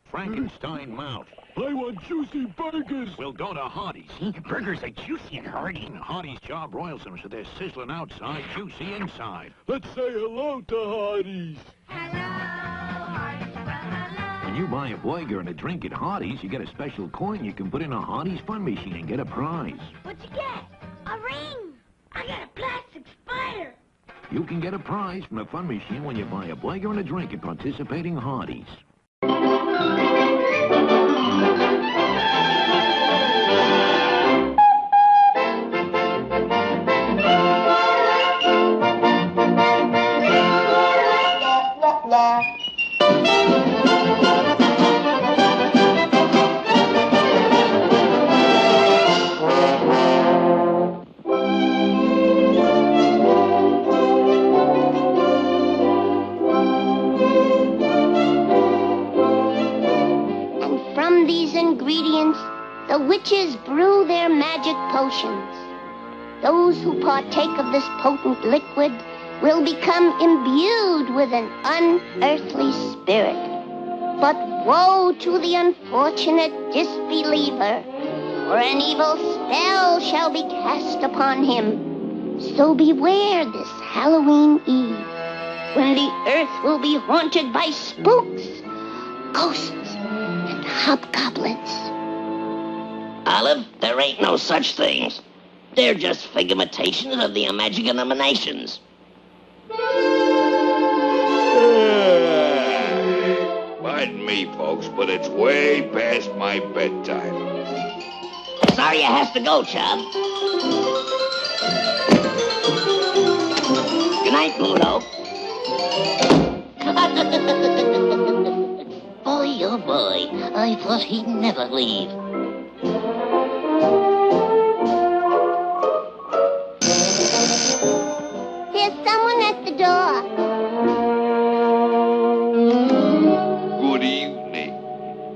Frankenstein mouth. I want juicy burgers. We'll go to Hardee's. Burgers are juicy and hearty. Hardee's job broils them so they're sizzling outside, juicy inside. Let's say hello to Hardee's. When you buy a burger and a drink at Hardee's, you get a special coin you can put in a Hardee's fun machine and get a prize. What'd you get? A ring. I got a plastic spider. You can get a prize from a fun machine when you buy a burger and a drink at participating Hardee's. The witches brew their magic potions. Those who partake of this potent liquid will become imbued with an unearthly spirit. But woe to the unfortunate disbeliever, for an evil spell shall be cast upon him. So beware this Halloween Eve, when the earth will be haunted by spooks, ghosts, and hobgoblins. Olive, there ain't no such things. They're just figmentations of the imagination emanations. Pardon me, folks, but it's way past my bedtime. Sorry you has to go, Chub. Good night, Pluto. Boy, oh boy, I thought he'd never leave. There's someone at the door. Good evening.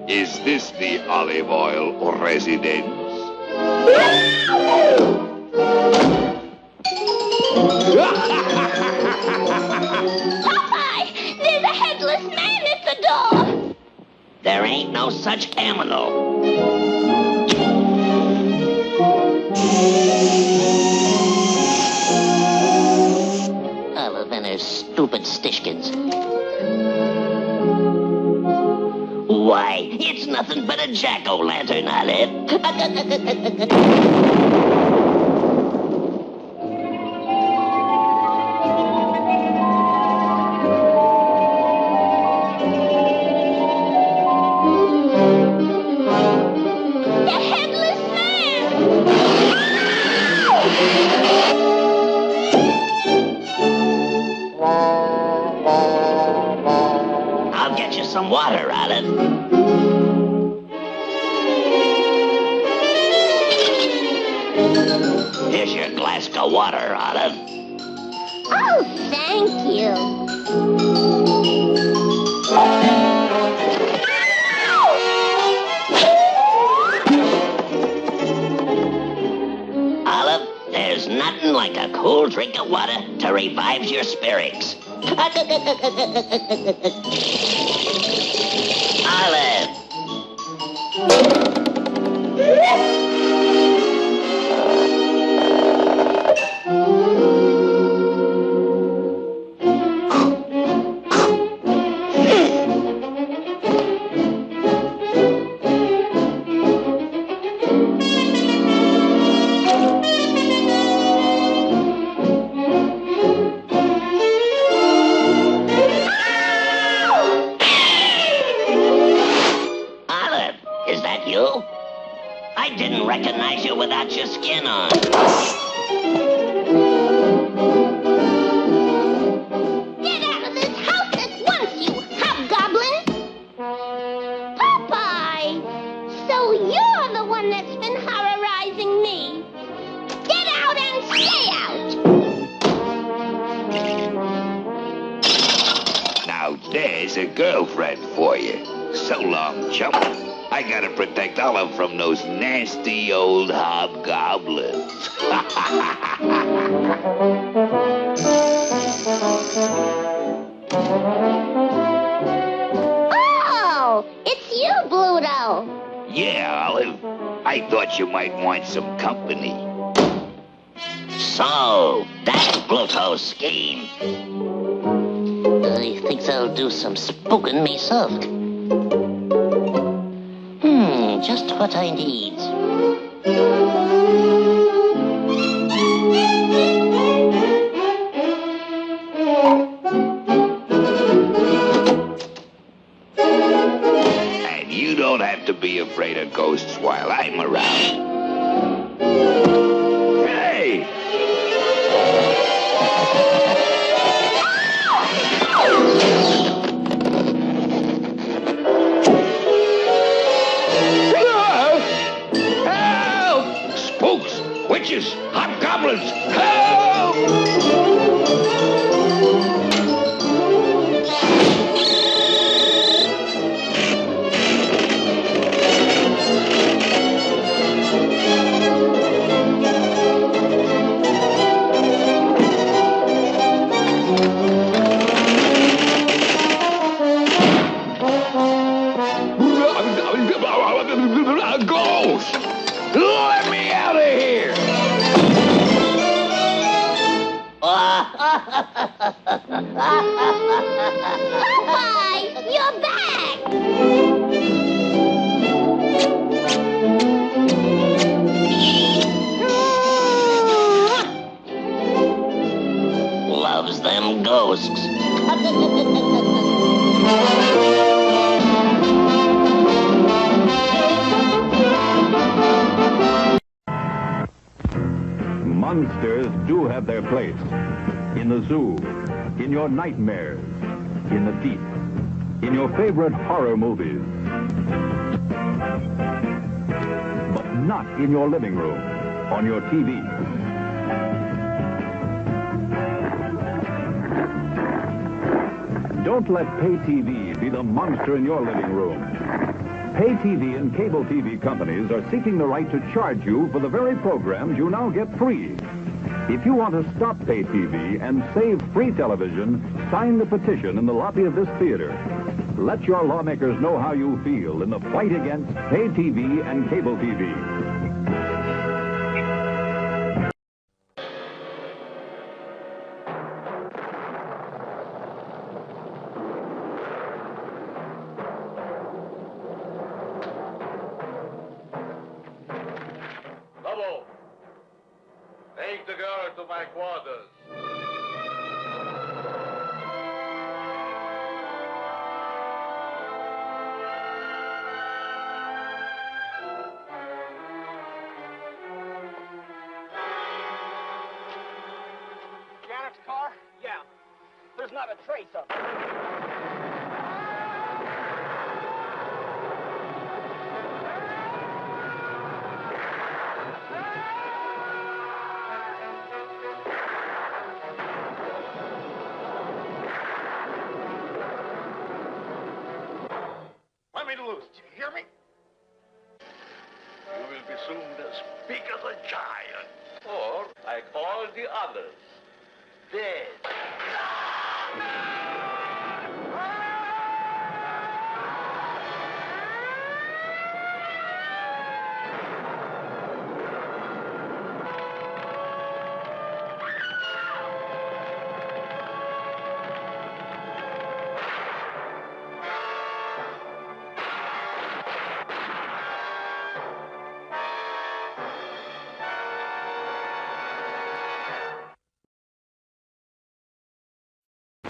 Is this the olive oil residence? Popeye! There's a headless man at the door! There ain't no such animal. Olive and her stupid stishkins. Why, it's nothing but a jack-o'-lantern, Olive. I'll get you some water, Olive. Here's your glass of water, Olive. Oh, thank you. Olive, there's nothing like a cool drink of water to revive your spirits. Olive. I didn't recognize you without your skin on. Get out of this house at once, you hobgoblin! Popeye! So you're the one that's been horrorizing me. Get out and stay out! Now there's a girlfriend for you. So long, chump. I gotta protect Olive from those nasty old hobgoblins. Oh! It's you, Bluto! Yeah, Olive. I thought you might want some company. So, that's Bluto's scheme. I think I'll do some spooking myself. Just what I need. And you don't have to be afraid of ghosts while I'm around. Hey! Witches! Hobgoblins! Help! A ghost! Let me out of here! Popeye! You're back! Loves them ghosts. Monsters do have their place. In the zoo, in your nightmares, in the deep, in your favorite horror movies. But not in your living room, on your TV. Don't let pay TV be the monster in your living room. Pay TV and cable TV companies are seeking the right to charge you for the very programs you now get free. If you want to stop pay TV and save free television, sign the petition in the lobby of this theater. Let your lawmakers know how you feel in the fight against pay TV and cable TV. Lobo, take the girl to my quarters. Janet's car? Yeah. There's not a trace of it. Let me loose. Do you hear me? You will be soon as big as a giant. Or, like all the others, dead.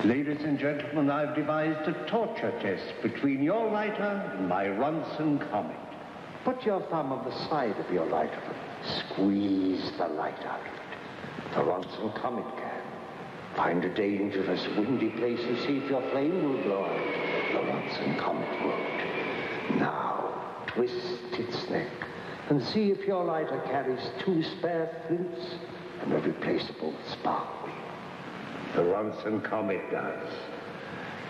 Ladies and gentlemen, I've devised a torture test between your lighter and my Ronson comet. Put your thumb on the side of your lighter. Squeeze the light out of it. The Ronson comet can. Find a dangerous, windy place and see if your flame will blow out. The Ronson comet won't. Now, twist its neck and see if your lighter carries 2 spare flints and a replaceable spark wheel. The Ronson comet does.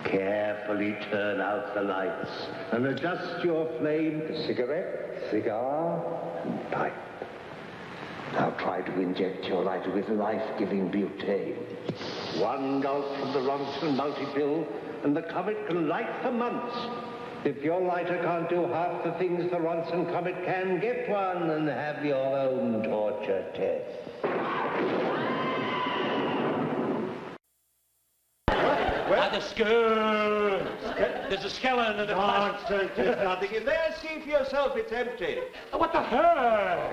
Carefully turn out the lights and adjust your flame to cigarette, cigar, and pipe. Now try to inject your lighter with life-giving butane. 1 gulp from the Ronson multi-pill and the comet can light for months. If your lighter can't do half the things the Ronson comet can, get one and have your own torture test. There's a skeleton in the Nonsense, there's nothing in there. See for yourself, it's empty. What the hell?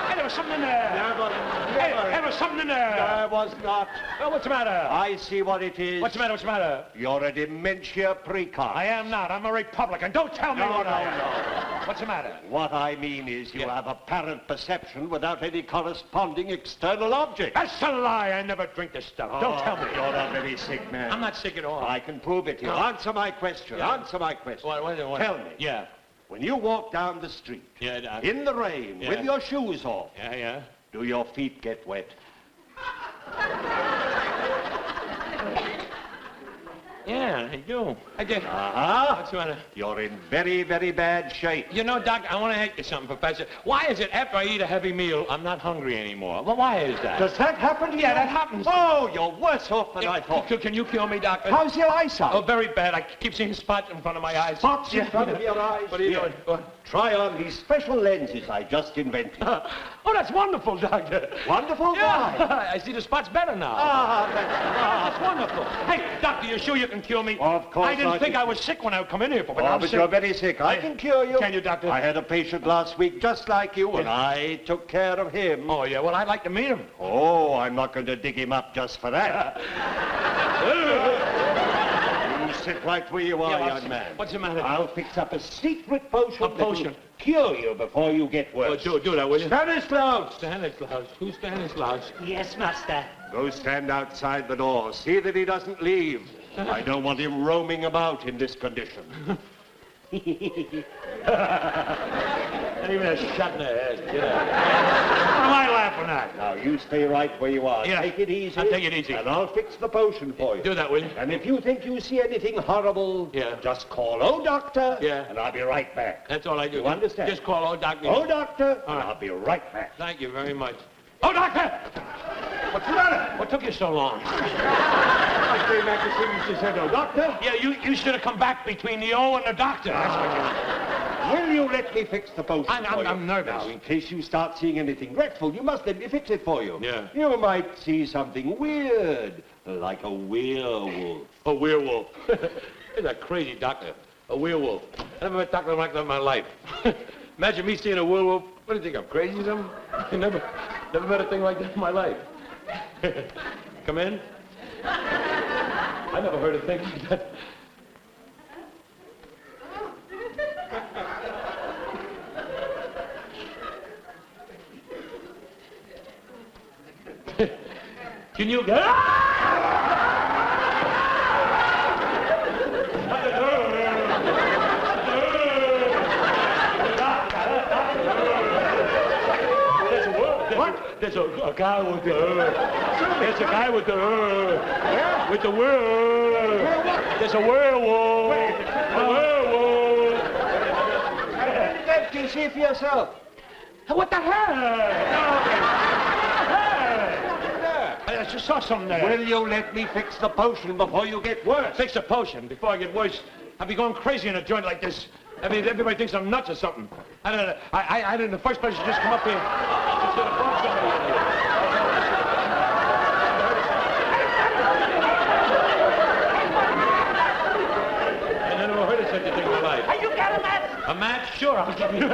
Hey, there was something in there. Never. There was something in there. There was not. Oh, what's the matter? I see what it is. What's the matter? What's the matter? You're a dementia precox. I am not. I'm a Republican. Don't tell me what I am. What's the matter? What I mean is you have apparent perception without any corresponding external object. That's a lie. I never drink this stuff. Don't tell me. You're a very sick man. I'm not sick at all. I can prove it to you. No. Answer my question. Yeah. Answer my question. What? Tell me. Yeah. When you walk down the street, in the rain, with your shoes off, do your feet get wet? Yeah, I do. I did. Uh-huh. What's the matter? You're in very, very bad shape. You know, Doc, I want to ask you something, Professor. Why is it after I eat a heavy meal, I'm not hungry anymore? Well, why is that? Does that happen to you? Yeah, that happens. Oh, you're worse off than I thought. Can you cure me, Doctor? How's your eyesight? Oh, very bad. I keep seeing spots in front of my eyes. Spots in front of your eyes? What are you doing? What? Try on these special lenses I just invented. Oh, that's wonderful, Doctor. Wonderful? Yeah. Why? I see the spots better now. That's wonderful. Hey, Doctor, you sure you can cure me? Of course I didn't think I was sick when I come in here, but I'm but sick. you're very sick. I can cure you. Can you, Doctor? I had a patient last week just like you, and I took care of him. Oh, yeah? Well, I'd like to meet him. Oh, I'm not going to dig him up just for that. You sit right where you are, young man. What's the matter? I'll fix up a secret potion. A potion? That'll cure you before you get worse. Do that, will you? Stanislaus! Stanislaus? Who's Stanislaus? Yes, master. Go stand outside the door. See that he doesn't leave. I don't want him roaming about in this condition. Not even a shot in the head. What am I laughing at? Now, you stay right where you are. Yeah. Take it easy. I'll take it easy. And I'll fix the potion for you. Do that, will you? And if you think you see anything horrible, just call, "Oh, doctor," and I'll be right back. That's all I do. You understand? Just call, "Oh, doctor." "Oh, doctor," All and right. I'll be right back. Thank you very much. Oh, doctor! What's the matter? What took you so long? I came back to see you, she said, "Oh, doctor." Yeah, you should have come back between the O and the doctor. That's what you... Will you let me fix the potion for you? I'm nervous. Now, in case you start seeing anything dreadful, you must let me fix it for you. Yeah. You might see something weird, like a werewolf. A werewolf. He's a crazy doctor. A werewolf. I never met a doctor like that in my life. Imagine me seeing a werewolf. What do you think, I'm crazy or something? I never met a thing like that in my life. Come in. I never heard a thing like that. Can you get... What? There's a guy with the... There's a guy with the... Yeah? With the werewolf. There's a werewolf. A werewolf. Let you see for yourself. What the hell? I just saw something there. Will you let me fix the potion before you get worse? Fix the potion before I get worse? I'll be going crazy in a joint like this. I mean, everybody thinks I'm nuts or something. I don't know. I in the first place, you just come up here. Just to phone somebody in here. I never heard of such a thing in my life. Have you got a match? A match? Sure, I'll give you.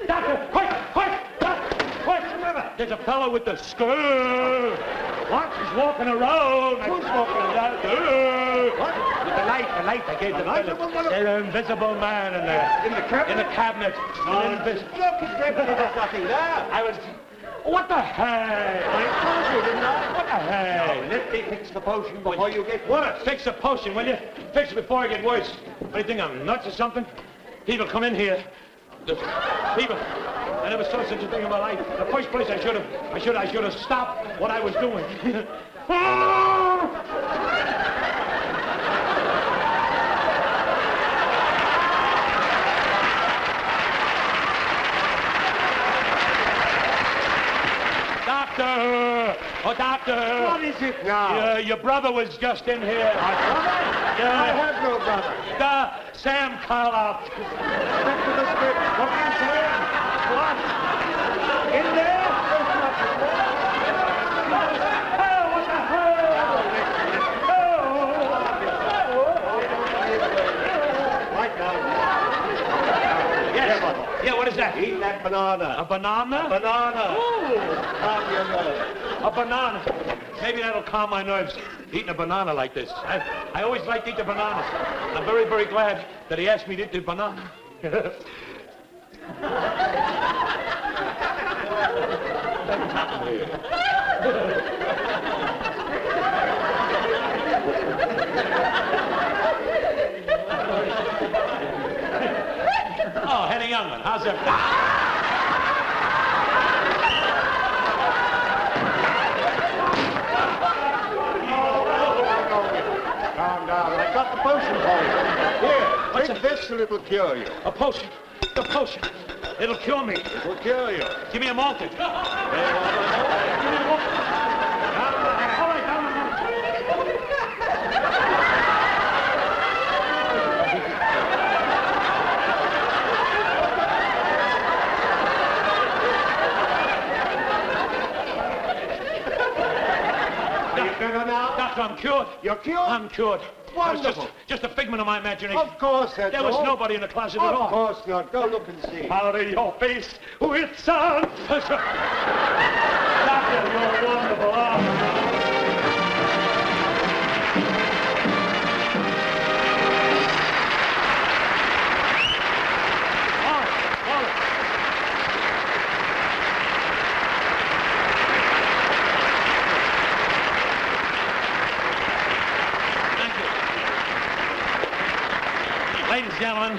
Doctor, quick! There's a fellow with the skirt. What? He's walking around. Who's walking around? What? With the light I gave the fellow. There's an invisible man in there. In the cabinet? In the cabinet. Look, exactly, there's nothing there. I was... What the heck? I told you, didn't I? What the heck? Now, let me fix the potion before you get worse. Fix the potion, will you? Fix it before I get worse. What do you think, I'm nuts or something? People come in here. People... I never saw such a thing in my life. In the first place, I should have stopped what I was doing. Doctor! Oh, doctor! What is it now? Your brother was just in here. My brother? I have no brother. Sam Karloff. Back to the script. What are you saying? What? In there? Oh, what the hell? Right now. Yes. Yeah, what is that? Eat that banana. A banana? A banana. Ooh. Calm your nerves. A banana. Maybe that'll calm my nerves, eating a banana like this. I always liked to eat the bananas. I'm very, very glad that he asked me to eat the banana. Oh, Henny Youngman, how's that? Calm down. I got the potion for you. Here, drink this and it'll cure you. A potion? The potion. It'll cure me. It'll cure you. Give me a malted. Give me a malted. All right, down. Are you better now? Doctor, I'm cured. You're cured? I'm cured. Wonderful. Just a figment of my imagination. Of course, that's There was all. nobody in the closet at all. Of course not. Go look and see. Out of your face with sun. Doctor, you're wonderful. Ladies and gentlemen,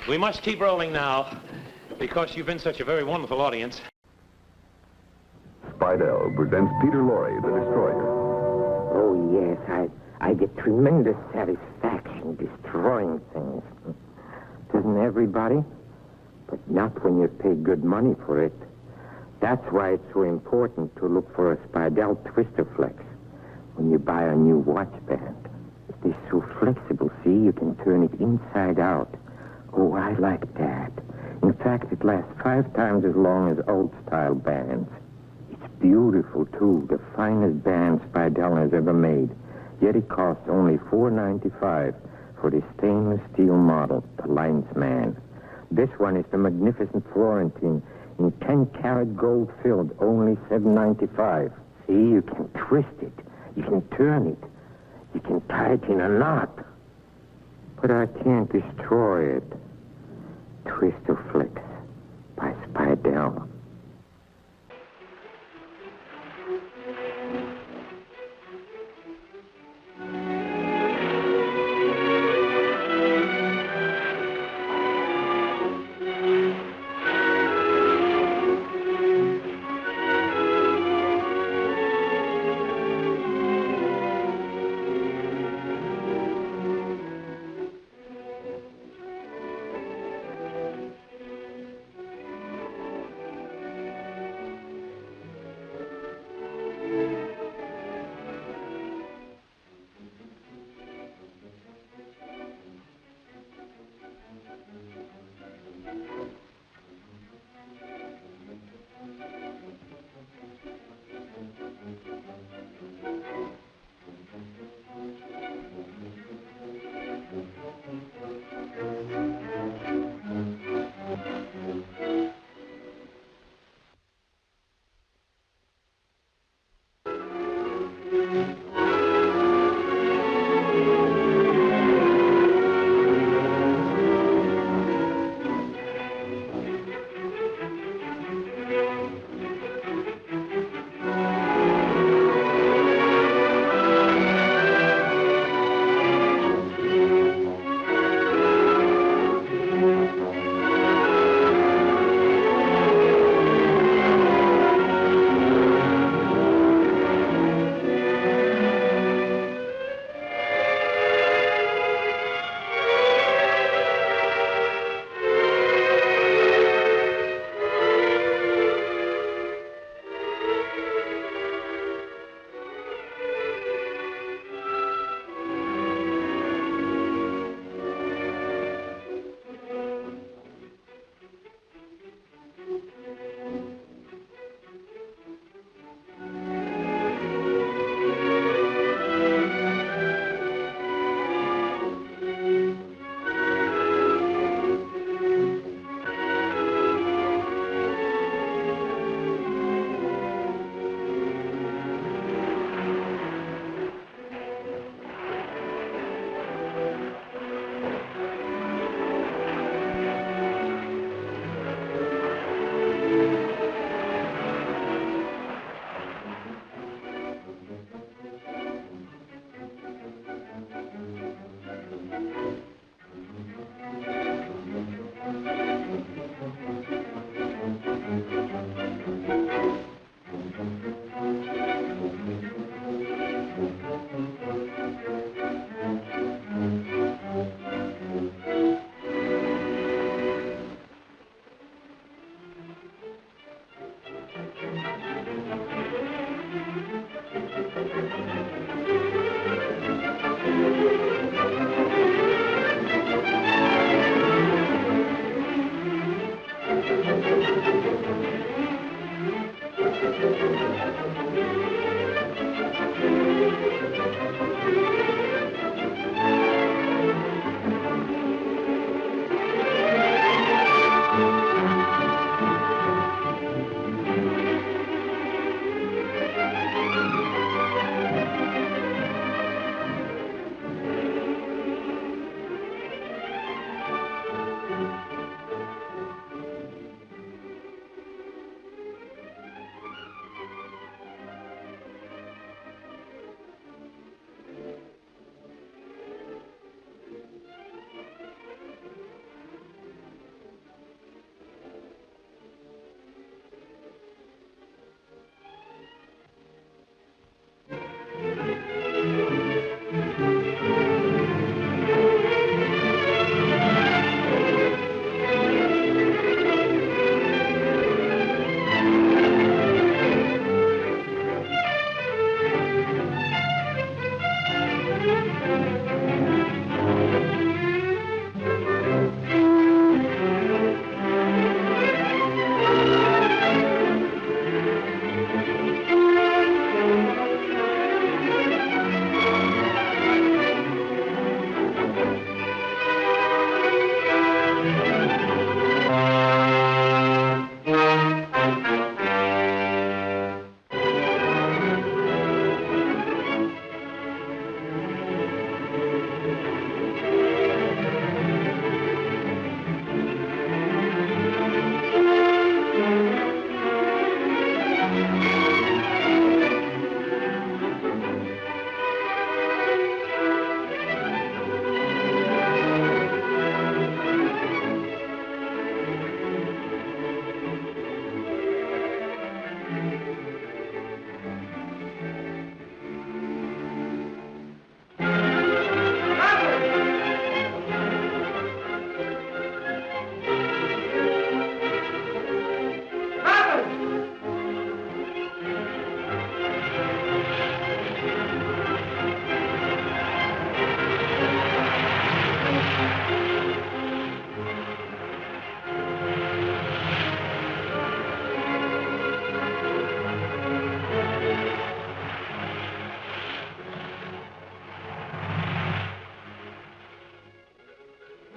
we must keep rolling now because you've been such a very wonderful audience. Spidell presents Peter Lorre, the Destroyer. Oh, yes, I get tremendous satisfaction destroying things. Doesn't everybody? But Not when you pay good money for it. That's why it's so important to look for a Spidell Twister Flex when you buy a new Watchband. It is so flexible, see? You can turn it inside out. Oh, I like that. In fact, it lasts 5 times as long as old-style bands. It's beautiful, too. The finest band Spidell has ever made. Yet it costs only $4.95 for the stainless steel model, the Linesman. This one is the magnificent Florentine in 10-karat gold filled, only $7.95. See, you can twist it. You can turn it. You can tie it in a knot. But I can't destroy it. Twister Flex by Spidell.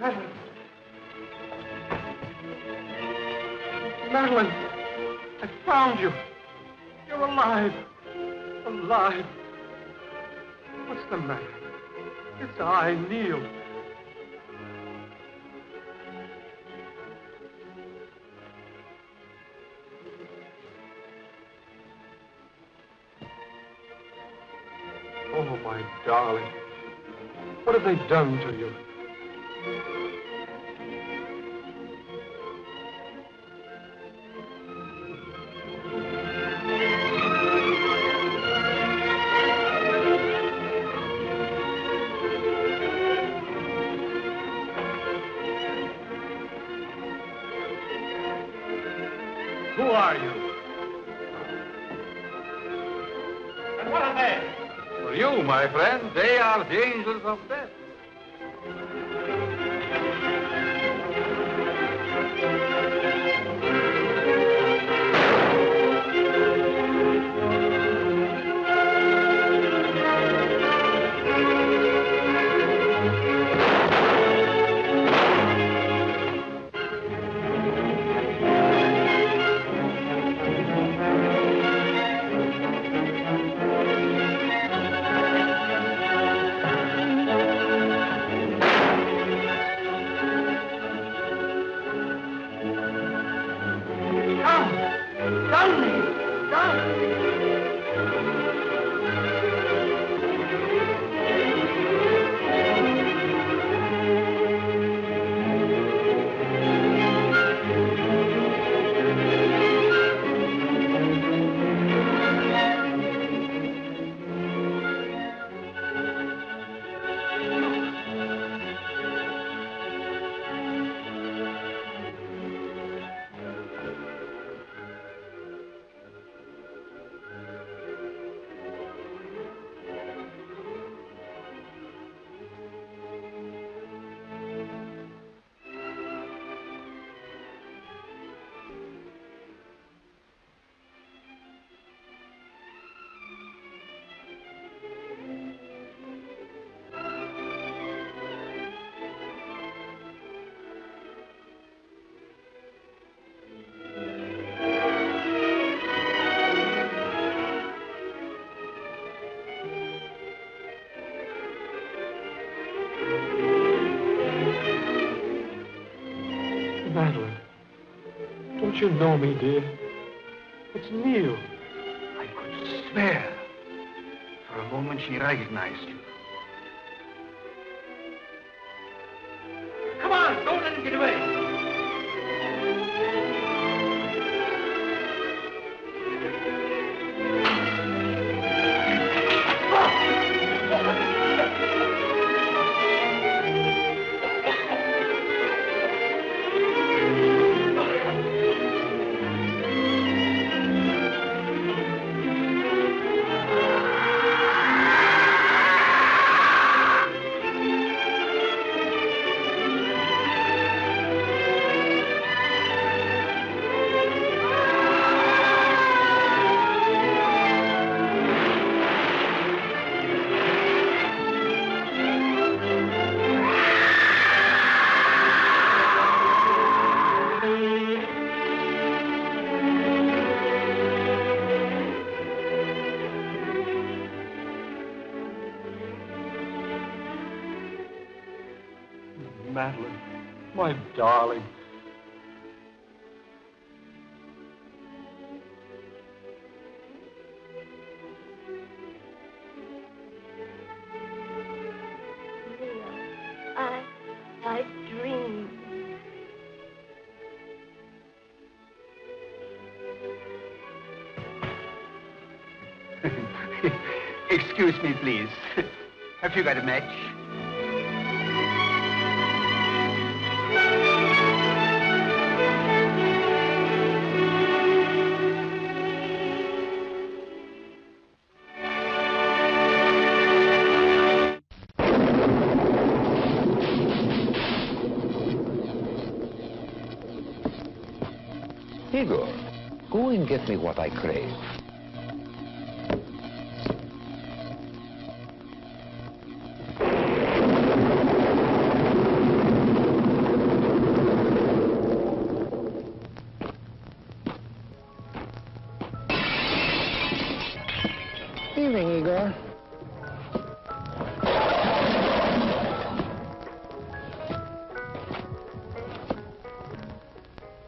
Madeline. Madeline, I found you. You're alive. Alive. What's the matter? It's I, Neil. Oh, my darling. What have they done to you? Who are you? And what are they? For you, my friend, they are the angels of death. Madeline, don't you know me, dear? It's Neil. I could swear. For a moment she recognized you. Come on, don't let him get away. Madeline, my darling. I dreamed. Excuse me, please. Have you got a match? Igor, go and get me what I crave.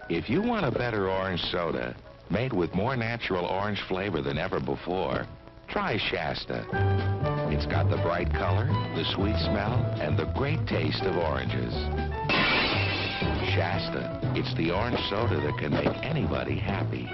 If you want a better orange soda, made with more natural orange flavor than ever before, try Shasta. It's got the bright color, the sweet smell, and the great taste of oranges. Shasta. It's the orange soda that can make anybody happy.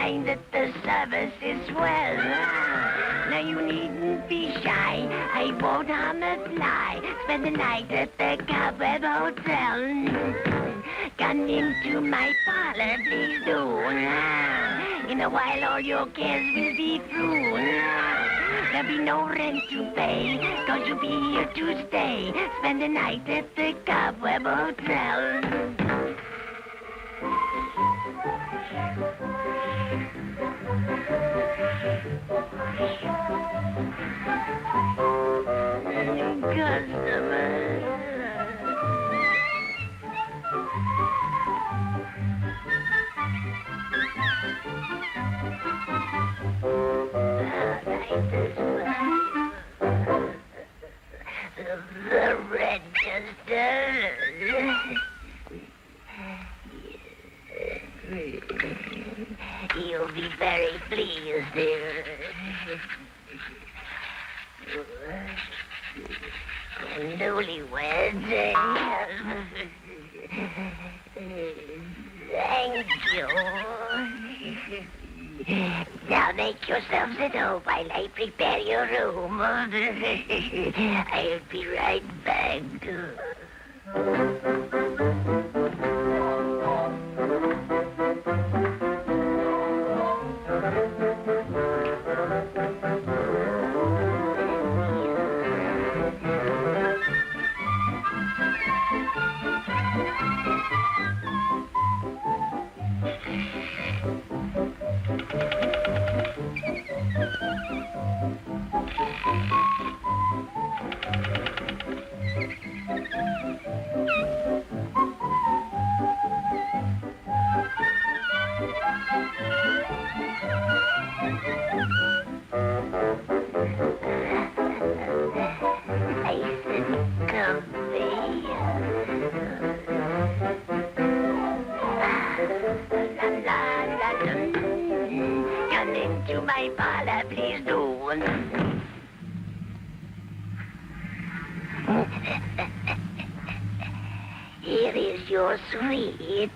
find that the service is swell. Now you needn't be shy, I won't harm a fly. Spend the night at the Cobweb Hotel. Come into my parlor, please do. In a while all your cares will be through. There'll be no rent to pay, 'cause you'll be here to stay. Spend the night at the Cobweb Hotel. The register. You'll be very pleased. Newlyweds. Thank you. Now make yourselves at home while I prepare your room. I'll be right back. Come into my parlor, please do. Here is your sweet.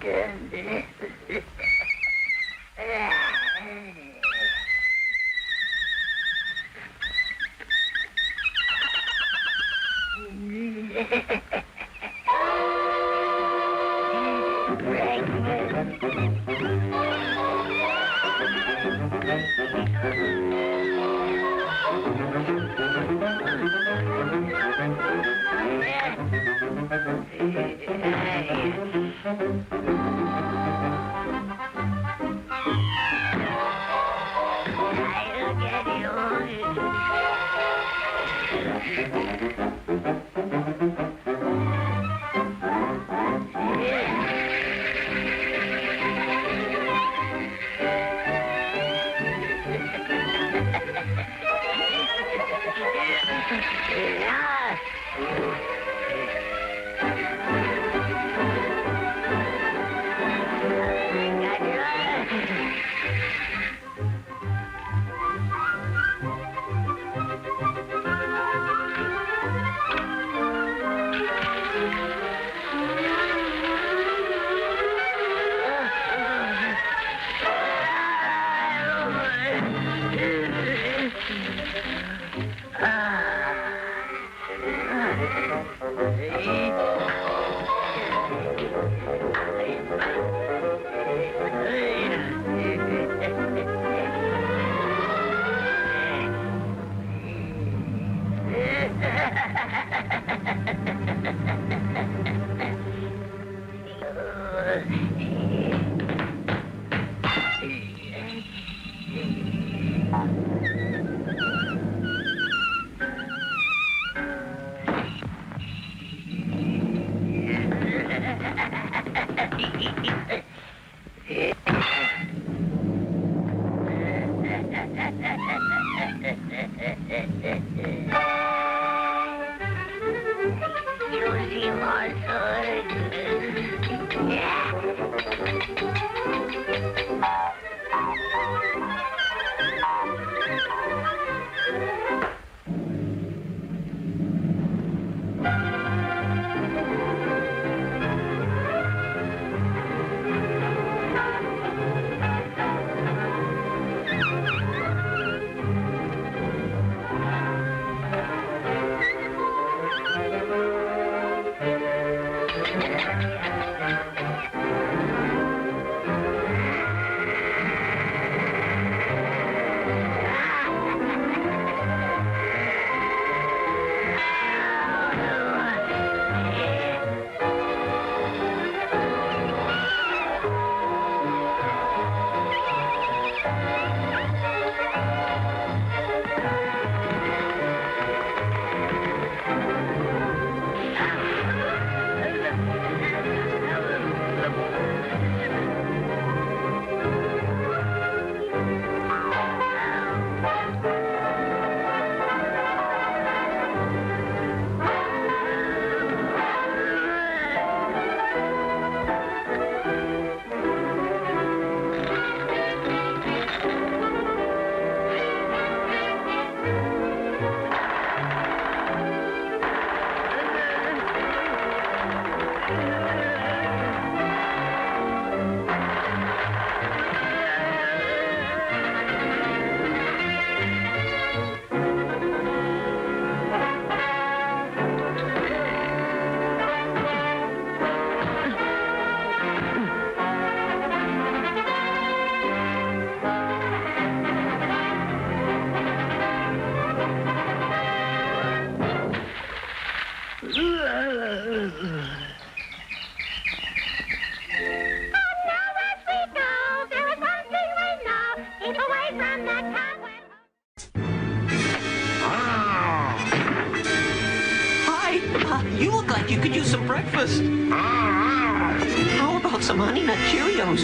You look like you could use some breakfast. How about some Honey Nut Cheerios?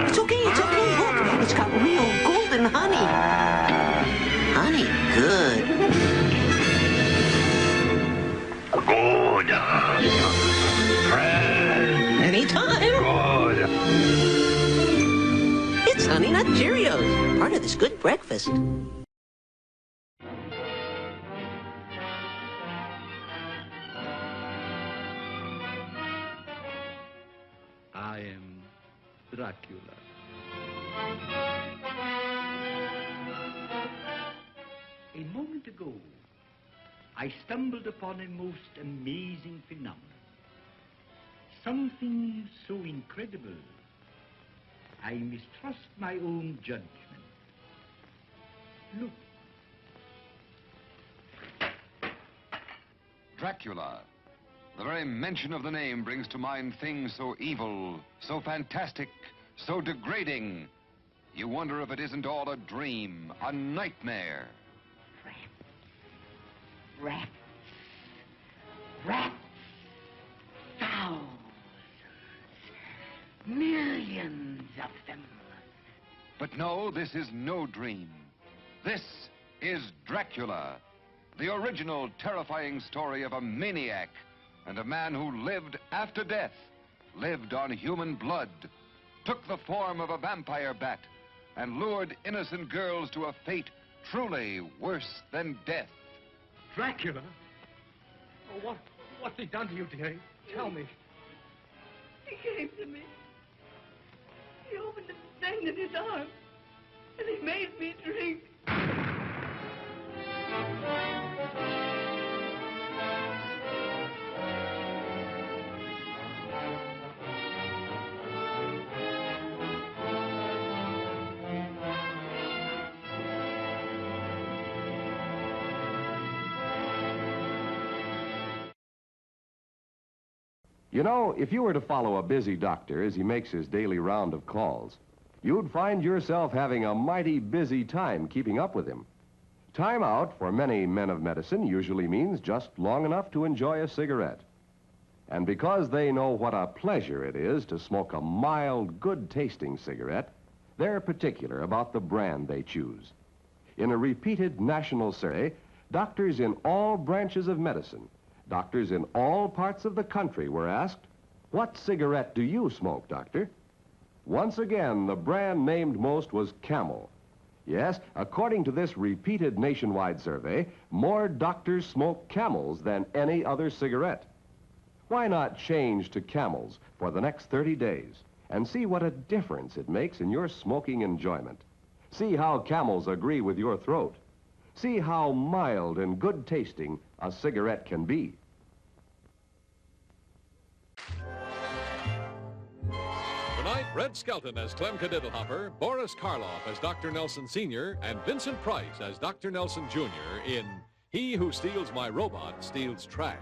It's okay, it's okay. Look, it's got real golden honey. Honey, good. Good. Friend. Anytime. Good. It's Honey Nut Cheerios, part of this good breakfast. I am Dracula. A moment ago, I stumbled upon a most amazing phenomenon. Something so incredible, I mistrust my own judgment. Look. Dracula. The very mention of the name brings to mind things so evil, so fantastic, so degrading. You wonder if it isn't all a dream, a nightmare. Rats. Rats. Thousands. Millions of them. But no, this is no dream. This is Dracula, the original terrifying story of a maniac and a man who lived after death, lived on human blood, took the form of a vampire bat, and lured innocent girls to a fate truly worse than death. Dracula? Oh, what's he done to you, dearie? Tell me. He came to me. He opened the thing in his arm, and he made me drink. You know, if you were to follow a busy doctor as he makes his daily round of calls, you'd find yourself having a mighty busy time keeping up with him. Time out for many men of medicine usually means just long enough to enjoy a cigarette. And because they know what a pleasure it is to smoke a mild, good-tasting cigarette, they're particular about the brand they choose. In a repeated national survey, doctors in all branches of medicine, doctors in all parts of the country were asked, "What cigarette do you smoke, doctor?" Once again, the brand named most was Camel. Yes, according to this repeated nationwide survey, more doctors smoke Camels than any other cigarette. Why not change to Camels for the next 30 days and see what a difference it makes in your smoking enjoyment? See how Camels agree with your throat. See how mild and good tasting a cigarette can be. Tonight, Red Skelton as Clem Cadiddlehopper, Boris Karloff as Dr. Nelson Sr., and Vincent Price as Dr. Nelson Jr. in He Who Steals My Robot Steals Trash.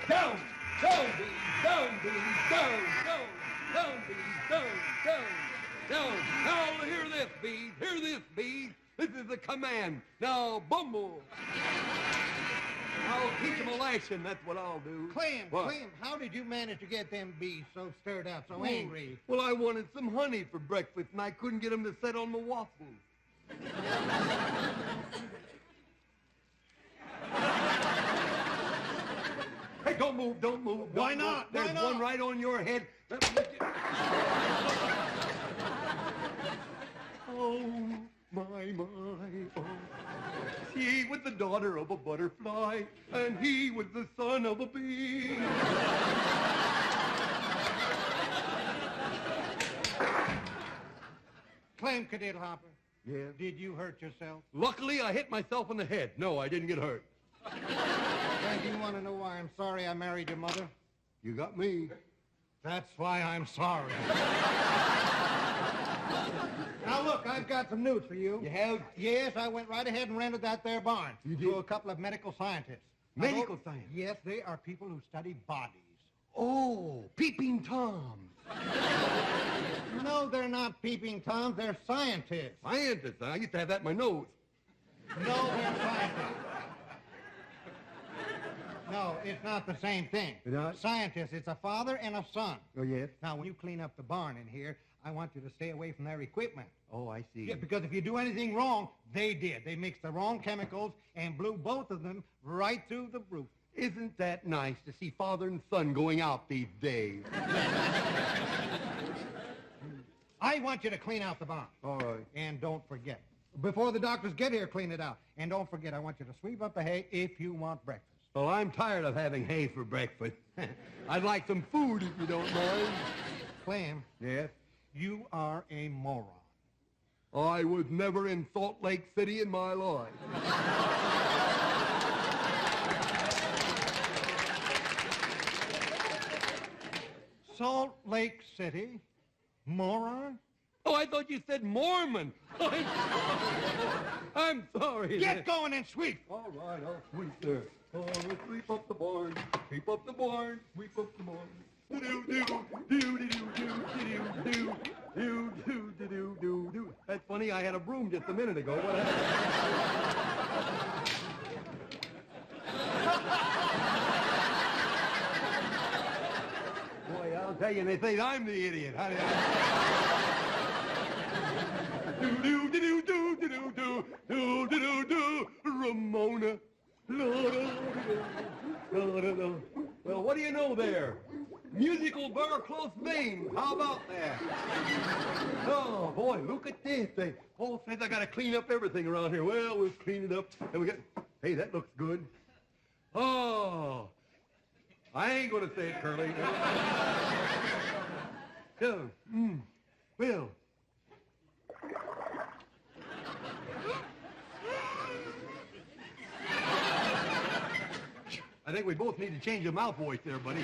Down, down, bees, down, bees, down, down, down, bees, down, down, down. Now, hear this, bees, hear this, bees. This is the command. Now, bumble. I'll teach them a lashing, that's what I'll do. Clem, What? Clem, how did you manage to get them bees so stirred up, so angry? Well, I wanted some honey for breakfast, and I couldn't get them to set on my waffles. Hey, don't move, don't move. Why don't not? move. There's Why not? one right on your head. Oh, my, oh. She was the daughter of a butterfly, and he was the son of a bee. Clem Cadiddlehopper. Yeah? Did you hurt yourself? Luckily, I hit myself in the head. No, I didn't get hurt. Clem, do you want to know why I'm sorry I married your mother? You got me. That's why I'm sorry. Now, look, I've got some news for you. You have? Yes, I went right ahead and rented that there barn. You did? To a couple of medical scientists. Medical scientists? Yes, they are people who study bodies. Oh, peeping Toms. No, they're not peeping Toms. They're scientists. Scientists? I used to have that in my nose. No, they're scientists. No, it's not the same thing. It's not? Scientists, it's a father and a son. Oh, yes? Now, when you clean up the barn in here, I want you to stay away from their equipment. Oh, I see. Yeah, because if you do anything wrong, they did. They mixed the wrong chemicals and blew both of them right through the roof. Isn't that nice to see father and son going out these days? I want you to clean out the barn. All right. And don't forget. Before the doctors get here, clean it out. And don't forget, I want you to sweep up the hay if you want breakfast. Well, I'm tired of having hay for breakfast. I'd like some food if you don't mind. Clem. Yes? You are a moron. I was never in Salt Lake City in my life. Salt Lake City? Moron? Oh, I thought you said Mormon. I'm sorry. Get going and sweep. All right, I'll sweep there. Oh, let's sweep up the barn. Sweep up the barn. Sweep up the barn. Do-do-do-do-do-do-do-do-do-do-do-do-do. That's funny, I had a broom just a minute ago. What happened? Boy, I'll tell you, they think I'm the idiot. Do-do-do-do-do-do-do-do-do-do-do, Ramona. Well, what do you know there? Musical varicose vein. How about that? Oh, boy, look at this thing. Paul says I got to clean up everything around here. Well, we'll clean it up. And we got... Hey, that looks good. Oh. I ain't going to say it, Curly. So, well. I think we both need to change the mouth voice there, buddy.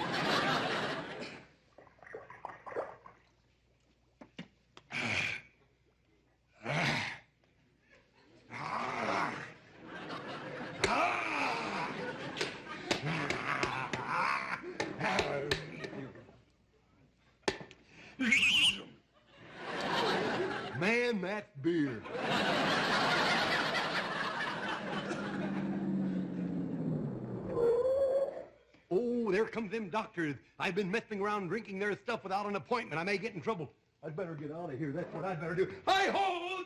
and that's beer. Oh, there comes them doctors. I've been messing around drinking their stuff without an appointment. I may get in trouble. I'd better get out of here. That's what I'd better do. Hi-ho!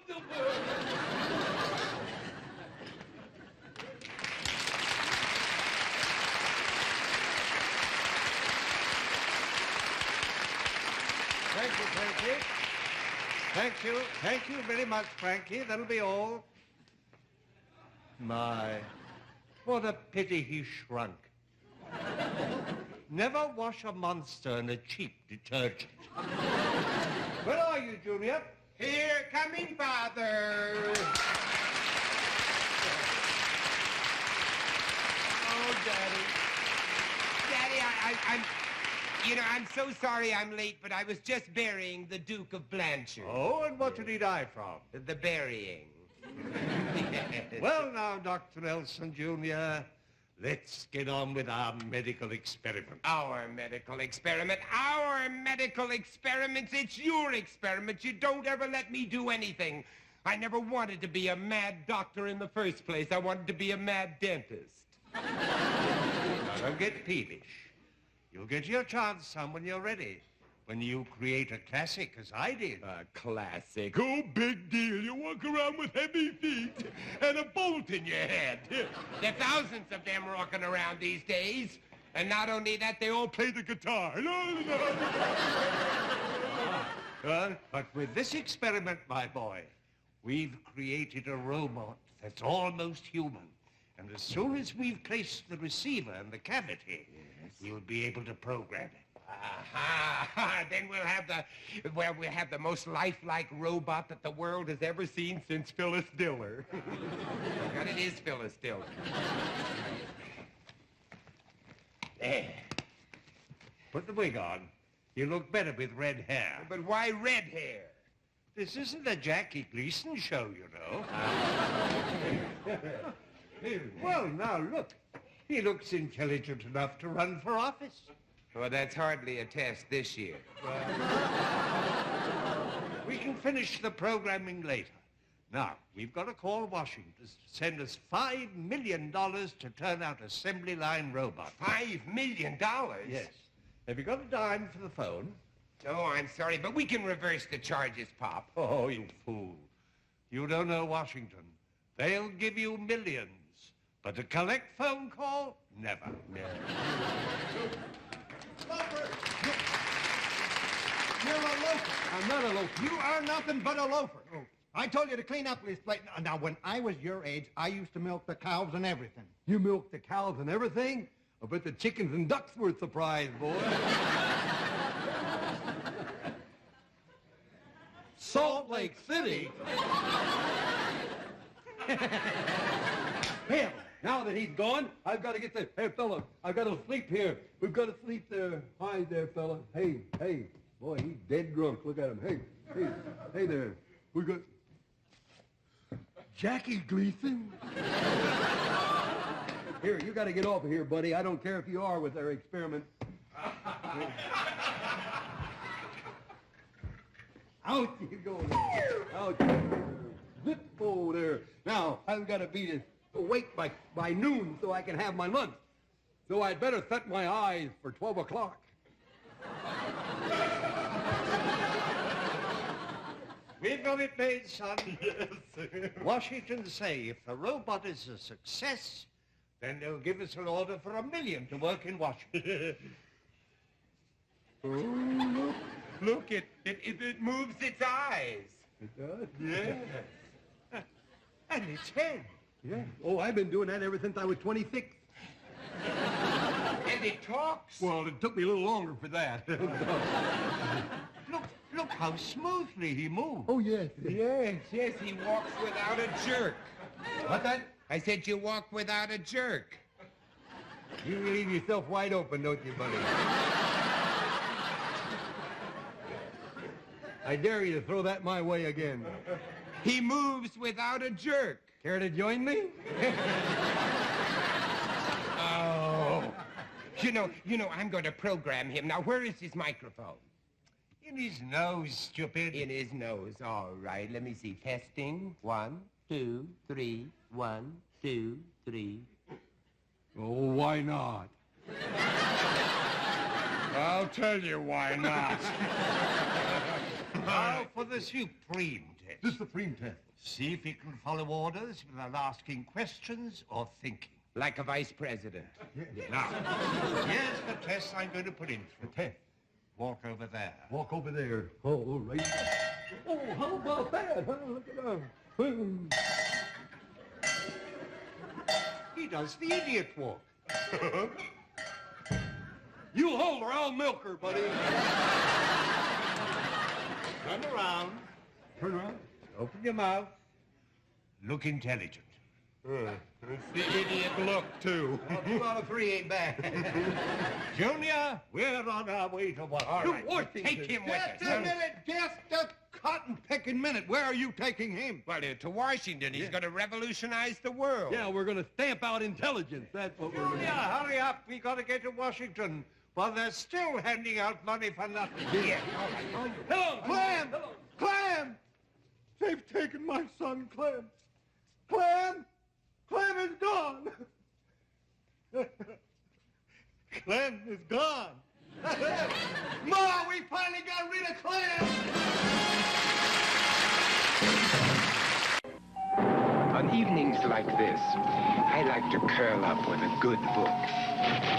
Thank you, Frankie. Thank you. Thank you very much, Frankie. That'll be all. My, what a pity he shrunk. Never wash a monster in a cheap detergent. Where are you, Junior? Here, coming, Father. Oh, Daddy. Daddy, I'm so sorry I'm late, but I was just burying the Duke of Blanchard. Oh, and what did he die from? The burying. Well, now, Dr. Nelson, Jr., let's get on with our medical experiment. Our medical experiment. Our medical experiments. It's your experiment. You don't ever let me do anything. I never wanted to be a mad doctor in the first place. I wanted to be a mad dentist. Now, don't get peevish. You'll get your chance, son, when you're ready. When you create a classic, as I did. A classic? Oh, big deal. You walk around with heavy feet and a bolt in your head. There are thousands of them walking around these days. And not only that, they all play the guitar. But with this experiment, my boy, we've created a robot that's almost human. And as soon as we've placed the receiver in the cavity, you'll be able to program it. Aha! Then we'll have the most lifelike robot that the world has ever seen since Phyllis Diller. And it is Phyllis Diller. There. Put the wig on. You look better with red hair. But why red hair? This isn't a Jackie Gleason show, you know. Well, now, look. He looks intelligent enough to run for office. Well, that's hardly a test this year. We can finish the programming later. Now, we've got to call Washington to send us $5 million to turn out assembly line robots. $5 million? Yes. Have you got a dime for the phone? Oh, I'm sorry, but we can reverse the charges, Pop. Oh, you fool. You don't know Washington. They'll give you millions. But a collect phone call? Never. Loafer! You're a loafer. I'm not a loafer. You are nothing but a loafer. Oh. I told you to clean up this place. Now, when I was your age, I used to milk the cows and everything. You milk the cows and everything? I bet the chickens and ducks were surprised, boy. Salt Lake City? Hell, now that he's gone, I've got to get the... Hey, fella, I've got to sleep here. We've got to sleep there. Hi there, fella. Hey. Boy, he's dead drunk. Look at him. Hey there. We got... Jackie Gleason? Here, you got to get off of here, buddy. I don't care if you are with their experiment. Out you go there. Out you go. Zip over there. Now, I've got to be awake by noon so I can have my lunch. So I'd better set my eyes for 12 o'clock. We've got it made, son. Yes. Washington say if the robot is a success, then they'll give us an order for $1 million to work in Washington. Oh, look, it moves its eyes. It does? Yeah. And its head. Yeah. Oh, I've been doing that ever since I was 26. And it talks? Well, it took me a little longer for that. Look how smoothly he moves. Oh, yes. Yes, he walks without a jerk. What's that? I said you walk without a jerk. You leave yourself wide open, don't you, buddy? I dare you to throw that my way again. He moves without a jerk. Care to join me? Oh. You know, I'm going to program him. Now, where is his microphone? In his nose, stupid. In his nose. All right. Let me see. Testing. 1, 2, 3. 1, 2, 3. Oh, why not? I'll tell you why not. Now for the supreme test. The supreme test. See if he can follow orders without asking questions or thinking. Like a vice president. Now, here's the test I'm going to put him through. The test. Walk over there. Walk over there. Oh, all right. Oh, how about that? Huh? Look at that. He does the idiot walk. You hold her, I'll milk her, buddy. Turn around. Turn around. Open your mouth. Look intelligent. It's the idiot look, too. Well, 2 out of 3 ain't bad. Junior, we're on our way to Washington. All right, Washington. take him with us. Just a minute, just a cotton-picking minute. Where are you taking him? Well, to Washington. He's going to revolutionize the world. Yeah, we're going to stamp out intelligence. That's what we're going to Junior, hurry up. We got to get to Washington. Well, they're still handing out money for nothing. Yeah. Hello, Clem! Clem! They've taken my son, Clem. Clem! Clem is gone. Clem is gone. Ma, we finally got rid of Clem! On evenings like this, I like to curl up with a good book.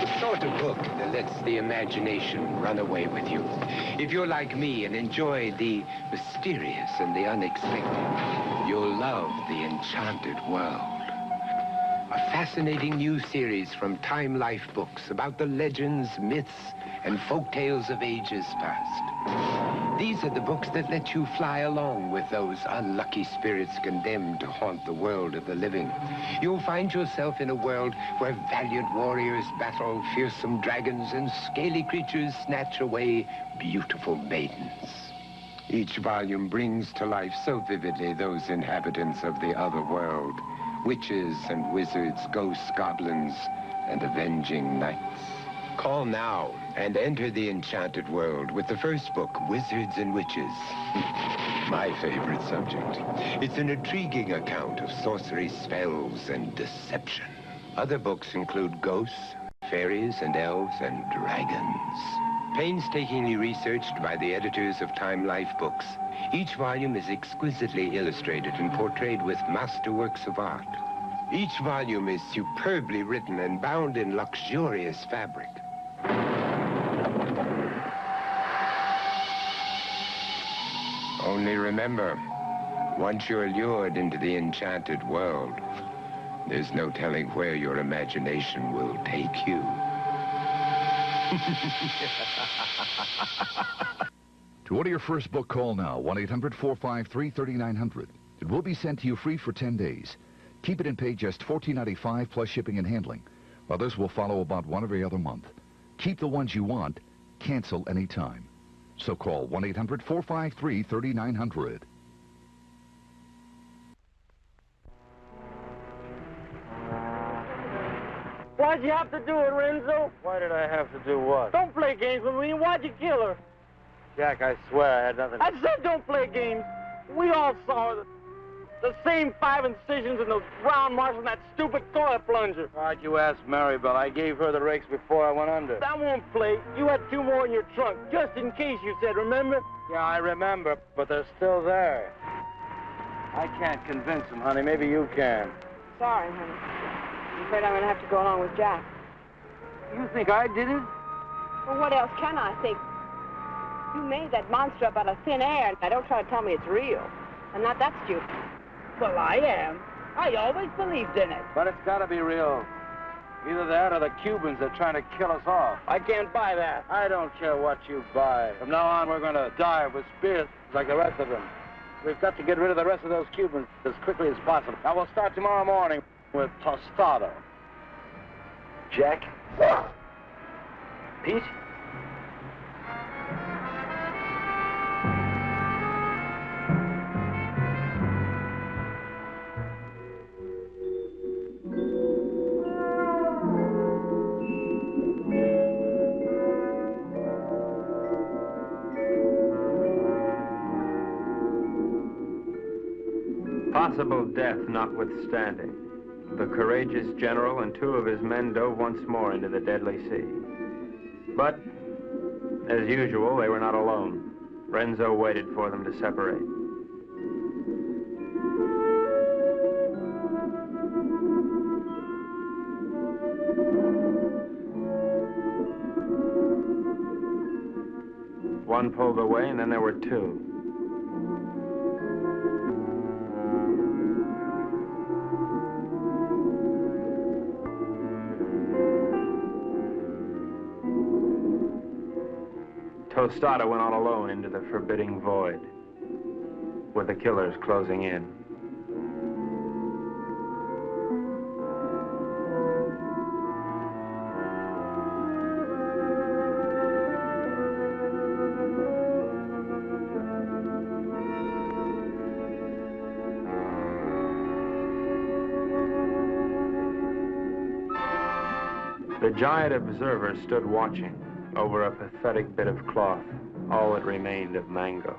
The sort of book that lets the imagination run away with you. If you're like me and enjoy the mysterious and the unexpected, you'll love The Enchanted World. A fascinating new series from Time Life Books about the legends, myths, and folk tales of ages past. These are the books that let you fly along with those unlucky spirits condemned to haunt the world of the living. You'll find yourself in a world where valiant warriors battle fearsome dragons and scaly creatures snatch away beautiful maidens. Each volume brings to life so vividly those inhabitants of the other world. Witches and wizards, ghosts, goblins, and avenging knights. Call now and enter the enchanted world with the first book, Wizards and Witches. My favorite subject. It's an intriguing account of sorcery, spells, and deception. Other books include ghosts, fairies, and elves, and dragons. Painstakingly researched by the editors of Time Life Books, each volume is exquisitely illustrated and portrayed with masterworks of art. Each volume is superbly written and bound in luxurious fabric. Only remember, once you're lured into the enchanted world, there's no telling where your imagination will take you. To order your first book, call now, 1-800-453-3900. It will be sent to you free for 10 days. Keep it and pay just $14.95 plus shipping and handling. Others will follow about one every other month. Keep the ones you want. Cancel anytime. So call 1-800-453-3900. Why'd you have to do it, Renzo? Why did I have to do what? Don't play games with me. Why'd you kill her? Jack, I swear I had nothing. I said don't play games. We all saw the same 5 incisions and those brown marks on that stupid toilet plunger. Why'd you ask Maribel? I gave her the rakes before I went under. That won't play. You had 2 more in your trunk, just in case, you said, remember? Yeah, I remember, but they're still there. I can't convince them, honey. Maybe you can. Sorry, honey. I'm afraid I'm going to have to go along with Jack. You think I did it? Well, what else can I think? You made that monster up out of thin air. Now, don't try to tell me it's real. I'm not that stupid. Well, I am. I always believed in it. But it's got to be real. Either that or the Cubans are trying to kill us off. I can't buy that. I don't care what you buy. From now on, we're going to die with spears like the rest of them. We've got to get rid of the rest of those Cubans as quickly as possible. Now, we'll start tomorrow morning with tostado. Jack? Pete? Possible death notwithstanding, the courageous general and 2 of his men dove once more into the deadly sea. But, as usual, they were not alone. Renzo waited for them to separate. One pulled away, and then there were 2. Tostada went on alone into the forbidding void, with the killers closing in. The giant observer stood watching over a pathetic bit of cloth, all that remained of Mango.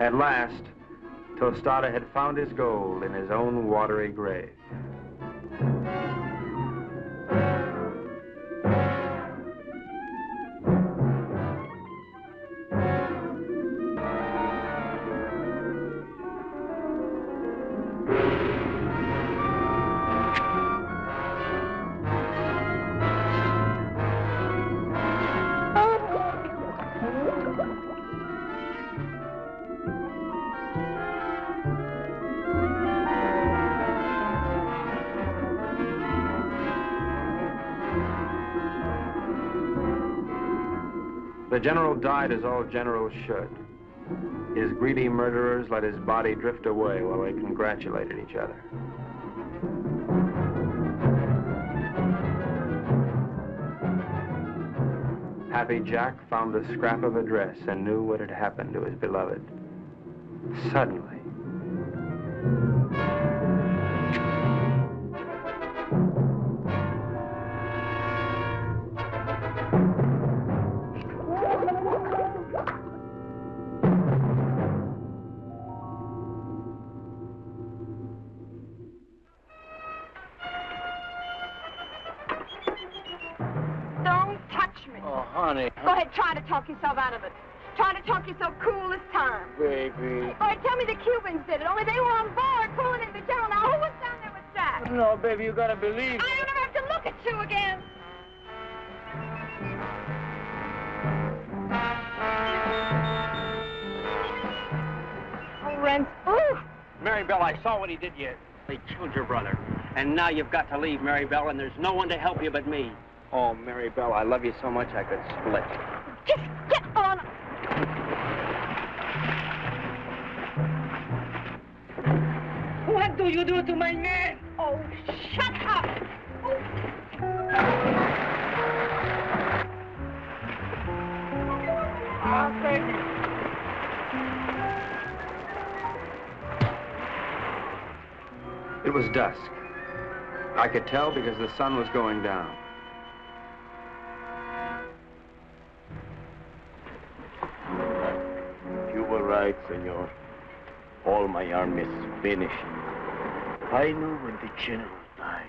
At last, Tostada had found his gold in his own watery grave. The general died as all generals should. His greedy murderers let his body drift away while they congratulated each other. Happy Jack found the scrap of a dress and knew what had happened to his beloved. Suddenly, Go ahead, try to talk yourself out of it. Try to talk yourself cool this time. Baby. All right, tell me the Cubans did it. Only they were on board, pulling in the general. Now, who was down there with Jack? No, baby, you gotta believe I don't ever have to look at you again. Oh, Renz. Ooh. Mary Bell, I saw what he did to you. He killed your brother. And now you've got to leave, Mary Bell, and there's no one to help you but me. Oh, Mary Bell, I love you so much I could split. Just get on. What do you do to my man? Oh, shut up. Oh, thank you. it was dusk. I could tell because the sun was going down. You were right, senor. All my army is finished. I know when the general died.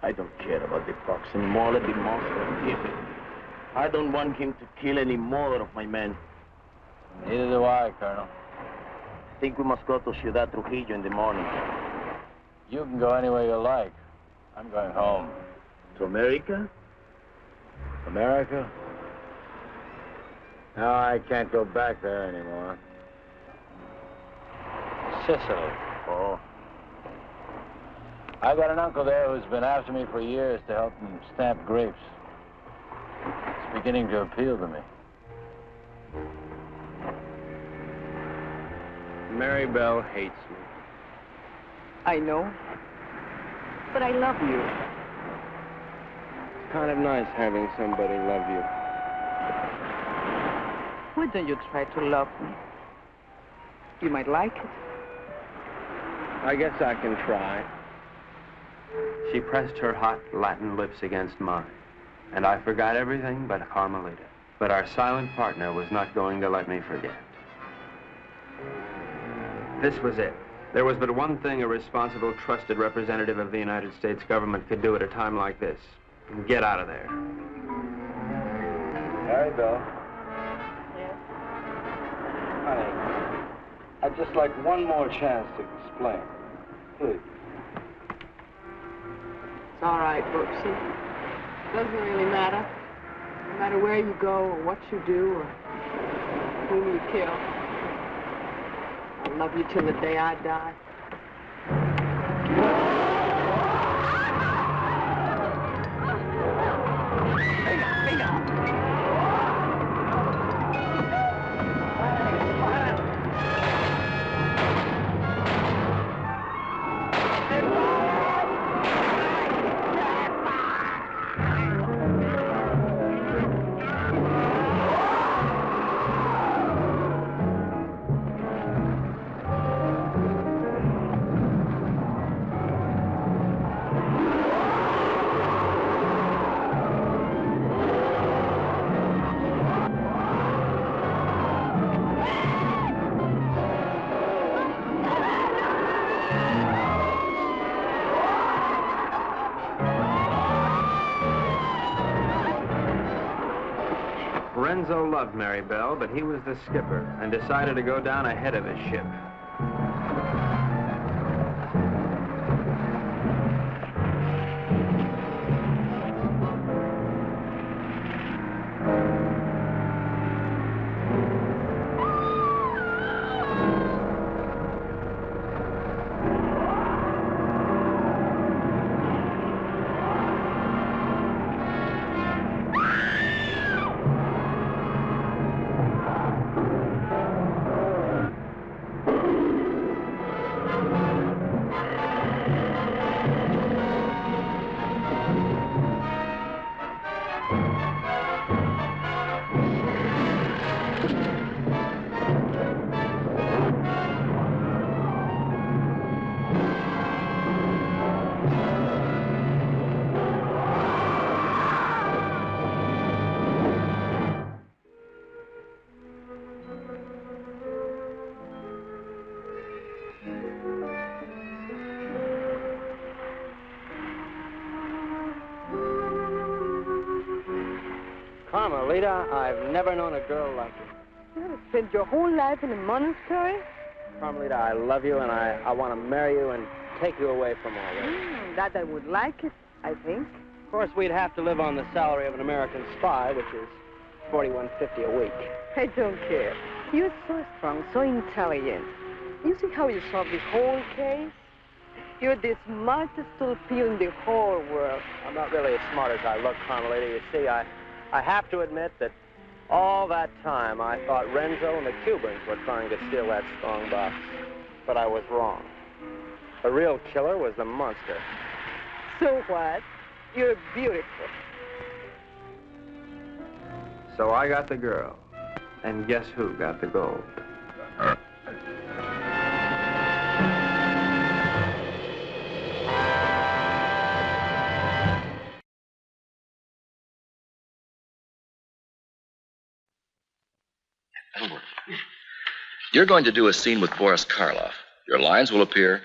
I don't care about the fox anymore. Let the monster kill him. I don't want him to kill any more of my men. Neither do I, Colonel. I think we must go to Ciudad Trujillo in the morning. You can go anywhere you like. I'm going home. To America? America? No, I can't go back there anymore. Sicily. Oh. I got an uncle there who's been after me for years to help him stamp grapes. It's beginning to appeal to me. Mary Bell hates me. I know. But I love you. It's kind of nice having somebody love you. Why don't you try to love me? You might like it. I guess I can try. She pressed her hot Latin lips against mine, and I forgot everything but Carmelita. But our silent partner was not going to let me forget. This was it. There was but one thing a responsible, trusted representative of the United States government could do at a time like this. Get out of there. Mary Bell. Yes? Honey, I'd just like one more chance to explain. Please. It's all right, Brooksy. Doesn't really matter. No matter where you go or what you do or whom you kill. I'll love you till the day I die. Renzo loved Mary Bell, but he was the skipper and decided to go down ahead of his ship. Carmelita, I've never known a girl like you. You have spent your whole life in a monastery? Carmelita, I love you, and I want to marry you and take you away from all this. That I would like it, I think. Of course, we'd have to live on the salary of an American spy, which is $41.50 a week. I don't care. You're so strong, so intelligent. You see how you solved the whole case? You're the smartest torpedo in the whole world. I'm not really as smart as I look, Carmelita. You see, I have to admit that all that time I thought Renzo and the Cubans were trying to steal that strong box. But I was wrong. The real killer was the monster. So what? You're beautiful. So I got the girl. And guess who got the gold? You're going to do a scene with Boris Karloff. Your lines will appear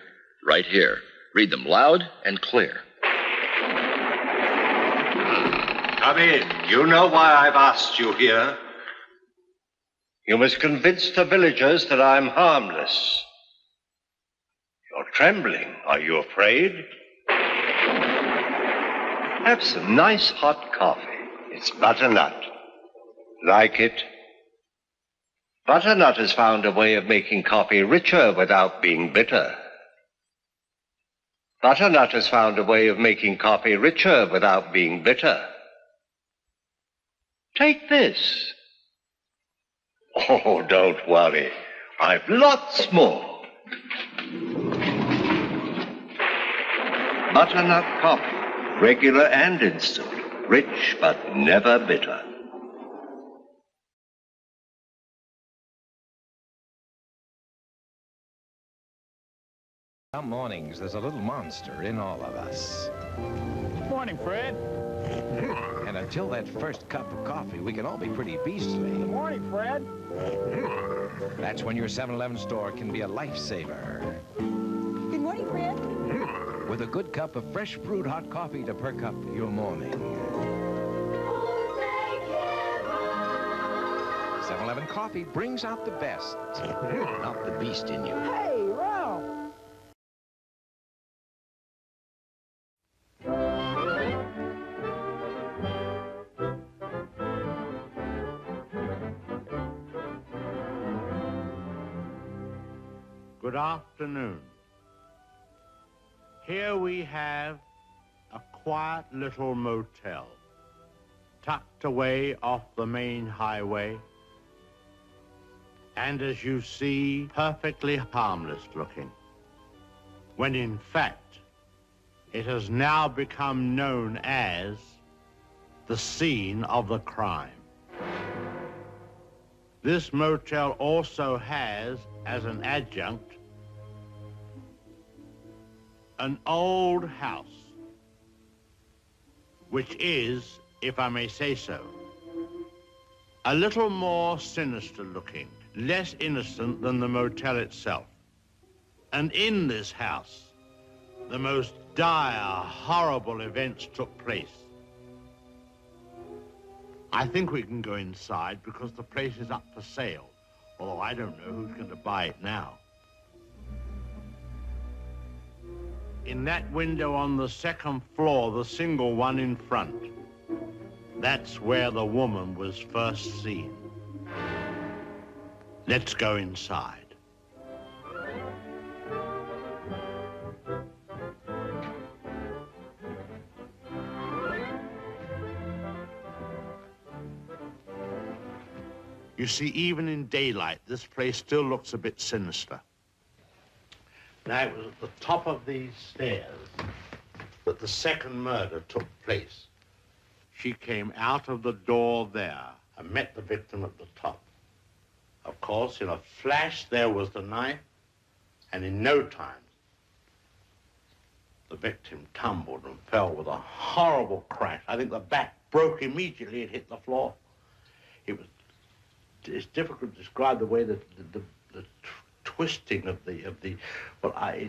right here. Read them loud and clear. Come in. You know why I've asked you here. You must convince the villagers that I'm harmless. You're trembling. Are you afraid? Have some nice hot coffee. It's butternut. Like it? Butternut has found a way of making coffee richer without being bitter. Butternut has found a way of making coffee richer without being bitter. Take this. Oh, don't worry. I've lots more. Butternut coffee, regular and instant, rich but never bitter. Some mornings, there's a little monster in all of us. Morning, Fred. And until that first cup of coffee, we can all be pretty beastly. Good morning, Fred. That's when your 7-Eleven store can be a lifesaver. Good morning, Fred. With a good cup of fresh brewed hot coffee to perk up your morning. 7-Eleven coffee brings out the best, not the beast in you. Hey, Ralph. Good afternoon. Here we have a quiet little motel, tucked away off the main highway, and as you see, perfectly harmless looking, when in fact, it has now become known as the scene of the crime. This motel also has, as an adjunct, an old house, which is, if I may say so, a little more sinister looking, less innocent than the motel itself. And in this house, the most dire, horrible events took place. I think we can go inside because the place is up for sale, although I don't know who's going to buy it now. In that window on the second floor, the single one in front, that's where the woman was first seen. Let's go inside. You see, even in daylight, this place still looks a bit sinister. Now, it was at the top of these stairs that the second murder took place. She came out of the door there and met the victim at the top. Of course, in a flash, there was the knife, and in no time, the victim tumbled and fell with a horrible crash. I think the back broke immediately and hit the floor. It's difficult to describe the way that the twisting of the well, I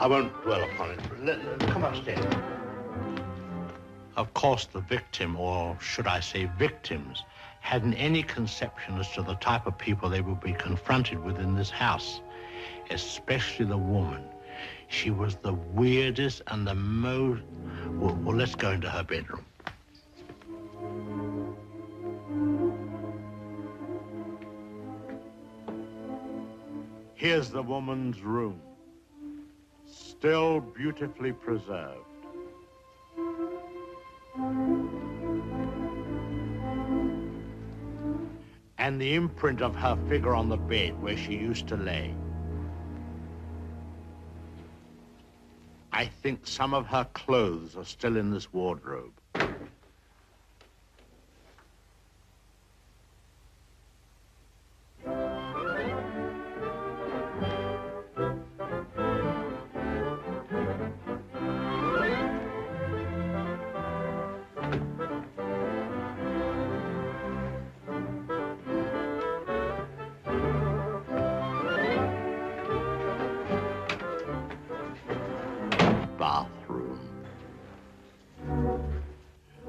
won't dwell upon it. Come upstairs. Of course, the victim, or should I say victims, hadn't any conception as to the type of people they would be confronted with in this house, especially the woman. She was the weirdest and the most... Well, let's go into her bedroom. Here's the woman's room, still beautifully preserved. And the imprint of her figure on the bed where she used to lay. I think some of her clothes are still in this wardrobe.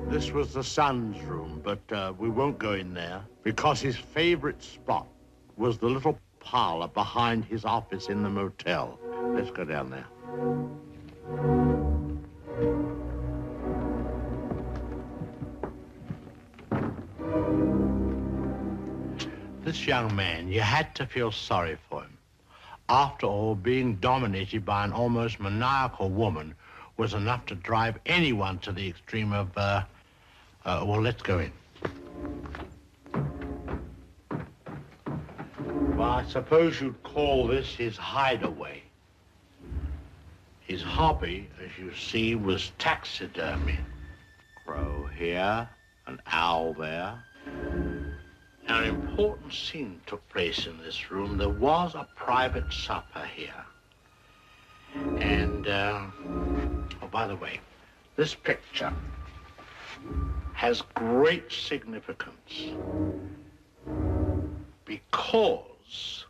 This was the son's room, but we won't go in there because his favorite spot was the little parlor behind his office in the motel. Let's go down there. This young man, you had to feel sorry for him. After all, being dominated by an almost maniacal woman was enough to drive anyone to the extreme of, well, let's go in. Well, I suppose you'd call this his hideaway. His hobby, as you see, was taxidermy. Crow here, an owl there. Now, an important scene took place in this room. There was a private supper here. And, oh, by the way, this picture has great significance. Because...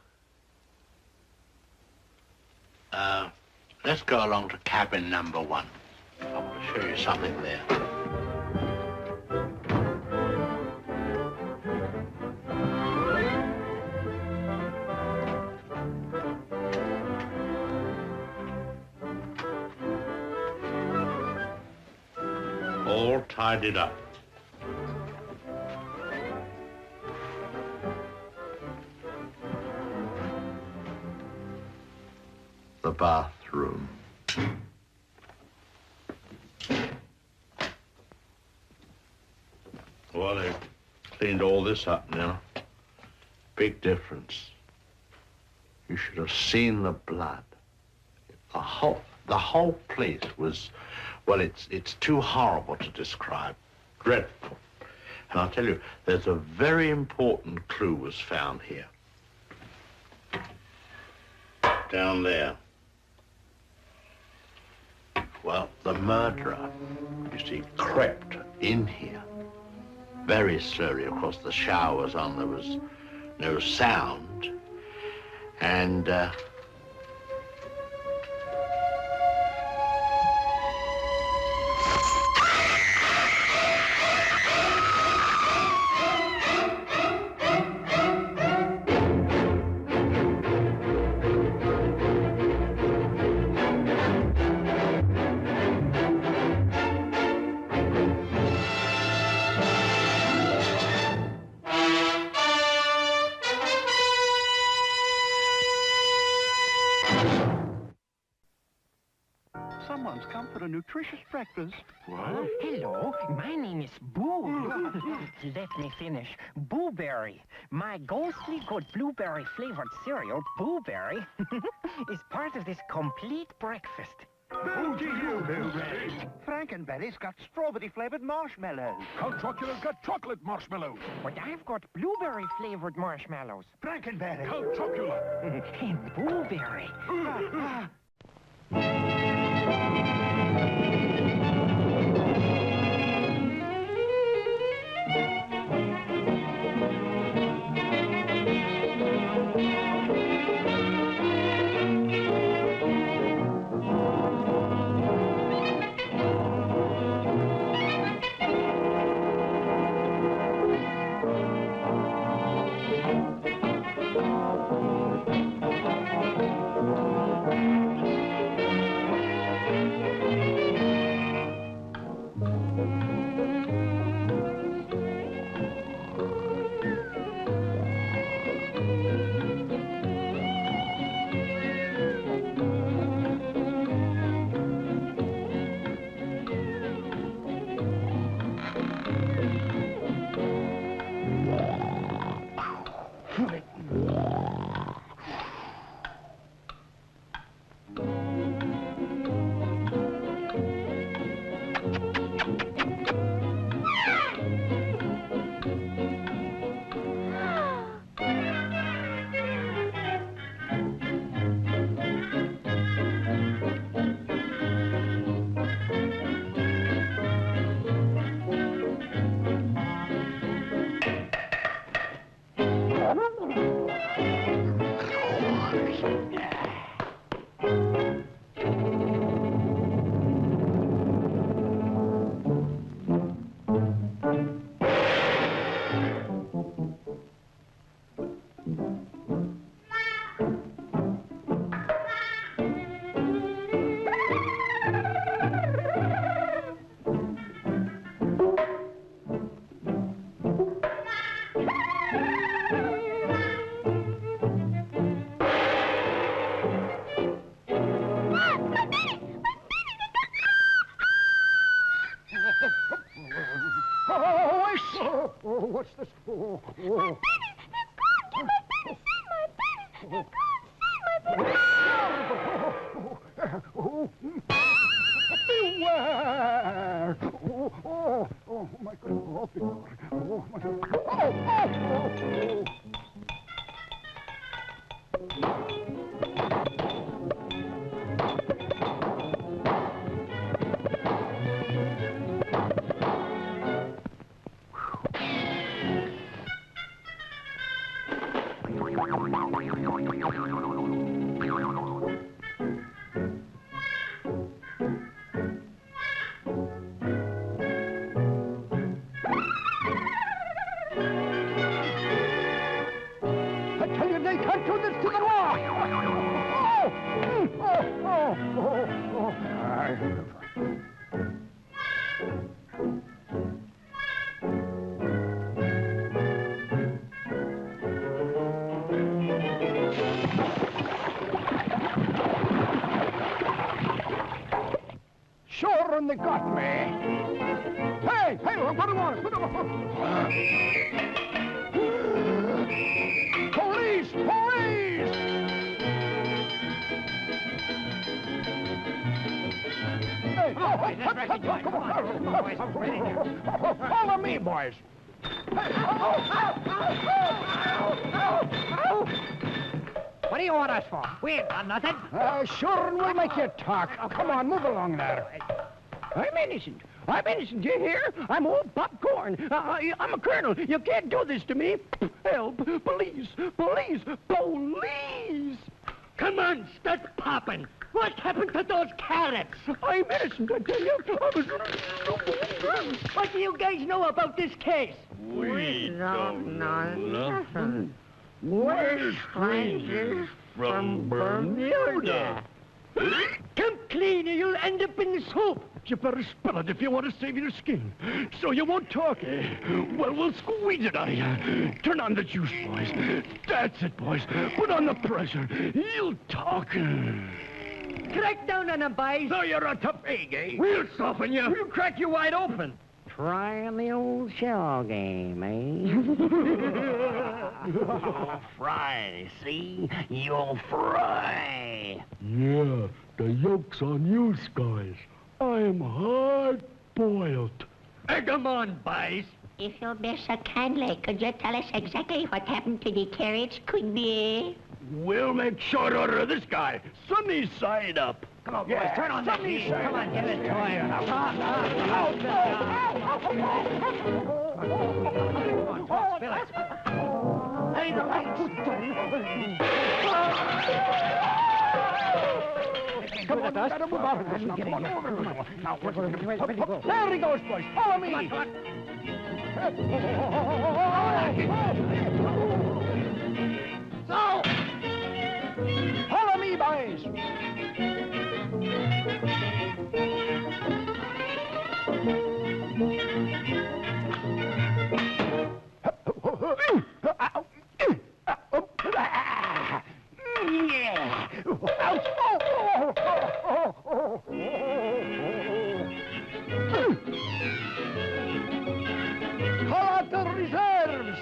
let's go along to cabin number 1. I want to show you something there. All tidied up. The bathroom. Well, they've cleaned all this up now. Big difference. You should have seen the blood. The whole place was, well, it's too horrible to describe. Dreadful. And I'll tell you, there's a very important clue was found here. Down there. Well, the murderer, you see, crept in here very slowly. Of course, the shower was on, there was no sound, and Someone's come for a nutritious breakfast. What? Hello, my name is Boo. Let me finish. Booberry. My ghostly good blueberry-flavored cereal, Booberry, is part of this complete breakfast. Who do you, Blueberry? Frankenberry's got strawberry-flavored marshmallows. Count Dracula's got chocolate marshmallows. But I've got blueberry-flavored marshmallows. Frankenberry. Count Dracula. And Booberry. What's this? Beware! Oh, my God. Oh, my God. I tell you, they can't do this to the law! Sure, and they got me. Hey, what do you want? Police! Police! Hey, follow me, boys. What do you want us for? We ain't done nothing. Sure, and we'll make you talk. Oh, come on, move along there. I'm innocent. I'm innocent, you hear? I'm old popcorn. I'm a colonel. You can't do this to me. Help. Police. Police. Police. Come on, start popping. What happened to those carrots? I'm innocent, I tell you. What do you guys know about this case? We don't know nothing. We're strangers from Bermuda. Come clean or you'll end up in the soup. You better spill it if you want to save your skin. So you won't talk, eh? Well, we'll squeeze it out of you. Turn on the juice, boys. That's it, boys. Put on the pressure. You'll talk. Crack down on them, boys. So you're a tough egg, eh? We'll soften you. We'll crack you wide open. Trying the old shell game, eh? You'll fry, see? You'll fry. Yeah, the yoke's on you, guys. I am hard-boiled. Egg 'em on, boys. If you'll be so kindly, could you tell us exactly what happened to the carrots, could be? We'll make short order of this guy. Sunny side up. Come on, boys, turn on that heat. Come on, get it to him. Spill it. Hey, the lights. Come on, better move out of this now. Come on, over. Now, there he goes, boys. Follow me. So, follow me, boys. Call out the reserves.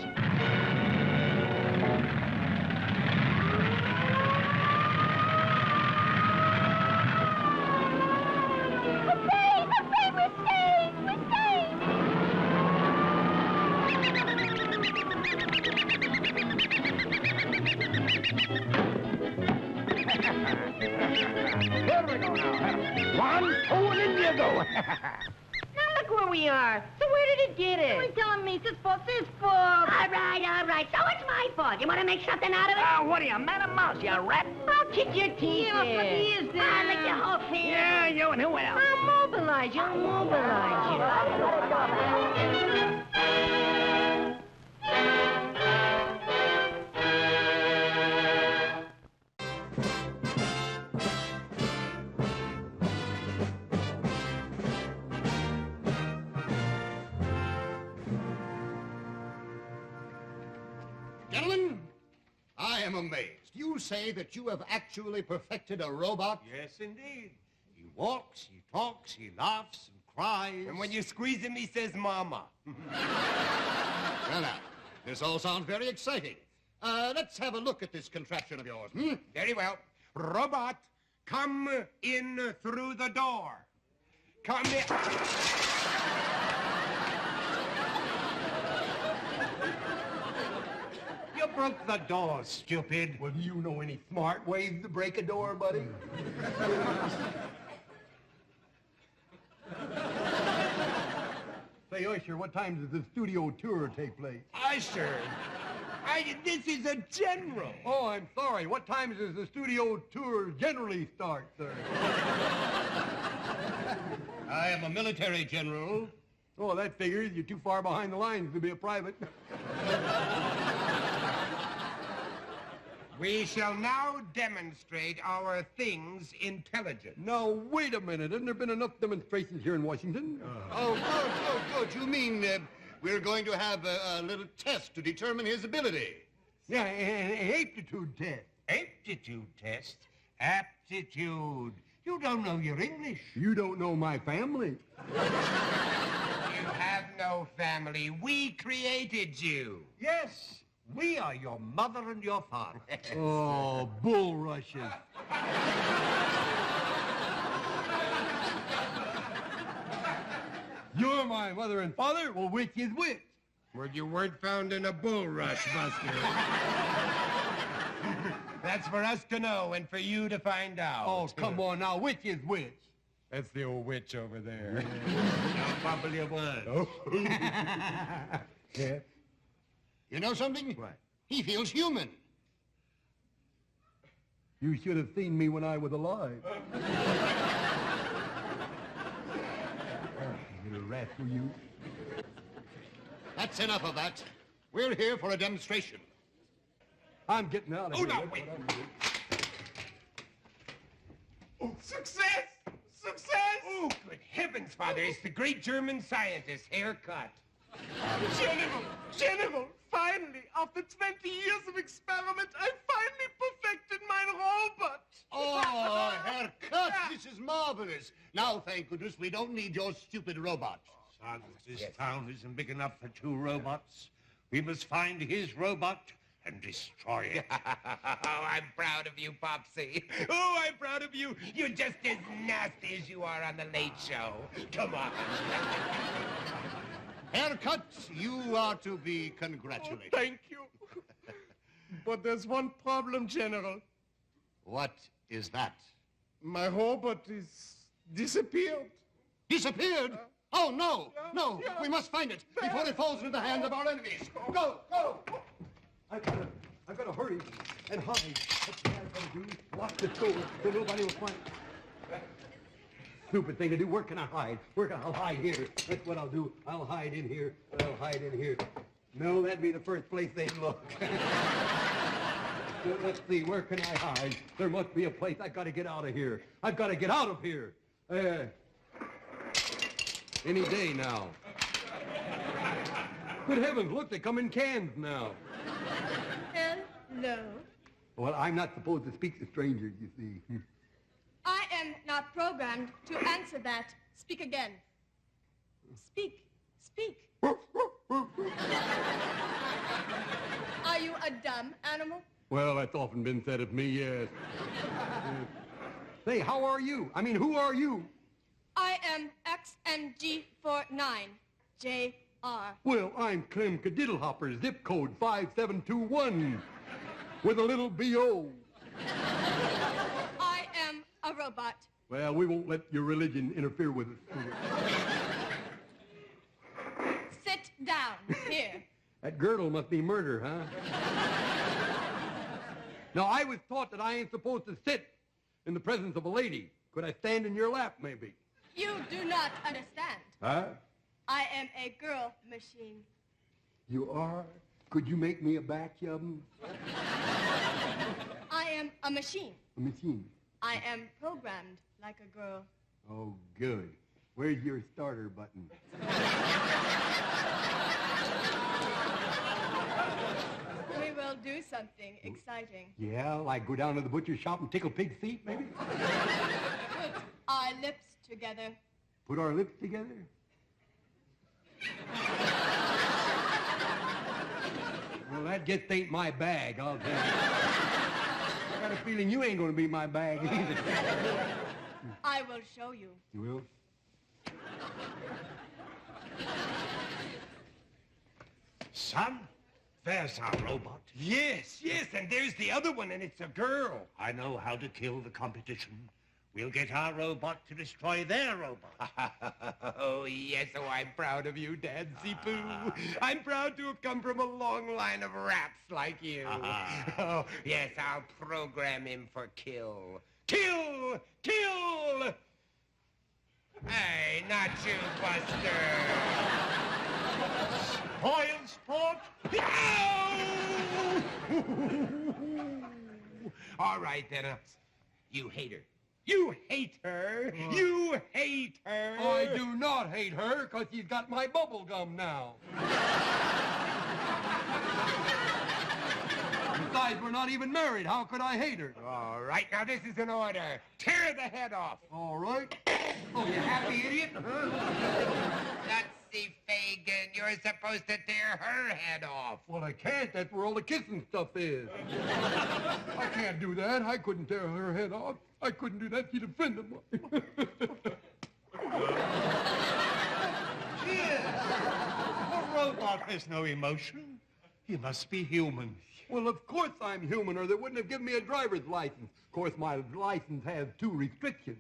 Here we go now. 1, 2, and in you go. Now look where we are. So where did it get it? You're telling me it's fault, All right. So it's my fault. You want to make something out of it? What are you, man or mouse, you rat? I'll kick your teeth in. What is this? I'll lick your whole hand. Yeah, you and who else? I'll mobilize you. Gentlemen, I am amazed. You say that you have actually perfected a robot? Yes, indeed. He walks, he talks, he laughs and cries. And when you squeeze him, he says, Mama. Well, now, this all sounds very exciting. Let's have a look at this contraption of yours, hmm? Very well. Robot, come in through the door. Come in. You broke the door, stupid. Well, do you know any smart ways to break a door, buddy? Say, Usher, what time does the studio tour take place? Usher, Why, this is a general. Oh, I'm sorry. What time does the studio tour generally start, sir? I am a military general. Oh, that figures. You're too far behind the lines to be a private. We shall now demonstrate our thing's intelligence. Now, wait a minute. Hasn't there been enough demonstrations here in Washington? Oh, good. You mean we're going to have a little test to determine his ability? Yeah, an aptitude test. Aptitude test? Aptitude. You don't know your English. You don't know my family. You have no family. We created you. Yes. We are your mother and your father. Oh, bulrushes. You're my mother and father? Well, which is which? Well, you weren't found in a bulrush, Buster. That's for us to know and for you to find out. Oh, come on now. Which is which? That's the old witch over there. Probably it was. Oh. Yeah. You know something? What? He feels human. You should have seen me when I was alive. Little rascal, you. That's enough of that. We're here for a demonstration. I'm getting out of here. No, wait. Oh, success! Success! Oh, good heavens, Father. It's the great German scientist, haircut. General, finally, after 20 years of experiment, I finally perfected my robot. Oh, haircut, this is marvelous. Now, thank goodness, we don't need your stupid robot. Son, this town isn't big enough for 2 robots. We must find his robot and destroy it. Oh, I'm proud of you, Popsy. Oh, I'm proud of you. You're just as nasty as you are on the Late Show. Come on. Haircut, you are to be congratulated. Oh, thank you. But there's one problem, General. What is that? My robot is disappeared. Disappeared? Oh, no, no. We must find it before it falls into the hands of our enemies. Go, go. I've got to hurry and hide. That's what I've got to do. Lock the door so nobody will find it. Stupid thing to do. Where can I hide? I'll hide here. That's what I'll do. I'll hide in here. No, that'd be the first place they'd look. So let's see. Where can I hide? There must be a place. I've got to get out of here. I've got to get out of here. Any day now. Good heavens, look, they come in cans now. Hello. Well, I'm not supposed to speak to strangers, you see. I am not programmed to answer that. Speak again. Speak. Are you a dumb animal? Well, that's often been said of me, yes. Say, how are you? I mean, who are you? I am XNG49, JR. Well, I'm Clem Cadiddlehopper, zip code 5721, with a little B.O. I am a robot. Well, we won't let your religion interfere with us. Sit down, here. That girdle must be murder, huh? Now, I was taught that I ain't supposed to sit in the presence of a lady. Could I stand in your lap, maybe? You do not understand. Huh? I am a girl machine. You are? Could you make me a batch of them? I am a machine. A machine? I am programmed like a girl. Oh, good. Where's your starter button? We will do something exciting. Yeah, like go down to the butcher shop and tickle pig's feet, maybe? Put our lips together. Put our lips together? Well, that just ain't my bag, I'll tell you. I got a feeling you ain't gonna be my bag either. I will show you. You will? Son, there's our robot. Yes, and there's the other one, and it's a girl. I know how to kill the competition. We'll get our robot to destroy their robot. Oh, yes, oh, I'm proud of you, Dancy Poo. I'm proud to have come from a long line of rats like you. Oh, yes, I'll program him for kill. Kill! Kill! Hey, not you, Buster. Spoil sport? All right, then. You hate her. You hate her. You hate her. I do not hate her, because she's got my bubble gum now. Besides, we're not even married. How could I hate her? All right, now this is an order. Tear the head off. All right. Oh, you happy idiot? Nutsy Fagin, you're supposed to tear her head off. Well, I can't. That's where all the kissing stuff is. I can't do that. I couldn't tear her head off. I couldn't do that. She's a friend of mine. A robot has no emotion. He must be human. Well, of course I'm human, or they wouldn't have given me a driver's license. Of course, my license has 2 restrictions.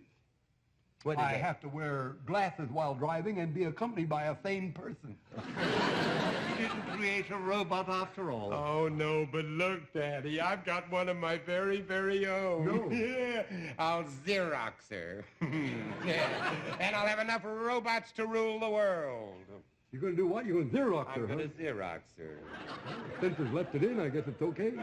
I have to wear glasses while driving and be accompanied by a sane person. You didn't create a robot after all. Oh, no, but look, Daddy, I've got one of my very, very own. No. Yeah, I'll Xerox her. Yeah. And I'll have enough robots to rule the world. You're going to do what? You're going to Xerox her, I'm going to Xerox her. Since it's left it in, I guess it's okay.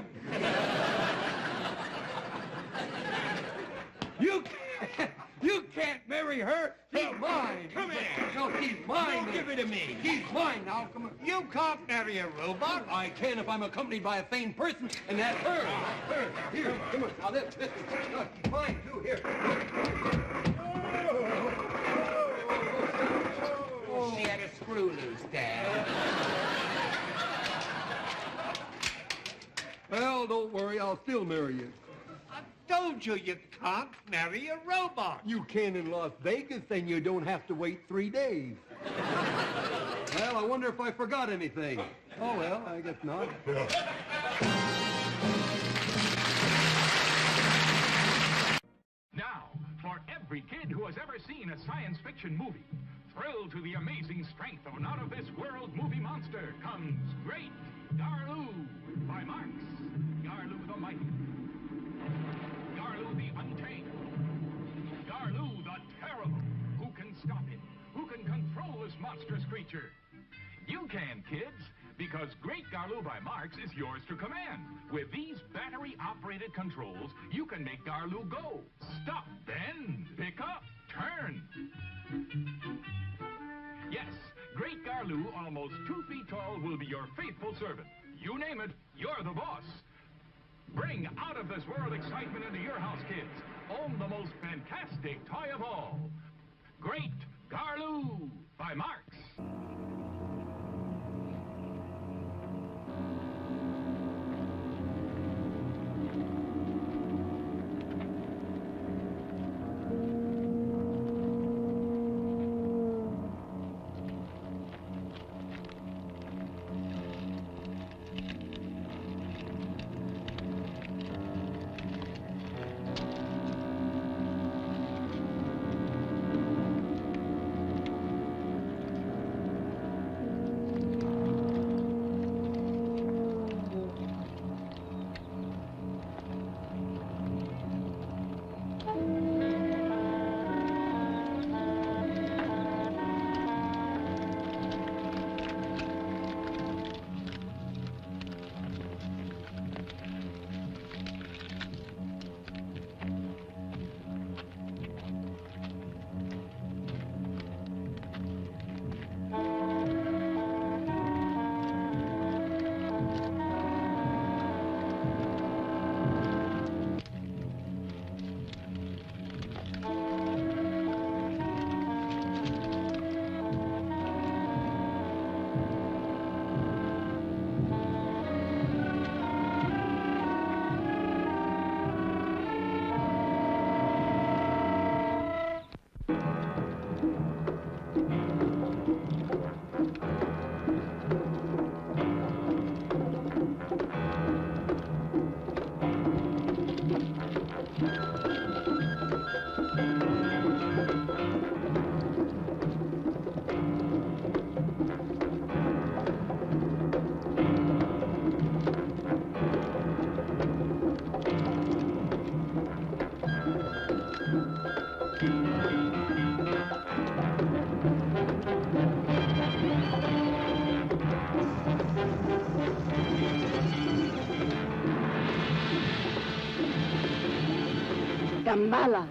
You can't marry her. She's mine. Come here. No, she's mine. No, give it to me. She's mine now. Come on. You can't marry a robot. I can if I'm accompanied by a sane person, and that's her. Her. Here, come on. Now, this is mine, too. Here. She had a screw loose, Dad. Well, don't worry. I'll still marry you. I told you you can't marry a robot. You can in Las Vegas, and you don't have to wait 3 days. Well, I wonder if I forgot anything. Oh, well, I guess not. Now, for every kid who has ever seen a science fiction movie, thrilled to the amazing strength of an out-of-this-world movie monster, comes Great Garloo by Marx. Garloo the Mighty. Garloo the Untamed. Garloo the Terrible. Who can stop him? Who can control this monstrous creature? You can, kids, because Great Garloo by Marx is yours to command. With these battery-operated controls, you can make Garloo go, stop, bend, pick up, turn. Yes, Great Garloo, almost 2 feet tall, will be your faithful servant. You name it, you're the boss. Bring out-of-this-world excitement into your house, kids. Own the most fantastic toy of all. Great Garloo by Marx. Gambala.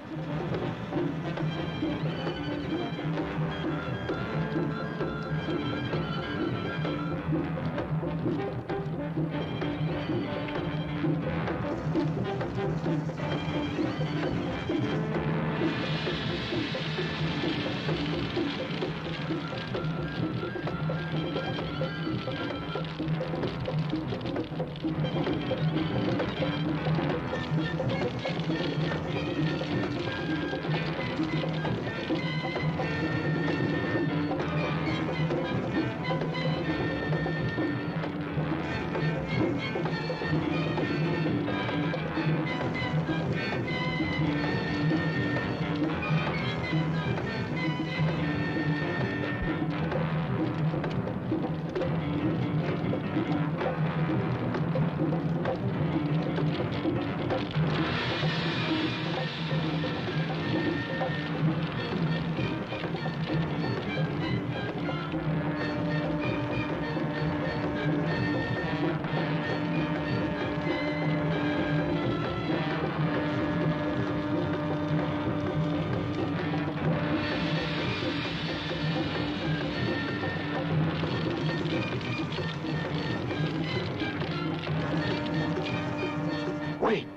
Wait.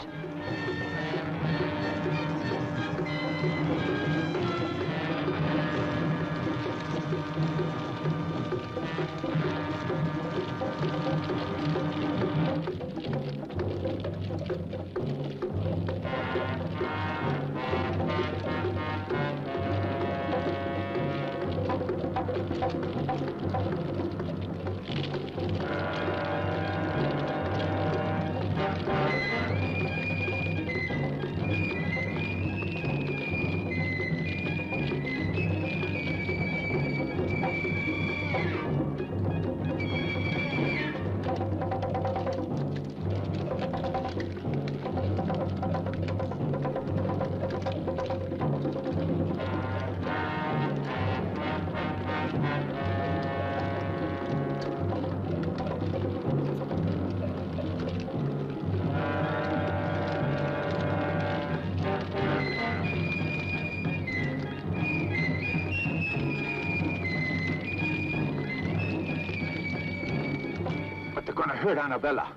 They're gonna hurt Annabella.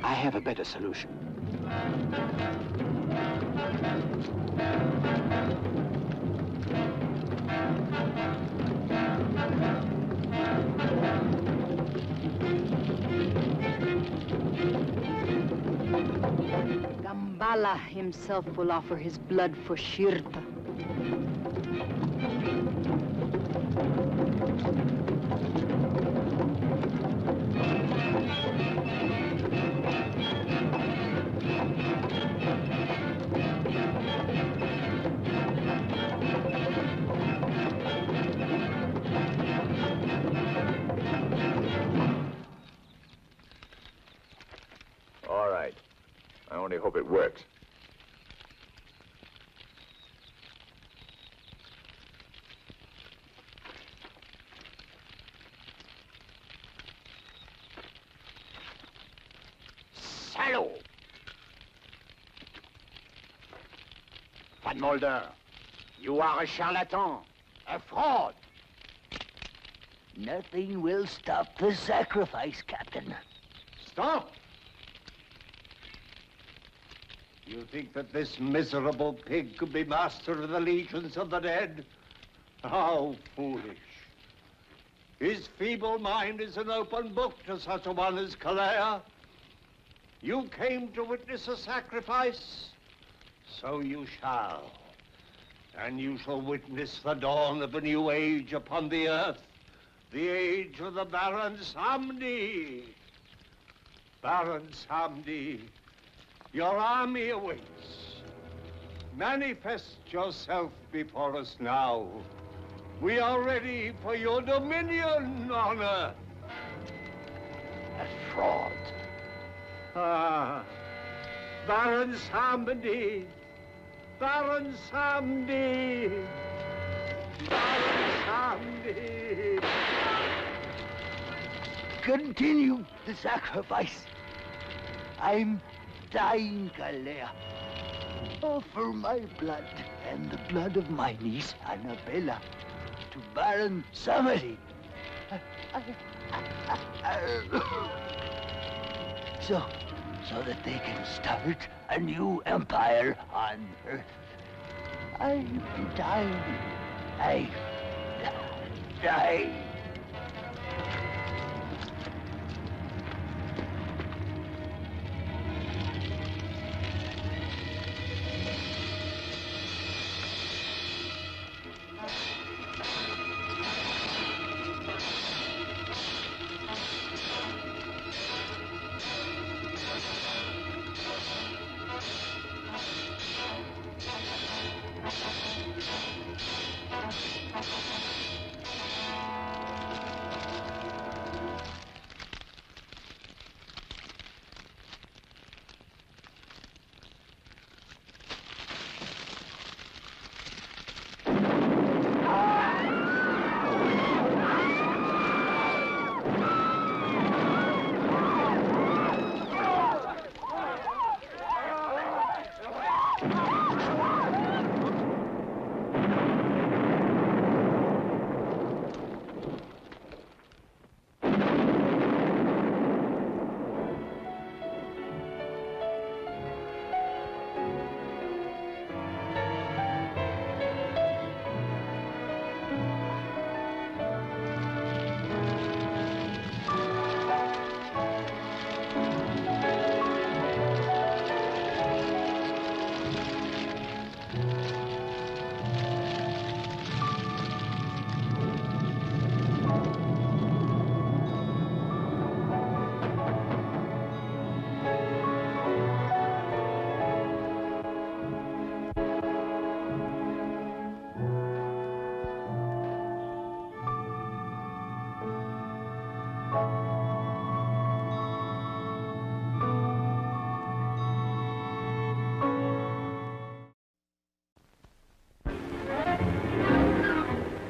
I have a better solution. Gambala himself will offer his blood for Shirta. All right. I only hope it works. Salaud! Van Mulder, you are a charlatan, a fraud. Nothing will stop the sacrifice, Captain. Stop! You think that this miserable pig could be master of the legions of the dead? How foolish. His feeble mind is an open book to such a one as Calais. You came to witness a sacrifice, so you shall. And you shall witness the dawn of a new age upon the earth, the age of the Baron Samedi. Baron Samedi, your army awaits. Manifest yourself before us now. We are ready for your dominion on earth. A fraud. Ah, Baron Samedi. Baron Samedi. Baron Samedi. Continue the sacrifice. I'm dying, Calais. Offer my blood and the blood of my niece, Annabella, to Baron Samedi. So that they can start a new empire on Earth. I'm dying. I'm dying.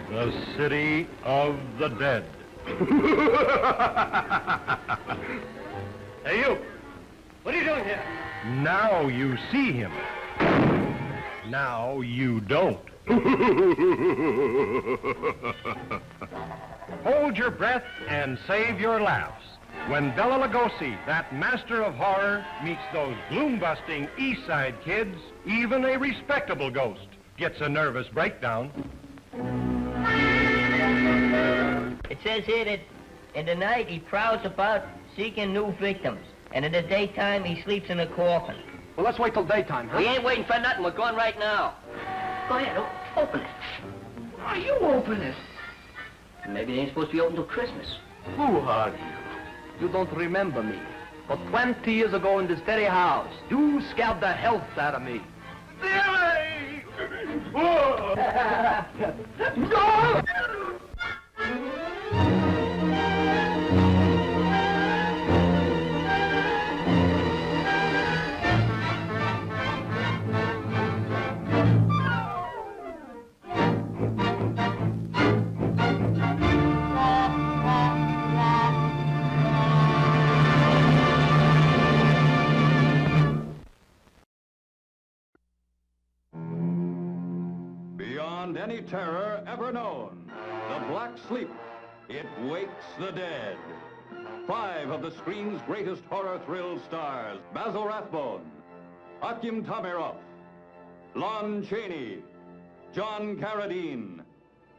The city of the dead. Hey, you! What are you doing here? Now you see him. Now you don't. Hold your breath and save your laughs when Bela Lugosi, that master of horror, meets those gloom-busting East Side kids. Even a respectable ghost gets a nervous breakdown. It says here that in the night he prowls about seeking new victims, and in the daytime he sleeps in a coffin. Well, let's wait till daytime, huh? We ain't waiting for nothing. We're going right now. Go ahead, open it. Oh, you open it. Maybe it ain't supposed to be open till Christmas. Who are you? You don't remember me. But 20 years ago in this very house, you scared the health out of me. No! Beyond any terror ever known, the Black Sleep, it wakes the dead. 5 of the screen's greatest horror thrill stars: Basil Rathbone, Akim Tamirov, Lon Chaney, John Carradine,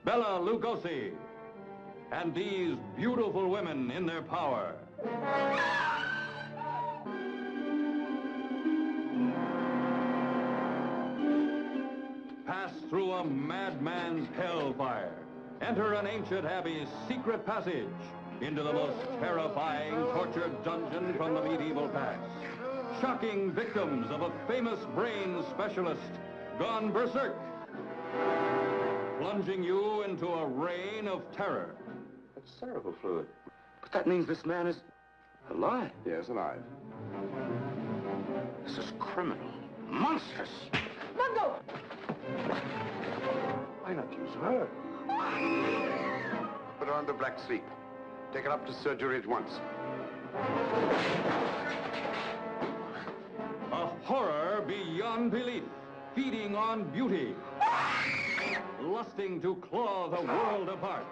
Bela Lugosi, and these beautiful women in their power. Pass through a madman's hellfire. Enter an ancient abbey's secret passage into the most terrifying torture dungeon from the medieval past. Shocking victims of a famous brain specialist gone berserk. Plunging you into a reign of terror. That's cerebral fluid. But that means this man is alive. Yes, alive. This is criminal. Monstrous. Mungo! Why not use her? Put her on the Black Sleep. Take her up to surgery at once. A horror beyond beyond belief, feeding on beauty, lusting to claw the world apart.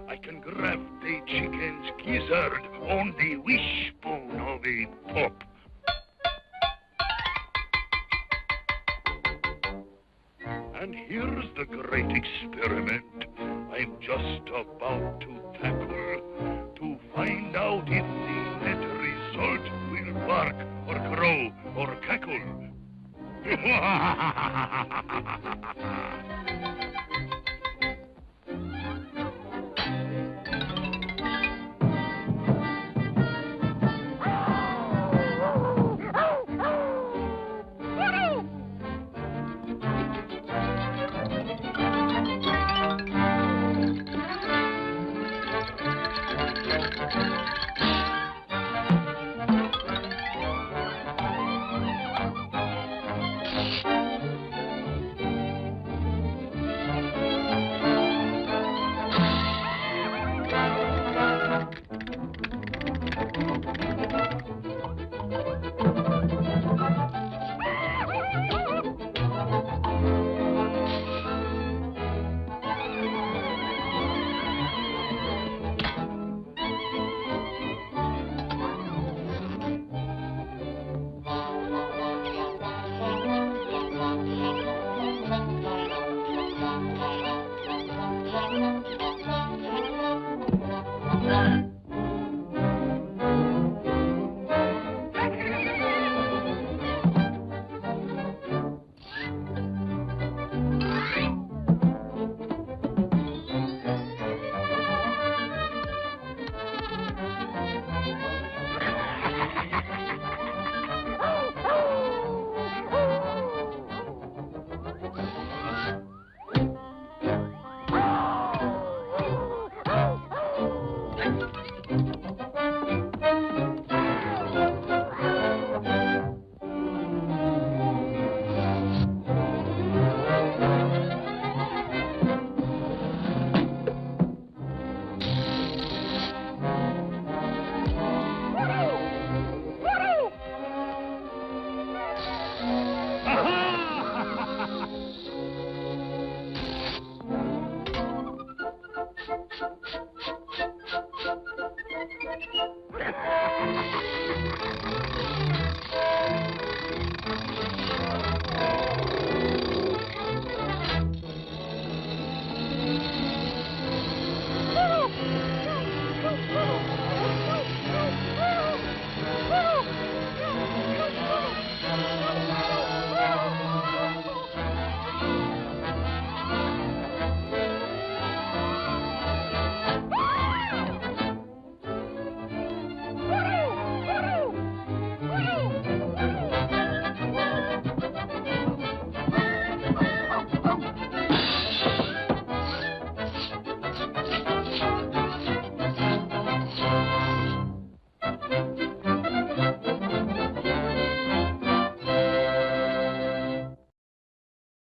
I can grab the chicken's gizzard on the wishbone of a pop. And here's the great experiment I'm just about to tackle to find out if the net result will bark or crow or cackle.